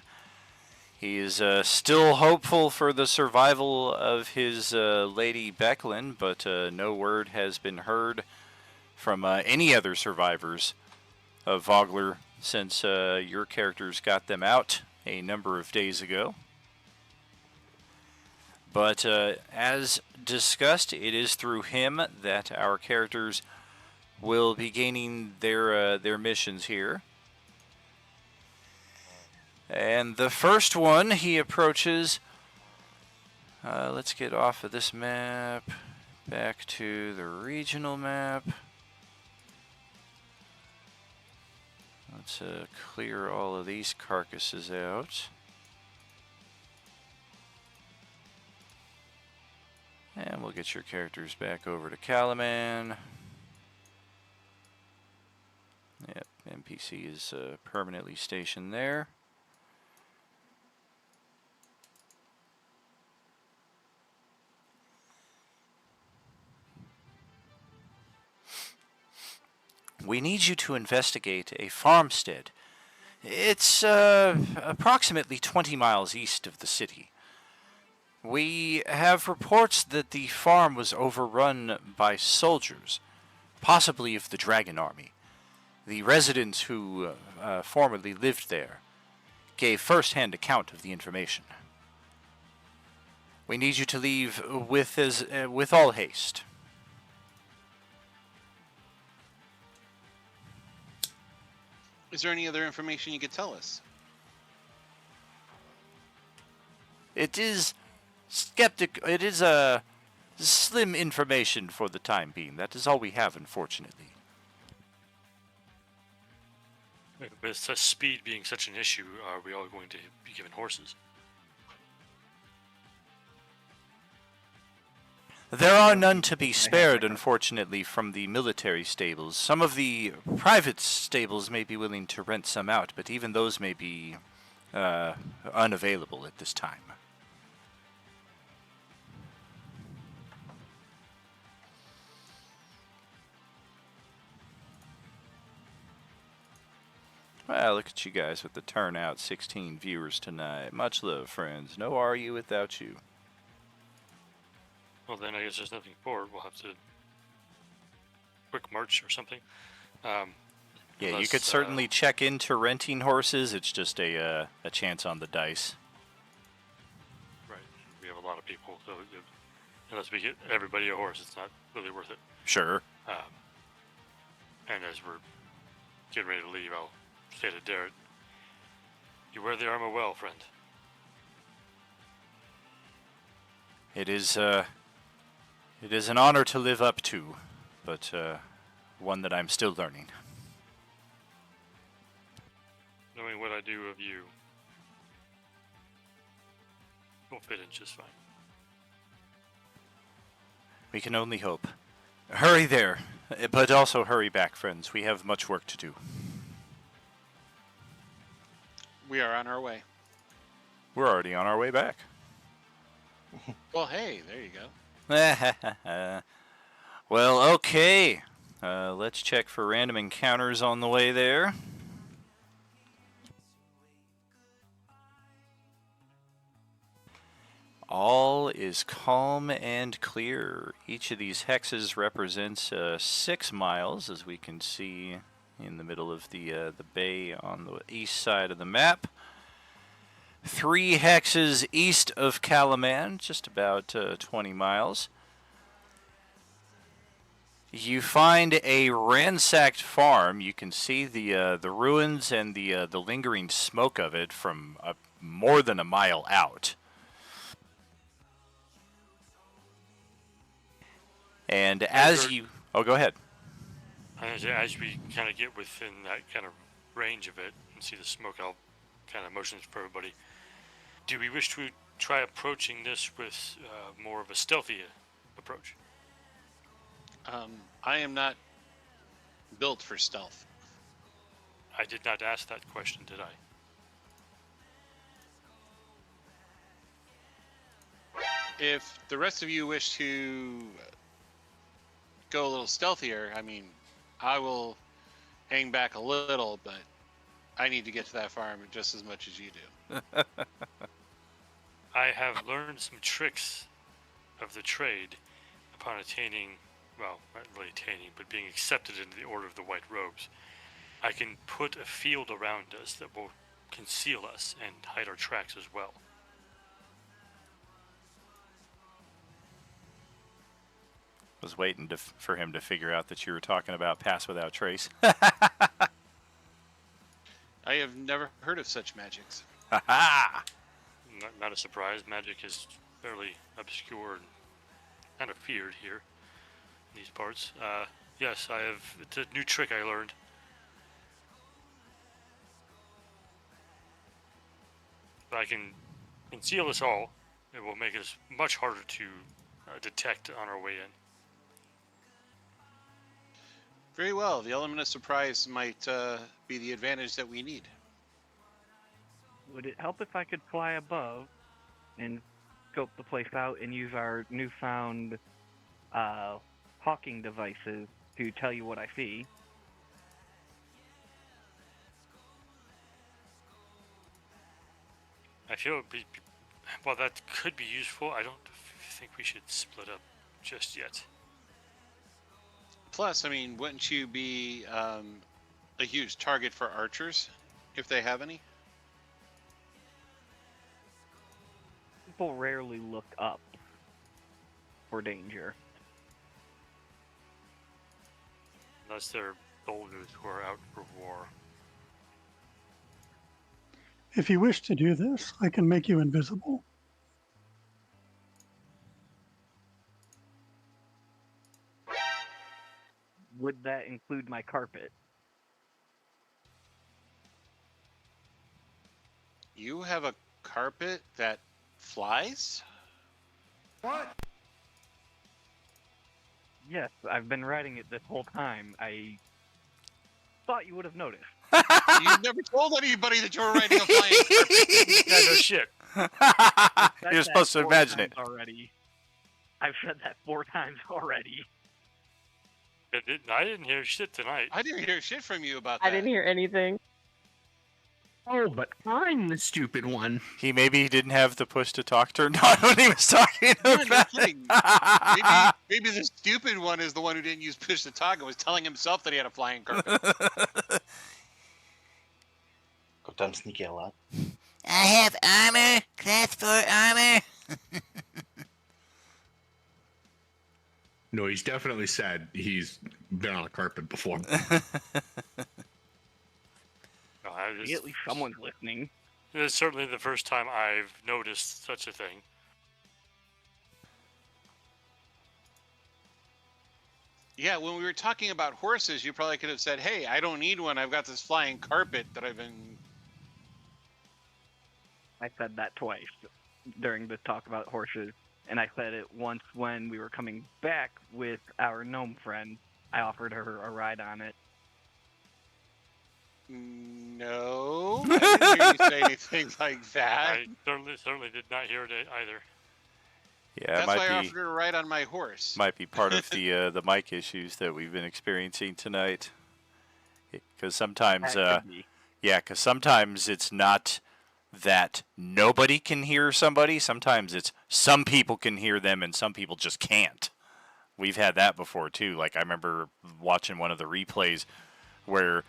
He is still hopeful for the survival of his lady Becklin, but no word has been heard from any other survivors of Vogler since your characters got them out a number of days ago. But as discussed, it is through him that our characters will be gaining their missions here. And the first one he approaches, let's get off of this map, back to the regional map. Let's clear all of these carcasses out. And we'll get your characters back over to Kalaman. Yep, NPC is permanently stationed there. We need you to investigate a farmstead. It's approximately 20 miles east of the city. We have reports that the farm was overrun by soldiers, possibly of the Dragon Army. The residents who formerly lived there gave first-hand account of the information. We need you to leave with all haste. Is there any other information you could tell us? It is It is a slim information for the time being. That is all we have, unfortunately. With such speed being such an issue, are we all going to be given horses? There are don't none think to be I have spared, that kind unfortunately, from the military stables. Some of the private stables may be willing to rent some out, but even those may be unavailable at this time. Well, look at you guys with the turnout. 16 viewers tonight. Much love, friends. No are you without you. Well, then I guess there's nothing for it. We'll have to quick march or something. Yeah, you Unless, could certainly check into renting horses. It's just a chance on the dice. Right. We have a lot of people, so unless we get everybody a horse, it's not really worth it. Sure. And as we're getting ready to leave, I'll say to Darrett, "You wear the armor well, friend." It is an honor to live up to, but one that I'm still learning. Knowing what I do of you, will fit in just fine. We can only hope. Hurry there, but also hurry back, friends. We have much work to do. We are on our way. We're already on our way back. Well, hey, there you go. Well, okay. Let's check for random encounters on the way there. All is calm and clear. Each of these hexes represents 6 miles, as we can see in the middle of the bay on the east side of the map. 3 hexes east of Kalaman, just about 20 miles. You find a ransacked farm. You can see the ruins and the lingering smoke of it from more than a mile out. And as you... Oh, go ahead. As we kind of get within that kind of range of it and see the smoke, I'll kind of motion for everybody. Do we wish to try approaching this with more of a stealthy approach? I am not built for stealth. I did not ask that question, did I? If the rest of you wish to go a little stealthier, I mean, I will hang back a little, but I need to get to that farm just as much as you do. I have learned some tricks of the trade upon attaining, well, not really attaining, but being accepted into the Order of the White Robes. I can put a field around us that will conceal us and hide our tracks as well. Was waiting for him to figure out that you were talking about Pass Without Trace. I have never heard of such magics. Ha ha! Not a surprise. Magic is fairly obscure and kind of feared here in these parts. Yes, I have. It's a new trick I learned. If I can conceal us all, it will make us much harder to detect on our way in. Very well. The element of surprise might be the advantage that we need. Would it help if I could fly above and scope the place out and use our newfound hawking devices to tell you what I see? I feel while that could be useful, I don't think we should split up just yet. Plus, I mean, wouldn't you be a huge target for archers, if they have any? People rarely look up for danger. Unless they're soldiers who are out for war. If you wish to do this, I can make you invisible. Would that include my carpet? You have a carpet that flies? What? Yes, I've been riding it this whole time. I thought you would have noticed. You've never told anybody that you were riding a flying carpet. Yeah, no shit. I've said You're that supposed to 4 imagine it. times already. I've said that 4 times already. I didn't hear shit tonight. I didn't hear shit from you about that. I didn't hear anything. Oh, but I'm the stupid one. He maybe didn't have the push to talk turned on when he was talking Yeah, no about kidding. Maybe the stupid one is the one who didn't use push to talk and was telling himself that he had a flying carpet. Goddamn sneaky lad. I have armor, class 4 armor. No, he's definitely said he's been on a carpet before. No, At least someone's listening. It's certainly the first time I've noticed such a thing. Yeah, when we were talking about horses, you probably could have said, "Hey, I don't need one. I've got this flying carpet that I've been." I said that twice during the talk about horses, and I said it once when we were coming back with our gnome friend. I offered her a ride on it. No, I didn't hear you say anything like that. I certainly did not hear it either. Yeah, That's it why I might offered her a ride on my horse. be part of the mic issues that we've been experiencing tonight. Because sometimes, That could be. because sometimes it's not that nobody can hear somebody. Sometimes it's some people can hear them and some people just can't. We've had that before too. Like I remember watching one of the replays where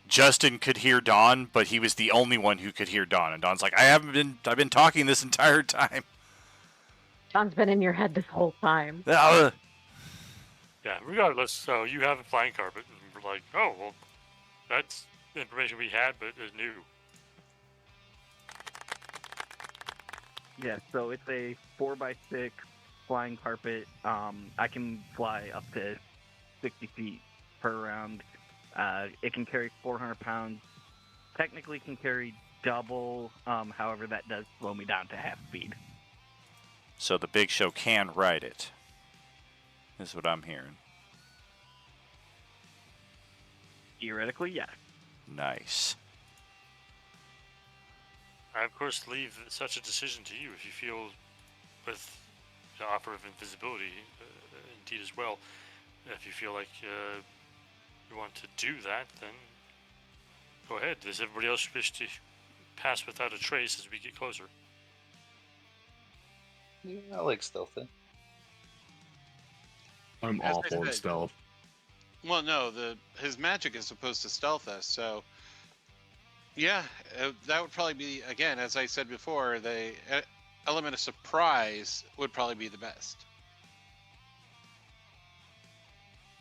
Justin could hear Dawn, but he was the only one who could hear Dawn. And Dawn's like, I've been talking this entire time. John's been in your head this whole time. Yeah, regardless, so you have a flying carpet, and we're like, oh, well, that's information we had, but it's new. Yeah, so it's a 4x6 flying carpet. I can fly up to 60 feet per round. It can carry 400 pounds. Technically can carry double. However, that does slow me down to half speed. So the Big Show can ride it, is what I'm hearing. Theoretically, yes. Nice. I, of course, leave such a decision to you if you feel, with the offer of invisibility, indeed as well, if you feel like you want to do that, then go ahead. Does everybody else wish to pass without a trace as we get closer? Yeah, I like stealthing. I'm As I awful at said. stealth. Well, no, his magic is supposed to stealth us, so yeah, that would probably be, again, as I said before, the element of surprise would probably be the best.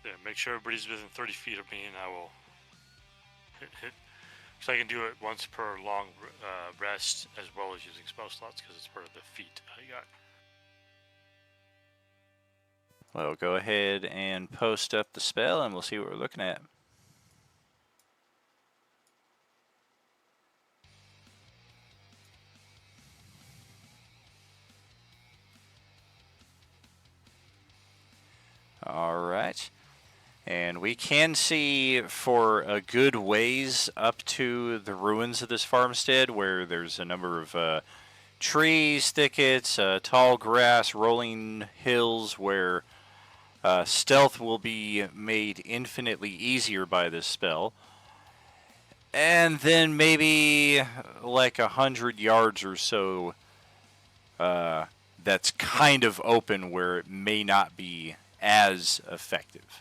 Yeah, make sure everybody's within 30 feet of me, and I will hit. So I can do it once per long rest, as well as using spell slots, because it's part of the feat I got. Well, go ahead and post up the spell, and we'll see what we're looking at. All right. And we can see for a good ways up to the ruins of this farmstead, where there's a number of trees, thickets, tall grass, rolling hills, where stealth will be made infinitely easier by this spell. And then maybe like 100 yards or so that's kind of open where it may not be as effective.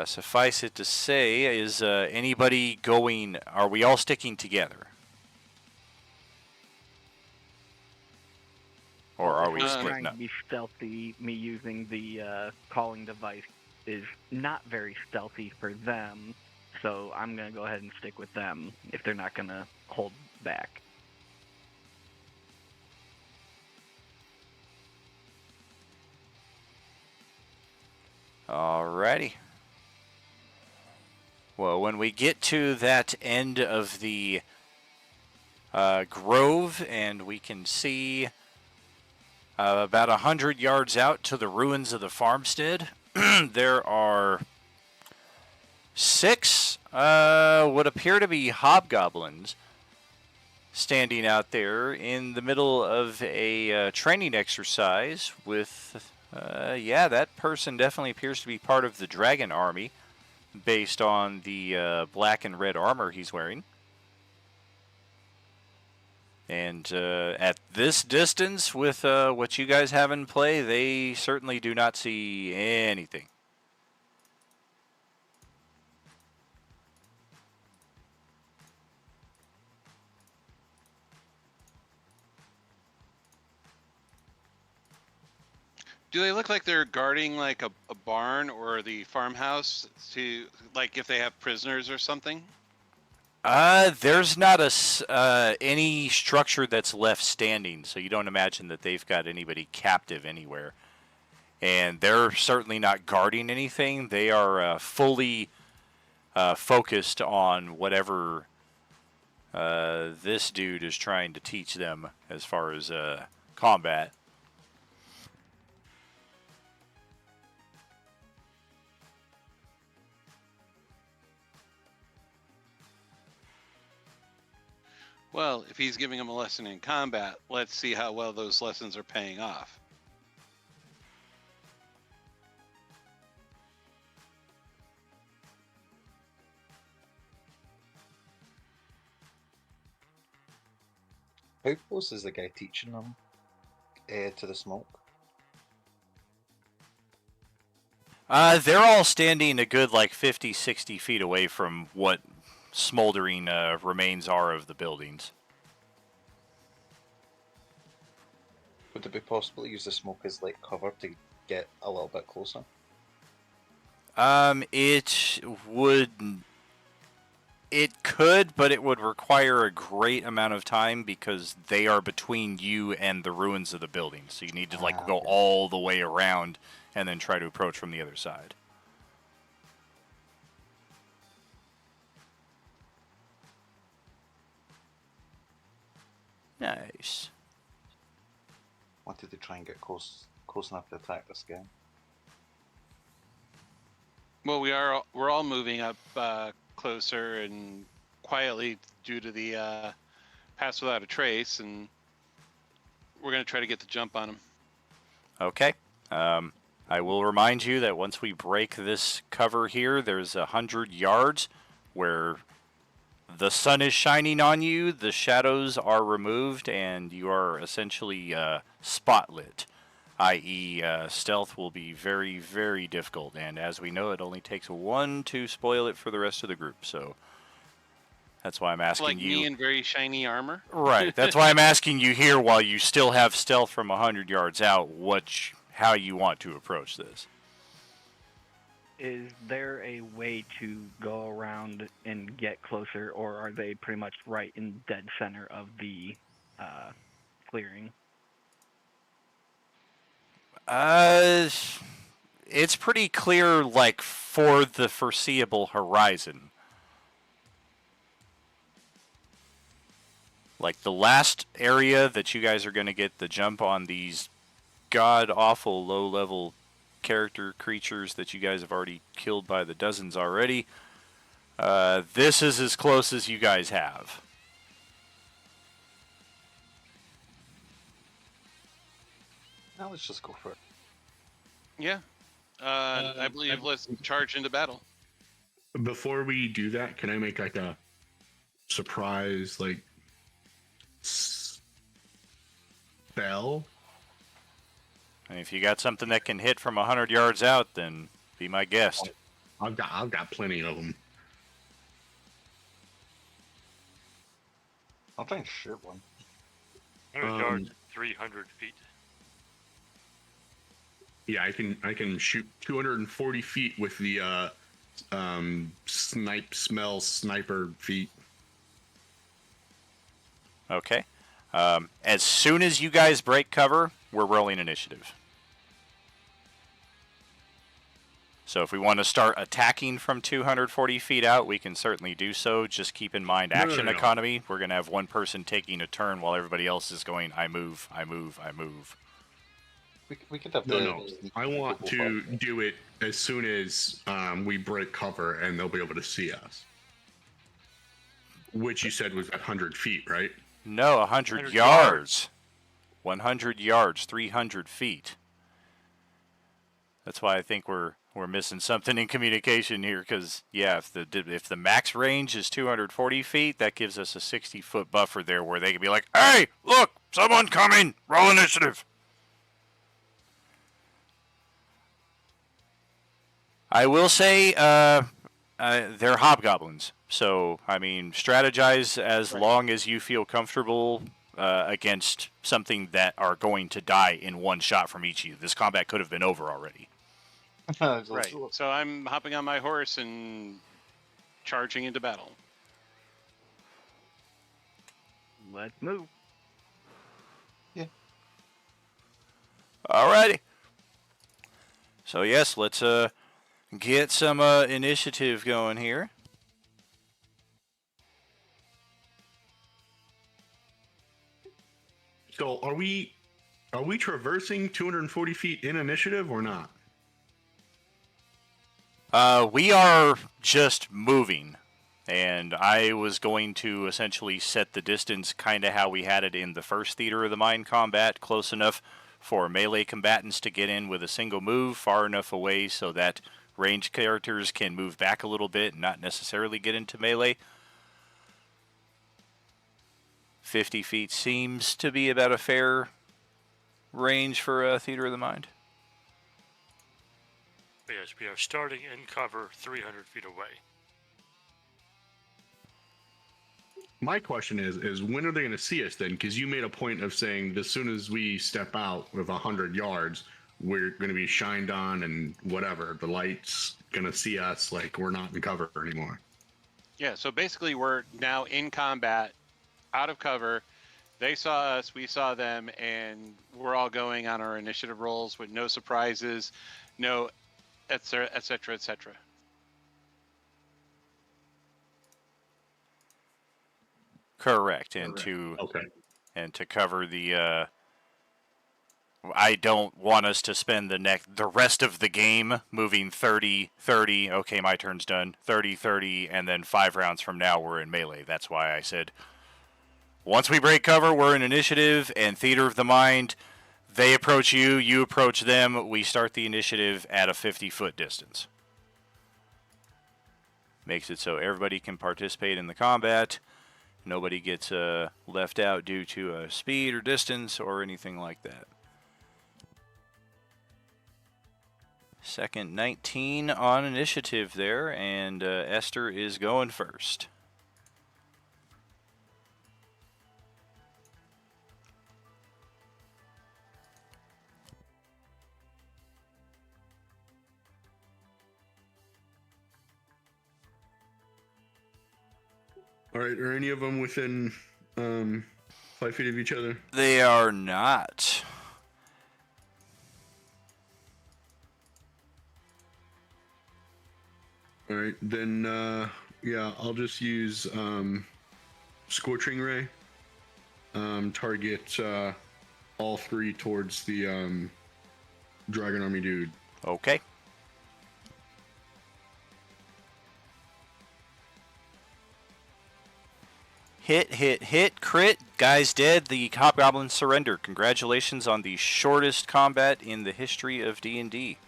Suffice it to say, is anybody going, are we all sticking together? Or are we Trying splitting to up? be stealthy, me using the calling device is not very stealthy for them, so I'm going to go ahead and stick with them if they're not going to hold back. Alrighty. Well, when we get to that end of the grove and we can see About 100 yards out to the ruins of the farmstead, there are 6 what appear to be hobgoblins standing out there in the middle of a training exercise with, yeah, that person definitely appears to be part of the dragon army based on the black and red armor he's wearing. And at this distance, with what you guys have in play, they certainly do not see anything. Do they look like they're guarding like a barn or the farmhouse to, like, if they have prisoners or something? There's not any structure that's left standing, so you don't imagine that they've got anybody captive anywhere. And they're certainly not guarding anything. They are fully focused on whatever this dude is trying to teach them as far as combat. Well, if he's giving them a lesson in combat, let's see how well those lessons are paying off. How close is the guy teaching them to the smoke? They're all standing a good 50, 60 feet away from what smoldering remains are of the buildings. Would it be possible to use the smoke as cover to get a little bit closer? It would. It could, but it would require a great amount of time because they are between you and the ruins of the building. So you need to go all the way around and then try to approach from the other side. Nice. Wanted to try and get close enough to attack this guy. Well, we're all moving up closer and quietly due to the pass without a trace, and we're going to try to get the jump on him. Okay. I will remind you that once we break this cover here, there's 100 yards where the sun is shining on you, the shadows are removed, and you are essentially spotlit, i.e. Stealth will be very, very difficult, and as we know, it only takes 1 to spoil it for the rest of the group, so that's why I'm asking like you... me in very shiny armor? Right, that's why I'm asking you here while you still have Stealth from 100 yards out, how you want to approach this. Is there a way to go around and get closer, or are they pretty much right in dead center of the clearing? It's pretty clear, for the foreseeable horizon. The last area that you guys are going to get the jump on these god-awful low-level character creatures that you guys have already killed by the dozens already. This is as close as you guys have. Now let's just go for it. Yeah. I believe let's charge into battle. Before we do that, can I make a surprise spell? And if you got something that can hit from 100 yards out, then be my guest. I've got plenty of them. I'll try and shoot one. 100 yards, 300 feet. Yeah, I can shoot 240 feet with the sniper feet. Okay. As soon as you guys break cover, we're rolling initiative. So if we want to start attacking from 240 feet out, we can certainly do so. Just keep in mind action economy. We're going to have one person taking a turn while everybody else is going, I move, I move, I move. We could have No. sneak I want go to for it. do it as soon as we break cover and they'll be able to see us. Which you said was at 100 feet, right? No, 100 100 yards. 100 yards, 300 feet. That's why I think we're missing something in communication here. Because yeah, if the max range is 240 feet, that gives us a 60-foot buffer there, where they could be like, "Hey, look, someone coming! Roll initiative." I will say, they're hobgoblins. So, I mean, strategize as long as you feel comfortable against something that are going to die in one shot from each of you. This combat could have been over already. Right. So I'm hopping on my horse and charging into battle. Let's move. Alrighty. So, yes, let's get some initiative going here. So are we traversing 240 feet in initiative or not? We are just moving, and I was going to essentially set the distance kind of how we had it in the first Theater of the Mind combat, close enough for melee combatants to get in with a single move, far enough away so that ranged characters can move back a little bit and not necessarily get into melee. 50 feet seems to be about a fair range for Theater of the Mind. Yes, we are starting in cover 300 feet away. My question is when are they going to see us then? Because you made a point of saying as soon as we step out with 100 yards, we're going to be shined on and whatever. The light's going to see us like we're not in cover anymore. Yeah, so basically we're now in combat, out of cover. They saw us, we saw them, and we're all going on our initiative rolls with no surprises, no et cetera, et cetera, et cetera. Correct. Okay. And to cover the I don't want us to spend the rest of the game moving 30 30. Okay, my turn's done. 30 30, and then 5 rounds from now we're in melee. That's why I said once we break cover, we're in initiative and Theater of the Mind. They approach you, you approach them. We start the initiative at a 50-foot distance. Makes it so everybody can participate in the combat. Nobody gets left out due to speed or distance or anything like that. Second 19 on initiative there, and Esther is going first. All right. Are any of them within 5 feet of each other? They are not. All right. Then, yeah, I'll just use Scorching Ray. Target all 3 towards the Dragon Army dude. Okay. Hit, crit. Guy's dead. The hobgoblins surrender. Congratulations on the shortest combat in the history of D&D.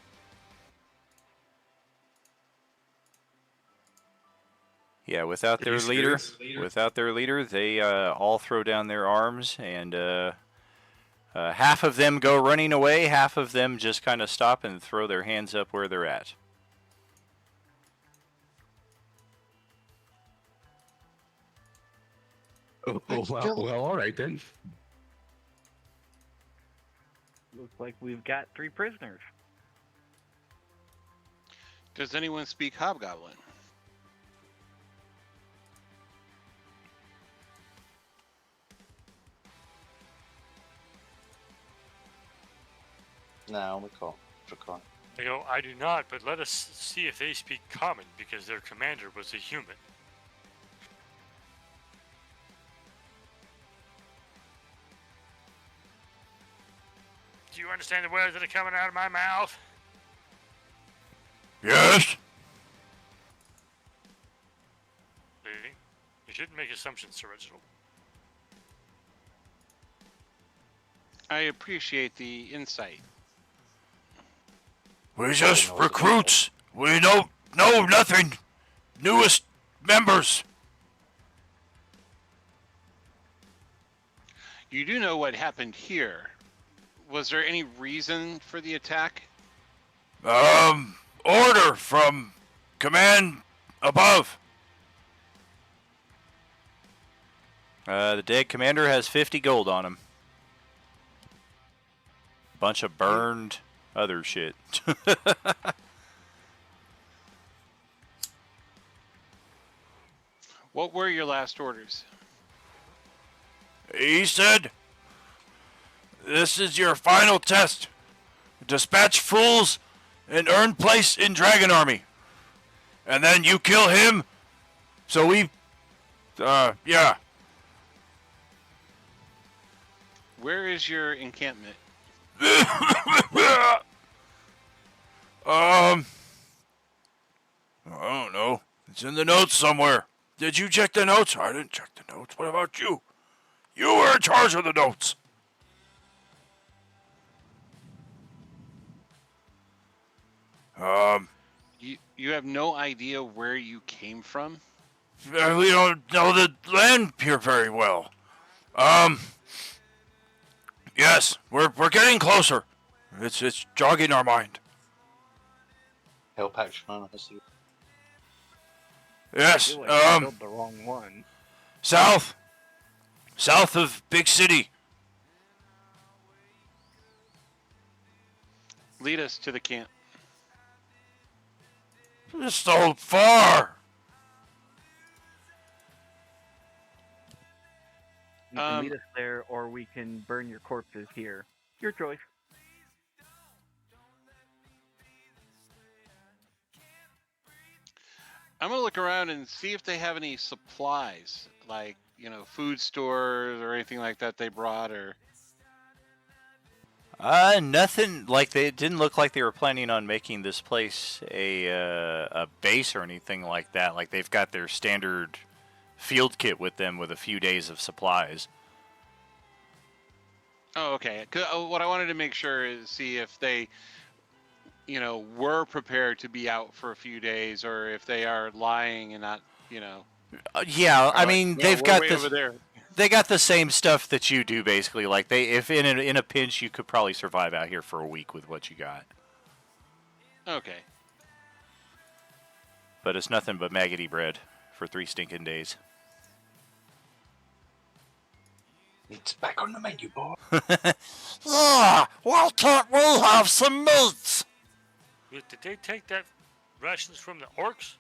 Yeah, without their leader, they all throw down their arms, and half of them go running away, half of them just kind of stop and throw their hands up where they're at. Well, all right then. Looks like we've got 3 prisoners. Does anyone speak Hobgoblin? Nah, only call Dracon. They go, I do not, but let us see if they speak common, because their commander was a human. Do you understand the words that are coming out of my mouth? Yes. See? You shouldn't make assumptions, Sir Reginald. I appreciate the insight. We're just recruits. We don't know nothing. Newest members. You do know what happened here. Was there any reason for the attack? Order from command above. The dead commander has 50 gold on him. Bunch of burned other shit. What were your last orders? He said, "This is your final test. Dispatch fools and earn place in Dragon Army. And then you kill him. So we, yeah. Where is your encampment? I don't know. It's in the notes somewhere. Did you check the notes? I didn't check the notes. What about you? You were in charge of the notes. You have no idea where you came from? We don't know the land here very well. Yes, we're getting closer. It's jogging our mind. Help action on history. Yes, I feel like I killed the wrong one. south of big city. Lead us to the camp. It's so far. You can lead us there, or we can burn your corpses here. Your choice. I'm gonna look around and see if they have any supplies, like, food stores or anything like that they brought, or... Nothing. Like, they didn't look like they were planning on making this place a base or anything like that. Like, they've got their standard field kit with them with a few days of supplies. Oh, okay. What I wanted to make sure is see if they, were prepared to be out for a few days, or if they are lying and not, Yeah, I like, mean, "No, they've we're got way this. over there." They got the same stuff that you do, basically. Like, if in a pinch, you could probably survive out here for a week with what you got. Okay. But it's nothing but maggoty bread for 3 stinking days. It's back on the menu, boy. Ah, why can't we have some meat? Did they take that rations from the orcs?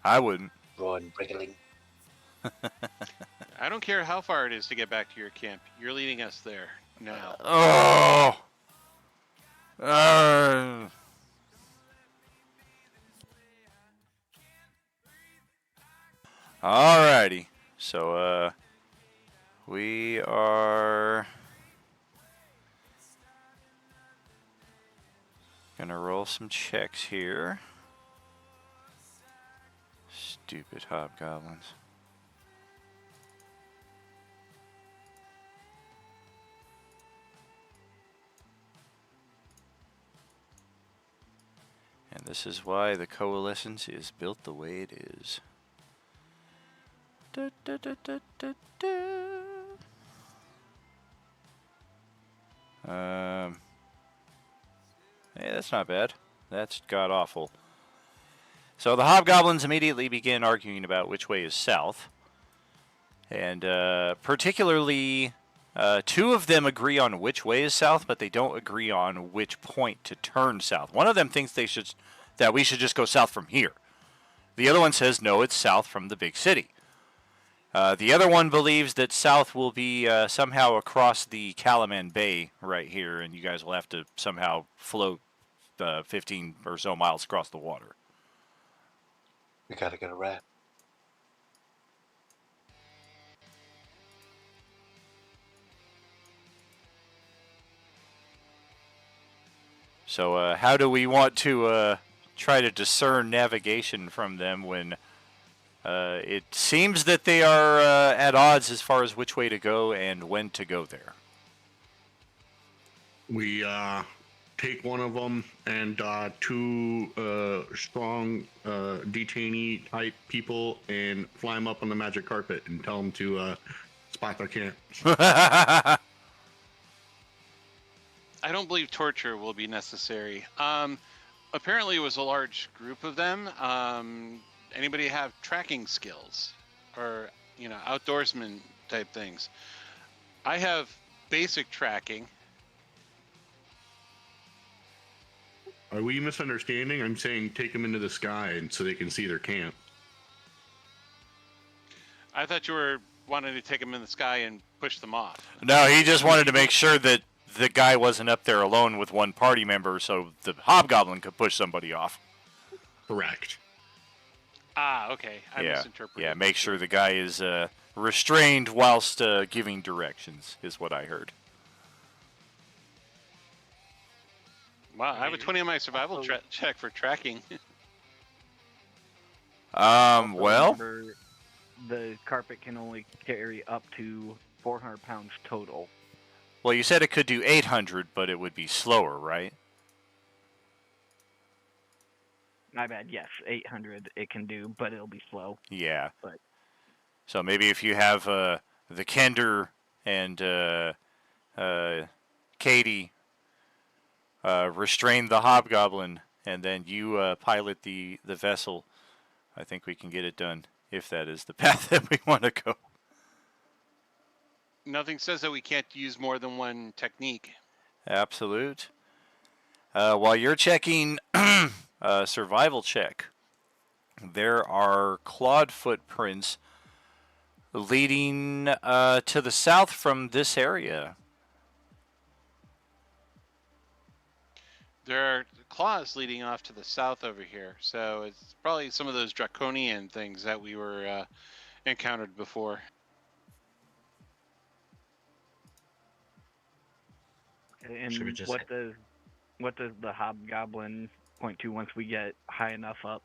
I wouldn't. Ron wriggling. I don't care how far it is to get back to your camp. You're leading us there now. Oh. Alrighty. So, we are gonna roll some checks here. Stupid hobgoblins. And this is why the Coalescence is built the way it is. Da, da, da, da, da, da. Hey, that's not bad. That's god awful. So the hobgoblins immediately begin arguing about which way is south. And particularly, 2 of them agree on which way is south, but they don't agree on which point to turn south. One of them thinks that we should just go south from here. The other one says, no, it's south from the big city. The other one believes that south will be somehow across the Kalaman Bay right here, and you guys will have to somehow float 15 or so miles across the water. We gotta get a rat. So how do we want to try to discern navigation from them when it seems that they are at odds as far as which way to go and when to go there? We take one of them and two strong detainee type people and fly them up on the magic carpet and tell them to spot their camp. I don't believe torture will be necessary. Apparently, it was a large group of them. Anybody have tracking skills or, outdoorsman type things? I have basic tracking. Are we misunderstanding? I'm saying take them into the sky and so they can see their camp. I thought you were wanting to take them in the sky and push them off. No, he just wanted to make sure that the guy wasn't up there alone with one party member so the hobgoblin could push somebody off. Correct. Ah, okay. I misinterpreted. Yeah, make sure the guy is restrained whilst giving directions, is what I heard. Wow, I have a 20 on my survival check for tracking. Well, Remember, the carpet can only carry up to 400 pounds total. well, you said it could do 800, but it would be slower, right? My bad, yes, 800 it can do, but it'll be slow. Yeah. But So maybe if you have the Kender and Katie restrain the hobgoblin, and then you pilot the vessel, I think we can get it done, if that is the path that we want to go. Nothing says that we can't use more than one technique. Absolute. While you're checking survival check, there are clawed footprints leading to the south from this area. There are claws leading off to the south over here, so it's probably some of those draconian things that we were encountered before. Should we and just what does the hobgoblin point to once we get high enough up?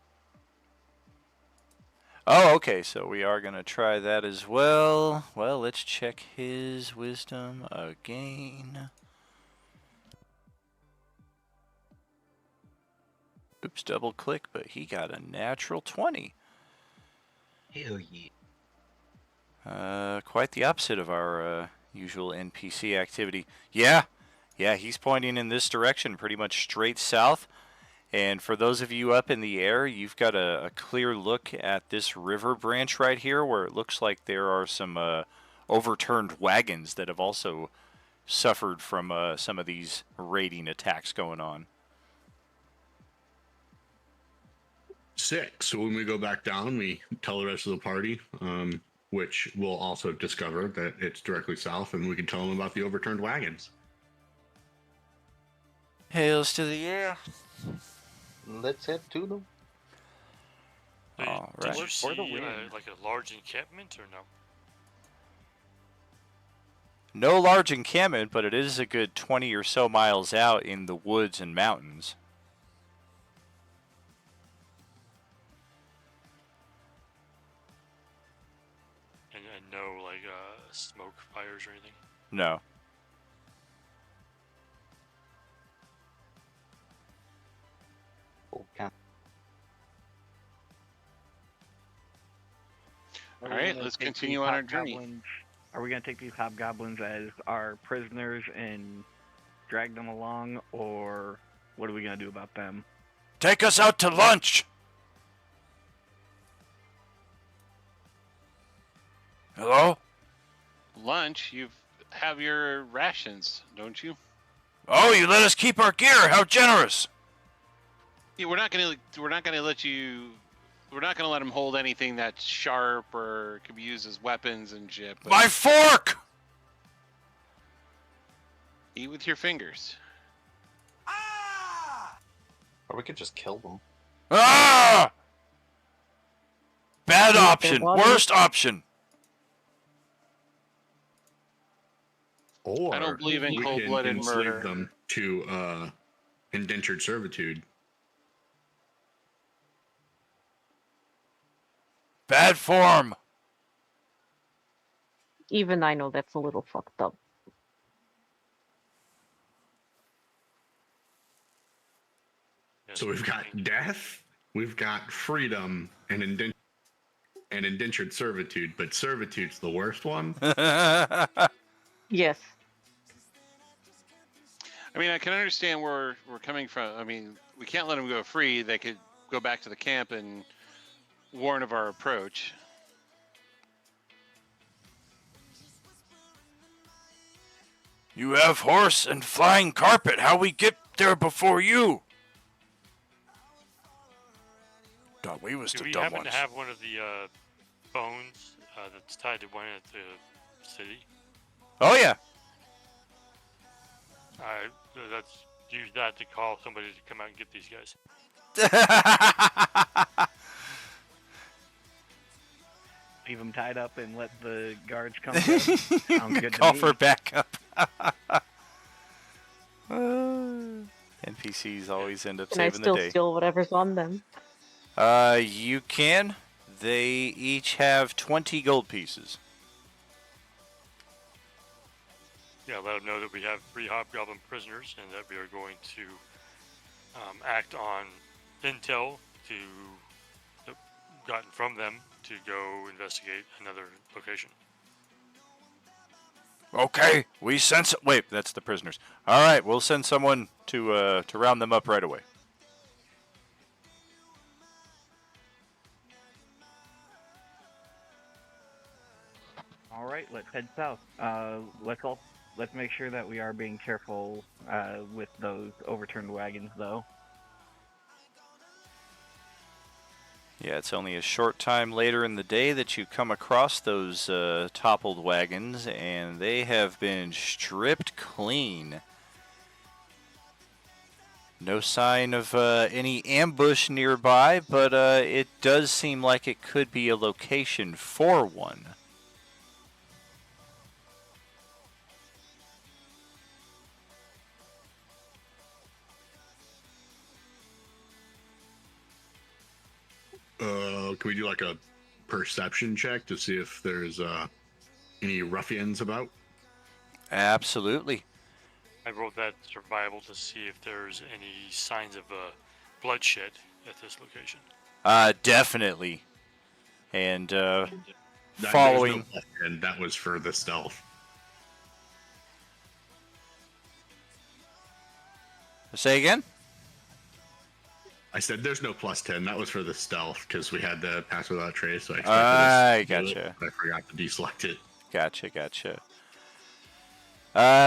Oh, okay, so we are going to try that as well. Well, let's check his wisdom again. Oops, double click, but he got a natural 20. Hell yeah. Quite the opposite of our usual NPC activity. Yeah, he's pointing in this direction, pretty much straight south. And for those of you up in the air, you've got a clear look at this river branch right here where it looks like there are some overturned wagons that have also suffered from some of these raiding attacks going on. Sick. So when we go back down, we tell the rest of the party, which will also discover that it's directly south, and we can tell them about the overturned wagons. Hails to the air. Let's head to them. All Did right. you see For the win. like a large encampment or no? No large encampment, but it is a good 20 or so miles out in the woods and mountains. And no like smoke fires or anything? No. Okay. All right, let's continue on our journey. Are we going to take these hobgoblins as our prisoners and drag them along, or what are we going to do about them? Take us out to lunch! Hello? Lunch, you have your rations, don't you? Oh, you let us keep our gear. How generous! Yeah, we're not gonna let them hold anything that's sharp or could be used as weapons and shit. But My fork! eat with your fingers. Or we could just kill them. Ah! Bad Yeah, option. well, Worst option. Or I don't believe in we can cold-blooded enslave murder. them to indentured servitude. Bad form. Even I know that's a little fucked up. So we've got death, we've got freedom, and indentured servitude, but servitude's the worst one. Yes. I mean, I can understand where we're coming from. I mean, we can't let them go free. They could go back to the camp and warn of our approach. You have horse and flying carpet. How we get there before you? Thought we was Do the we dumb happen ones. to have one of the bones that's tied to one at the city? Oh yeah. Let's use that to call somebody to come out and get these guys. Leave them tied up and let the guards come. Sounds good to Call me. for backup. NPCs always end up Can I saving the still day. steal whatever's on them? You can. They each have 20 gold pieces. Yeah, let them know that we have 3 hobgoblin prisoners and that we are going to act on intel gotten from them to go investigate another location. Okay, we send. Wait, that's the prisoners. All right, we'll send someone to round them up right away. All right, let's head south. Let's make sure that we are being careful with those overturned wagons, though. Yeah, it's only a short time later in the day that you come across those toppled wagons, and they have been stripped clean. No sign of any ambush nearby, but it does seem like it could be a location for one. Can we do like a perception check to see if there's any ruffians about? Absolutely. I rolled that survival to see if there's any signs of bloodshed at this location. Definitely. And There's following. no, and that was for the stealth. Say again? I said there's no +10. That was for the stealth because we had the pass without trace. So I expected I us to do gotcha. it, but I forgot to deselect it. Gotcha.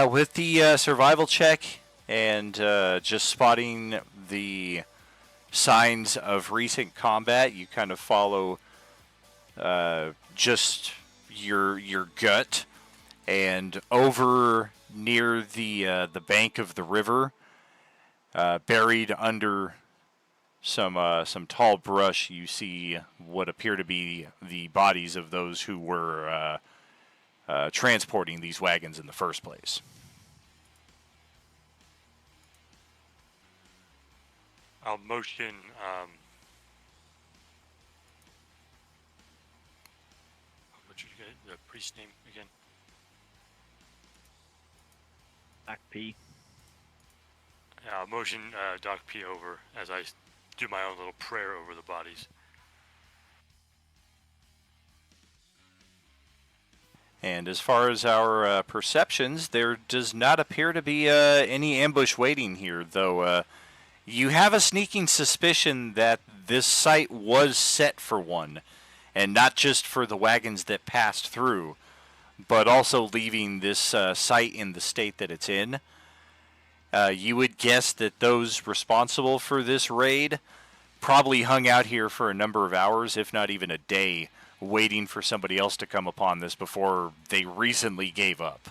With the survival check and just spotting the signs of recent combat, you kind of follow just your gut, and over near the bank of the river, buried under some tall brush, you see what appear to be the bodies of those who were transporting these wagons in the first place. I'll motion. What did you get? The priest name again? Doc P. Yeah, I'll motion Doc P over as I do my own little prayer over the bodies. And as far as our perceptions, there does not appear to be any ambush waiting here, though you have a sneaking suspicion that this site was set for one, and not just for the wagons that passed through, but also leaving this site in the state that it's in. You would guess that those responsible for this raid probably hung out here for a number of hours, if not even a day, waiting for somebody else to come upon this before they recently gave up.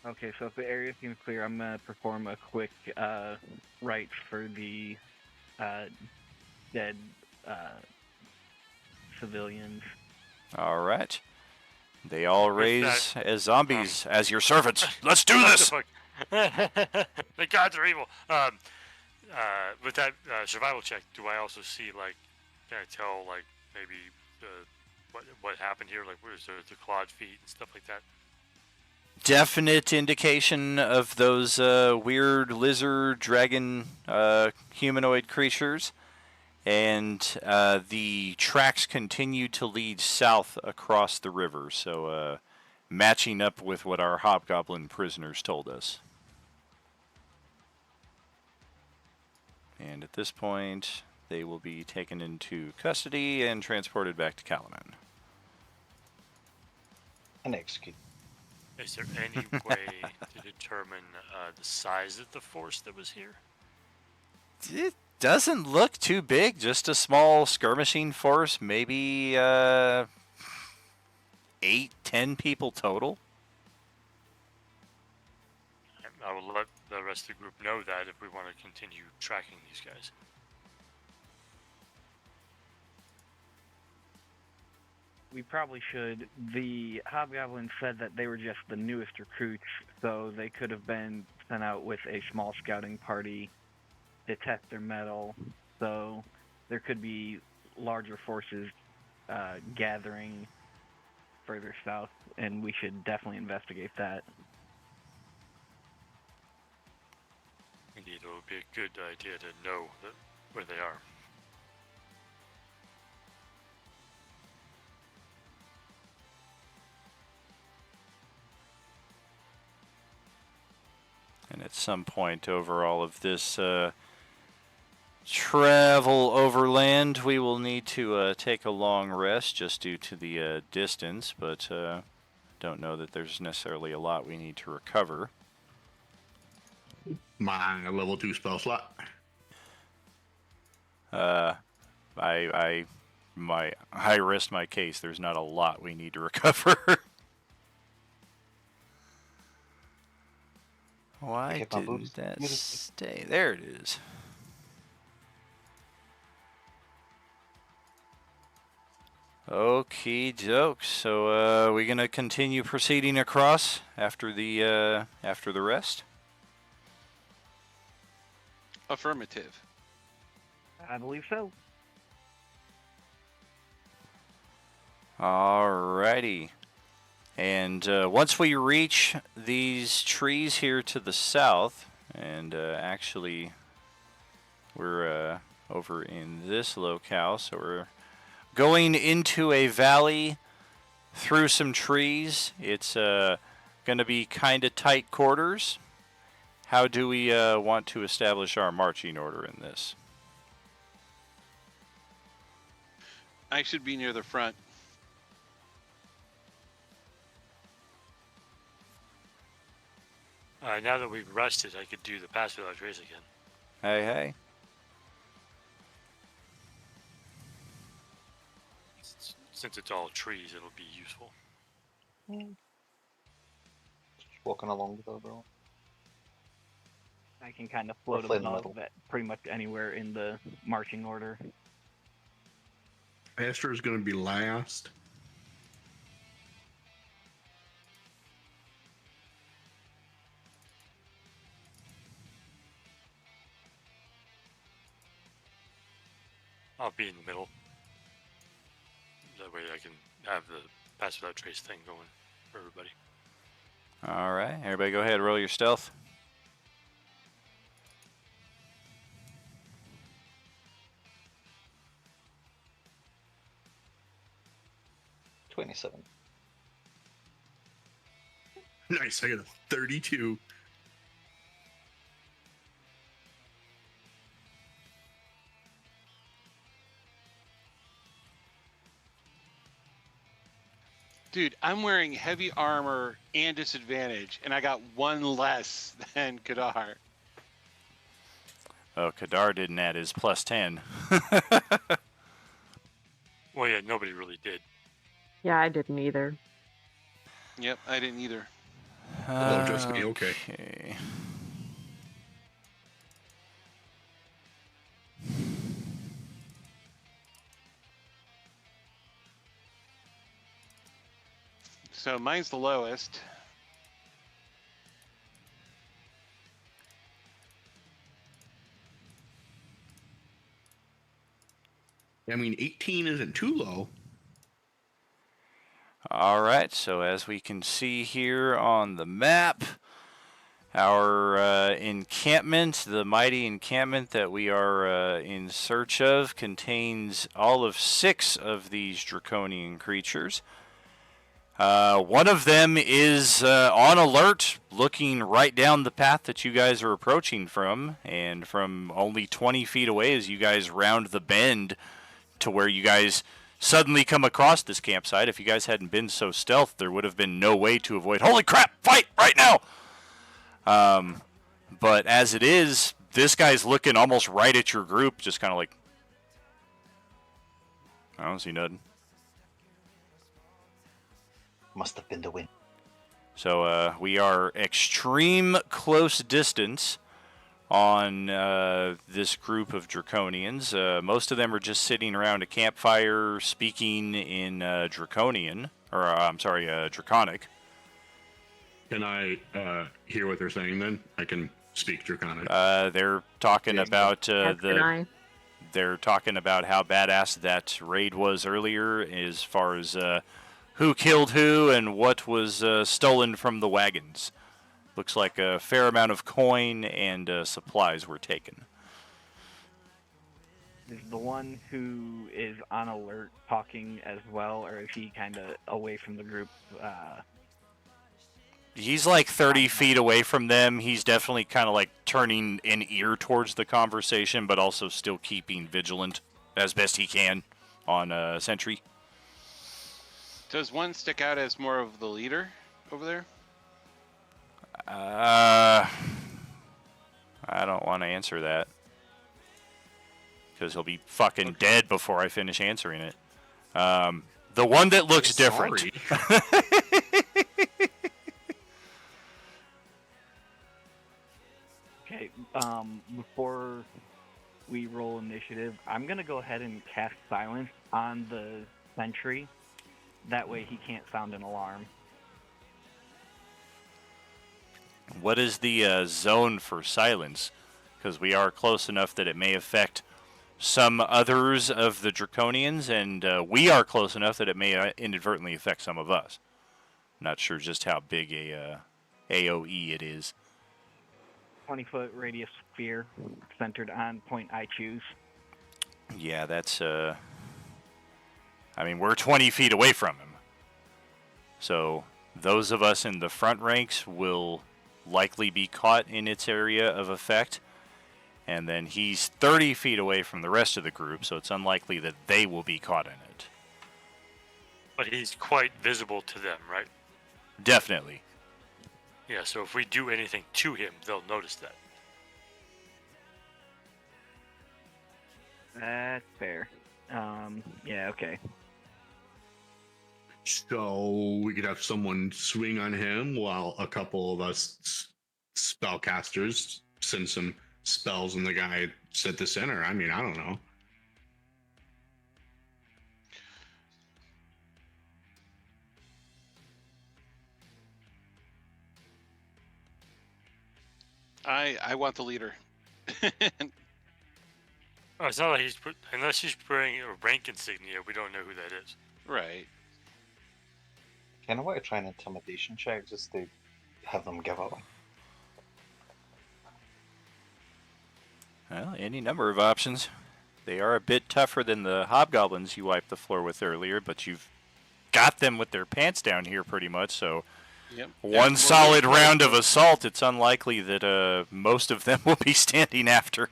Okay, so if the area seems clear, I'm gonna perform a quick rite for the dead civilians. All right. They all With raise as zombies, as your servants. Let's do What this! the fuck? The gods are evil. With that survival check, do I also see, like, can I tell, like, maybe what happened here? Like, where's the clawed feet and stuff like that? Definite indication of those weird lizard, dragon, humanoid creatures. And the tracks continue to lead south across the river, so matching up with what our hobgoblin prisoners told us. And at this point, they will be taken into custody and transported back to Kalaman. And execute. Is there any way to determine the size of the force that was here? It doesn't look too big, just a small skirmishing force, maybe 8-10 people total. I will let the rest of the group know that if we want to continue tracking these guys. We probably should. The Hobgoblins said that they were just the newest recruits, so they could have been sent out with a small scouting party to test their mettle. So there could be larger forces gathering further south, and we should definitely investigate that. Indeed, it would be a good idea to know where they are. And at some point over all of this travel overland, we will need to take a long rest just due to the distance, but don't know that there's necessarily a lot we need to recover. My level 2 spell slot. I rest my case. There's not a lot we need to recover. Why Get my didn't boots. that stay? There it is. Okie doke. So we gonna continue proceeding across after the rest? Affirmative. I believe so. Alrighty. And once we reach these trees here to the south, and actually we're over in this locale, so we're going into a valley through some trees. It's going to be kind of tight quarters. How do we want to establish our marching order in this? I should be near the front. Now that we've rested, I could do the pass without trace again. Hey. Since it's all trees, it'll be useful. Just walking along with everyone. I can kind of float Roughly in the above middle. that pretty much anywhere in the marching order. Aster is going to be last. I'll be in the middle. That way I can have the pass without trace thing going for everybody. Alright, everybody go ahead, roll your stealth. $27. Nice, I got a 32. Dude, I'm wearing heavy armor and disadvantage, and I got one less than Kadar. Oh, Kadar didn't add his plus 10. Well, yeah, nobody really did. Yeah, I didn't either. Yep, I didn't either. Oh, just me, okay. Okay. So mine's the lowest. I mean, 18 isn't too low. All right, so as we can see here on the map, our encampment, the mighty encampment that we are in search of, contains all of 6 of these draconian creatures. One of them is on alert, looking right down the path that you guys are approaching from, and from only 20 feet away as you guys round the bend to where you guys suddenly come across this campsite. If you guys hadn't been so stealth, there would have been no way to avoid. Holy crap! Fight right now! But as it is, this guy's looking almost right at your group, just kind of like, I don't see nothing. Must have been the wind. So we are extreme close distance on this group of draconians. Most of them are just sitting around a campfire speaking in draconian, or I'm sorry, draconic. Can I hear what they're saying then? I can speak Draconic. They're talking about As can I. they're talking about how badass that raid was earlier, as far as who killed who and what was stolen from the wagons. Looks like a fair amount of coin and supplies were taken. Is the one who is on alert talking as well, or is he kind of away from the group? He's like 30 feet away from them. He's definitely kind of like turning an ear towards the conversation, but also still keeping vigilant as best he can on sentry. Does one stick out as more of the leader over there? I don't want to answer that, because he'll be fucking dead before I finish answering it. The one that looks different. Okay, before we roll initiative, I'm gonna go ahead and cast silence on the sentry. That way he can't sound an alarm. What is the zone for silence? Because we are close enough that it may affect some others of the Draconians, and we are close enough that it may inadvertently affect some of us. Not sure just how big a AOE it is. 20-foot radius sphere centered on point I choose. Yeah, that's I mean, we're 20 feet away from him. So those of us in the front ranks will likely be caught in its area of effect. And then he's 30 feet away from the rest of the group, so it's unlikely that they will be caught in it. But he's quite visible to them, right? Definitely. Yeah, so if we do anything to him, they'll notice that. That's fair. Yeah, okay. So we could have someone swing on him while a couple of us spellcasters send some spells and the guy at the center. I mean, I don't know. I want the leader. Oh, it's not like unless he's wearing a rank insignia, we don't know who that is. Right. Kind of want to try an intimidation check just to have them give up. Well, any number of options. They are a bit tougher than the hobgoblins you wiped the floor with earlier, but you've got them with their pants down here pretty much, so Yep. one solid round of assault, it's unlikely that most of them will be standing after.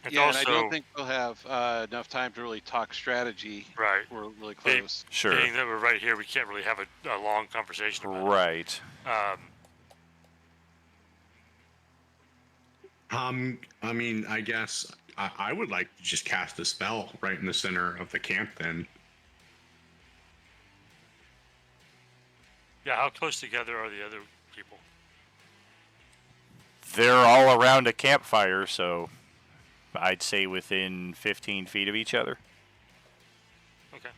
It's Yeah, also, and I don't think we'll have enough time to really talk strategy. right. We're really close. Sure. Being that we're right here, we can't really have a long conversation about Right. it. I mean, I guess I would like to just cast a spell right in the center of the camp then. Yeah, how close together are the other people? They're all around a campfire, so I'd say within 15 feet of each other. Okay.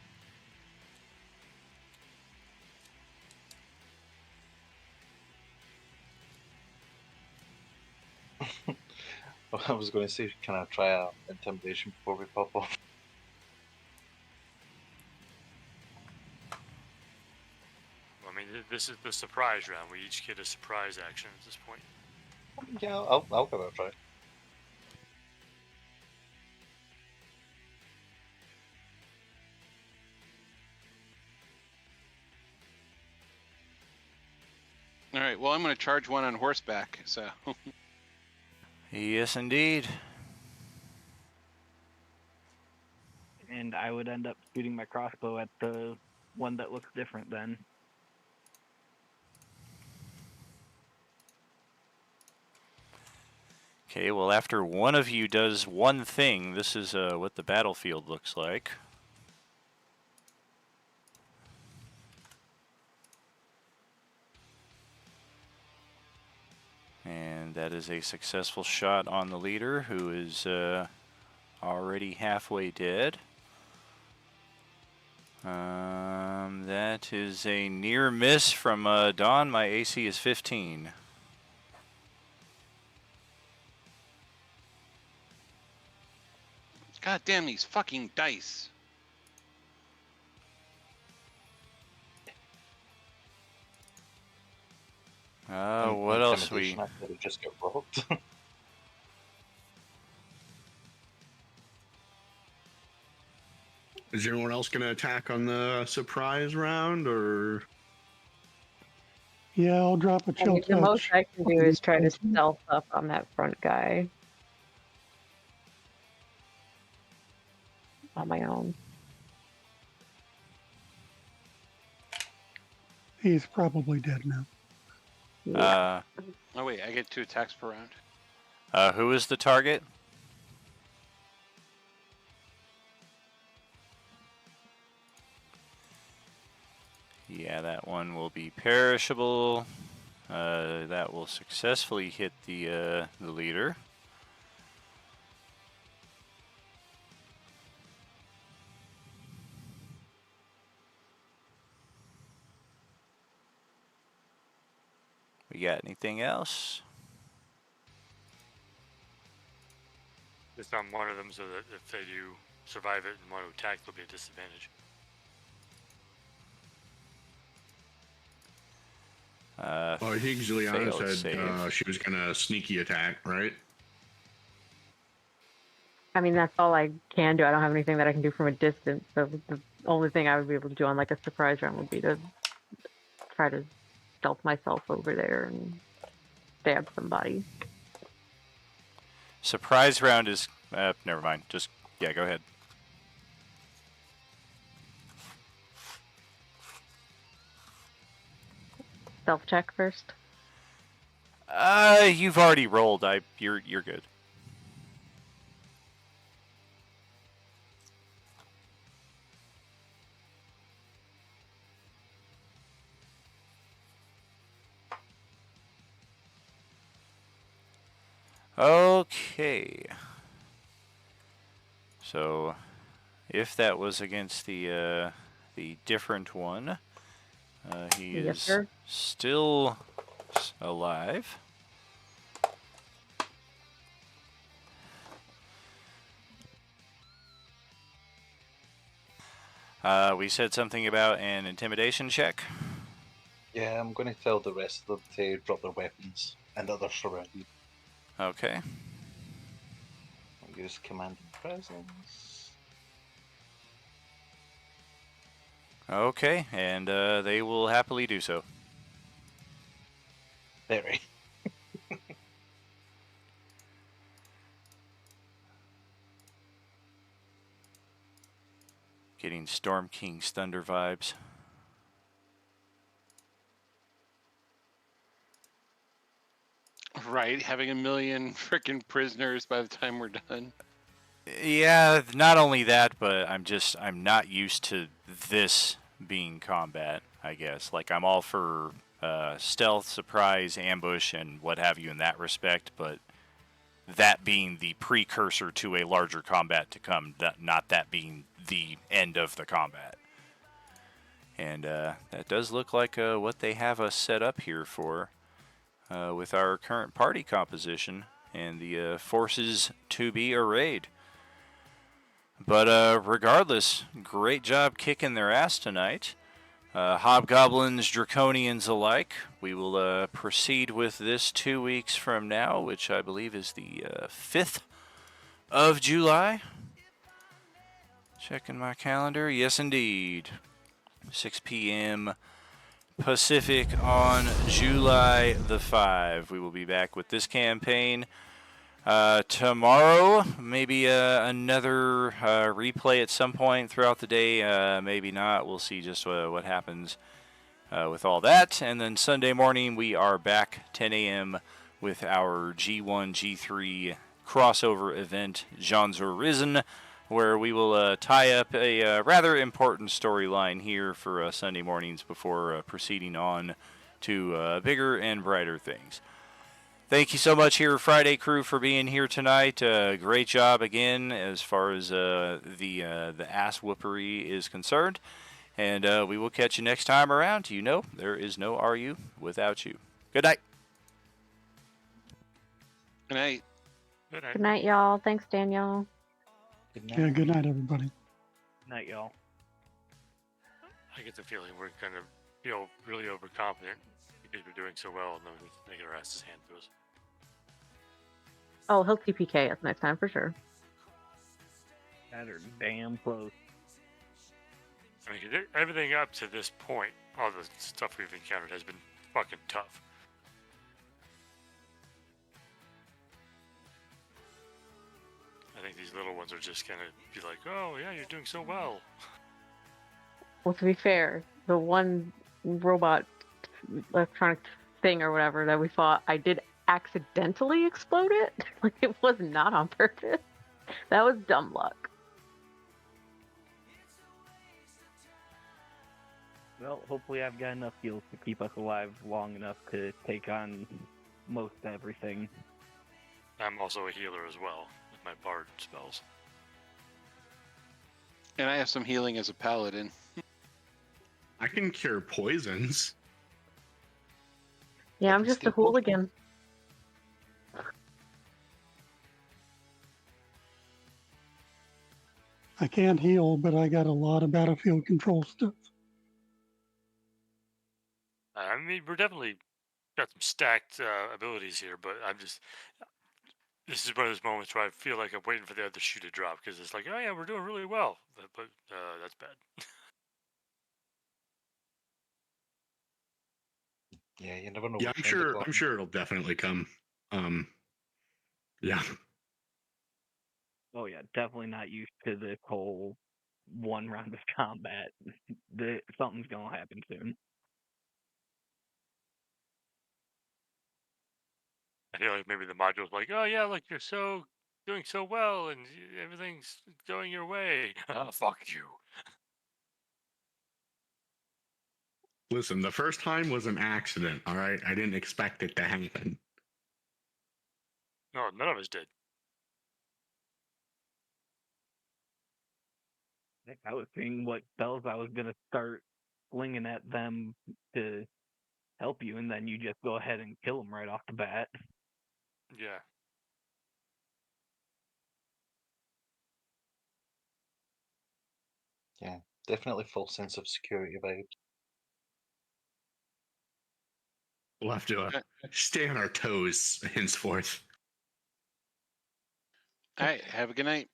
I was going to say, can I try a intimidation before we pop off? I mean, this is the surprise round. We each get a surprise action at this point. Yeah, I'll give it a try. All right. Well, I'm going to charge one on horseback. So. Yes, indeed. And I would end up shooting my crossbow at the one that looks different then. Okay, well, after one of you does one thing, this is what the battlefield looks like. And that is a successful shot on the leader, who is already halfway dead. That is a near miss from Don. My AC is 15. God damn these fucking dice. What else we... Intimidation after they just get robbed. Is anyone else going to attack on the surprise round, or? Yeah, I'll drop a I chill mean, the most touch. I can do is try to stealth up on that front guy on my own. He's probably dead now. Yeah. Oh wait, I get 2 attacks per round. Who is the target? Yeah, that one will be perishable. That will successfully hit the leader. We got anything else? It's on one of them, so that if they do survive it and want to attack, there'll be a disadvantage. Well, I think Juliana Failed said she was going to sneaky attack, right? I mean, that's all I can do. I don't have anything that I can do from a distance. So the only thing I would be able to do on like a surprise round would be to try to stealth myself over there and stab somebody. Surprise round is... never mind. Just, yeah, go ahead. Stealth check first. You've already rolled. You're good. Okay. So, if that was against the different one, he Yes, is sir. still alive. We said something about an intimidation check. Yeah, I'm going to tell the rest of them to drop their weapons and that they're surrounded. Okay. I'll use command and presence. Okay, and they will happily do so. Very. Getting Storm King's Thunder vibes. Right, having a million freaking prisoners by the time we're done. Yeah, not only that, but I'm not used to this being combat, I guess. Like, I'm all for stealth, surprise, ambush, and what have you in that respect, but that being the precursor to a larger combat to come, not that being the end of the combat. And that does look like what they have us set up here for with our current party composition. and the forces to be arrayed. But regardless, great job kicking their ass tonight. Hobgoblins, Draconians alike. We will proceed with this 2 weeks from now, which I believe is the 5th of July. Checking my calendar. Yes, indeed. 6 p.m. Pacific on July the 5. We will be back with this campaign. Tomorrow, maybe another replay at some point throughout the day. Maybe not. We'll see just what happens with all that. And then Sunday morning, we are back 10 a.m. with our G1, G3 crossover event, Jean's Arisen, where we will tie up a rather important storyline here for Sunday mornings before proceeding on to bigger and brighter things. Thank you so much here, Friday crew, for being here tonight. Great job again as far as the ass whoopery is concerned. And we will catch you next time around. You know, there is no RU without you. Good night. Good night. Good night. Good night, y'all. Thanks, Daniel. Good night. Yeah, good night, everybody. Night, y'all. I get the feeling we're going to feel really overconfident because we're doing so well and then we're making our asses hand to us. Oh, he'll TPK us next time for sure. That are damn close. I mean, everything up to this point, all the stuff we've encountered has been fucking tough. I think these little ones are just gonna be like, oh yeah, you're doing so well. Well, to be fair, the one robot electronic thing or whatever that we fought, I did accidentally explode it. Like, it was not on purpose. That was dumb luck. Well, hopefully I've got enough heals to keep us alive long enough to take on most everything. I'm also a healer as well with my bard spells. And I have some healing as a paladin. I can cure poisons. Yeah, I I'm can just a steal potions. hooligan. I can't heal, but I got a lot of battlefield control stuff. I mean, we're definitely got some stacked abilities here, but this is one of those moments where I feel like I'm waiting for the other shoe to drop because it's like, oh yeah, we're doing really well, but that's bad. Yeah, you never know. Yeah, what I'm trend to sure. go I'm on. sure it'll definitely come. Yeah. Oh yeah, definitely not used to this whole one round of combat. Something's gonna happen soon. I feel like maybe the module's like, oh yeah, like you're doing so well and everything's going your way. Oh, fuck you. Listen, the first time was an accident. All right, I didn't expect it to happen. No, none of us did. Heck, I was seeing what spells I was gonna start flinging at them to help you, and then you just go ahead and kill them right off the bat. Yeah. Yeah, definitely false sense of security vibe. We'll have to stay on our toes henceforth. All right, have a good night.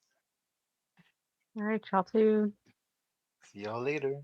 All right, y'all too. See y'all later.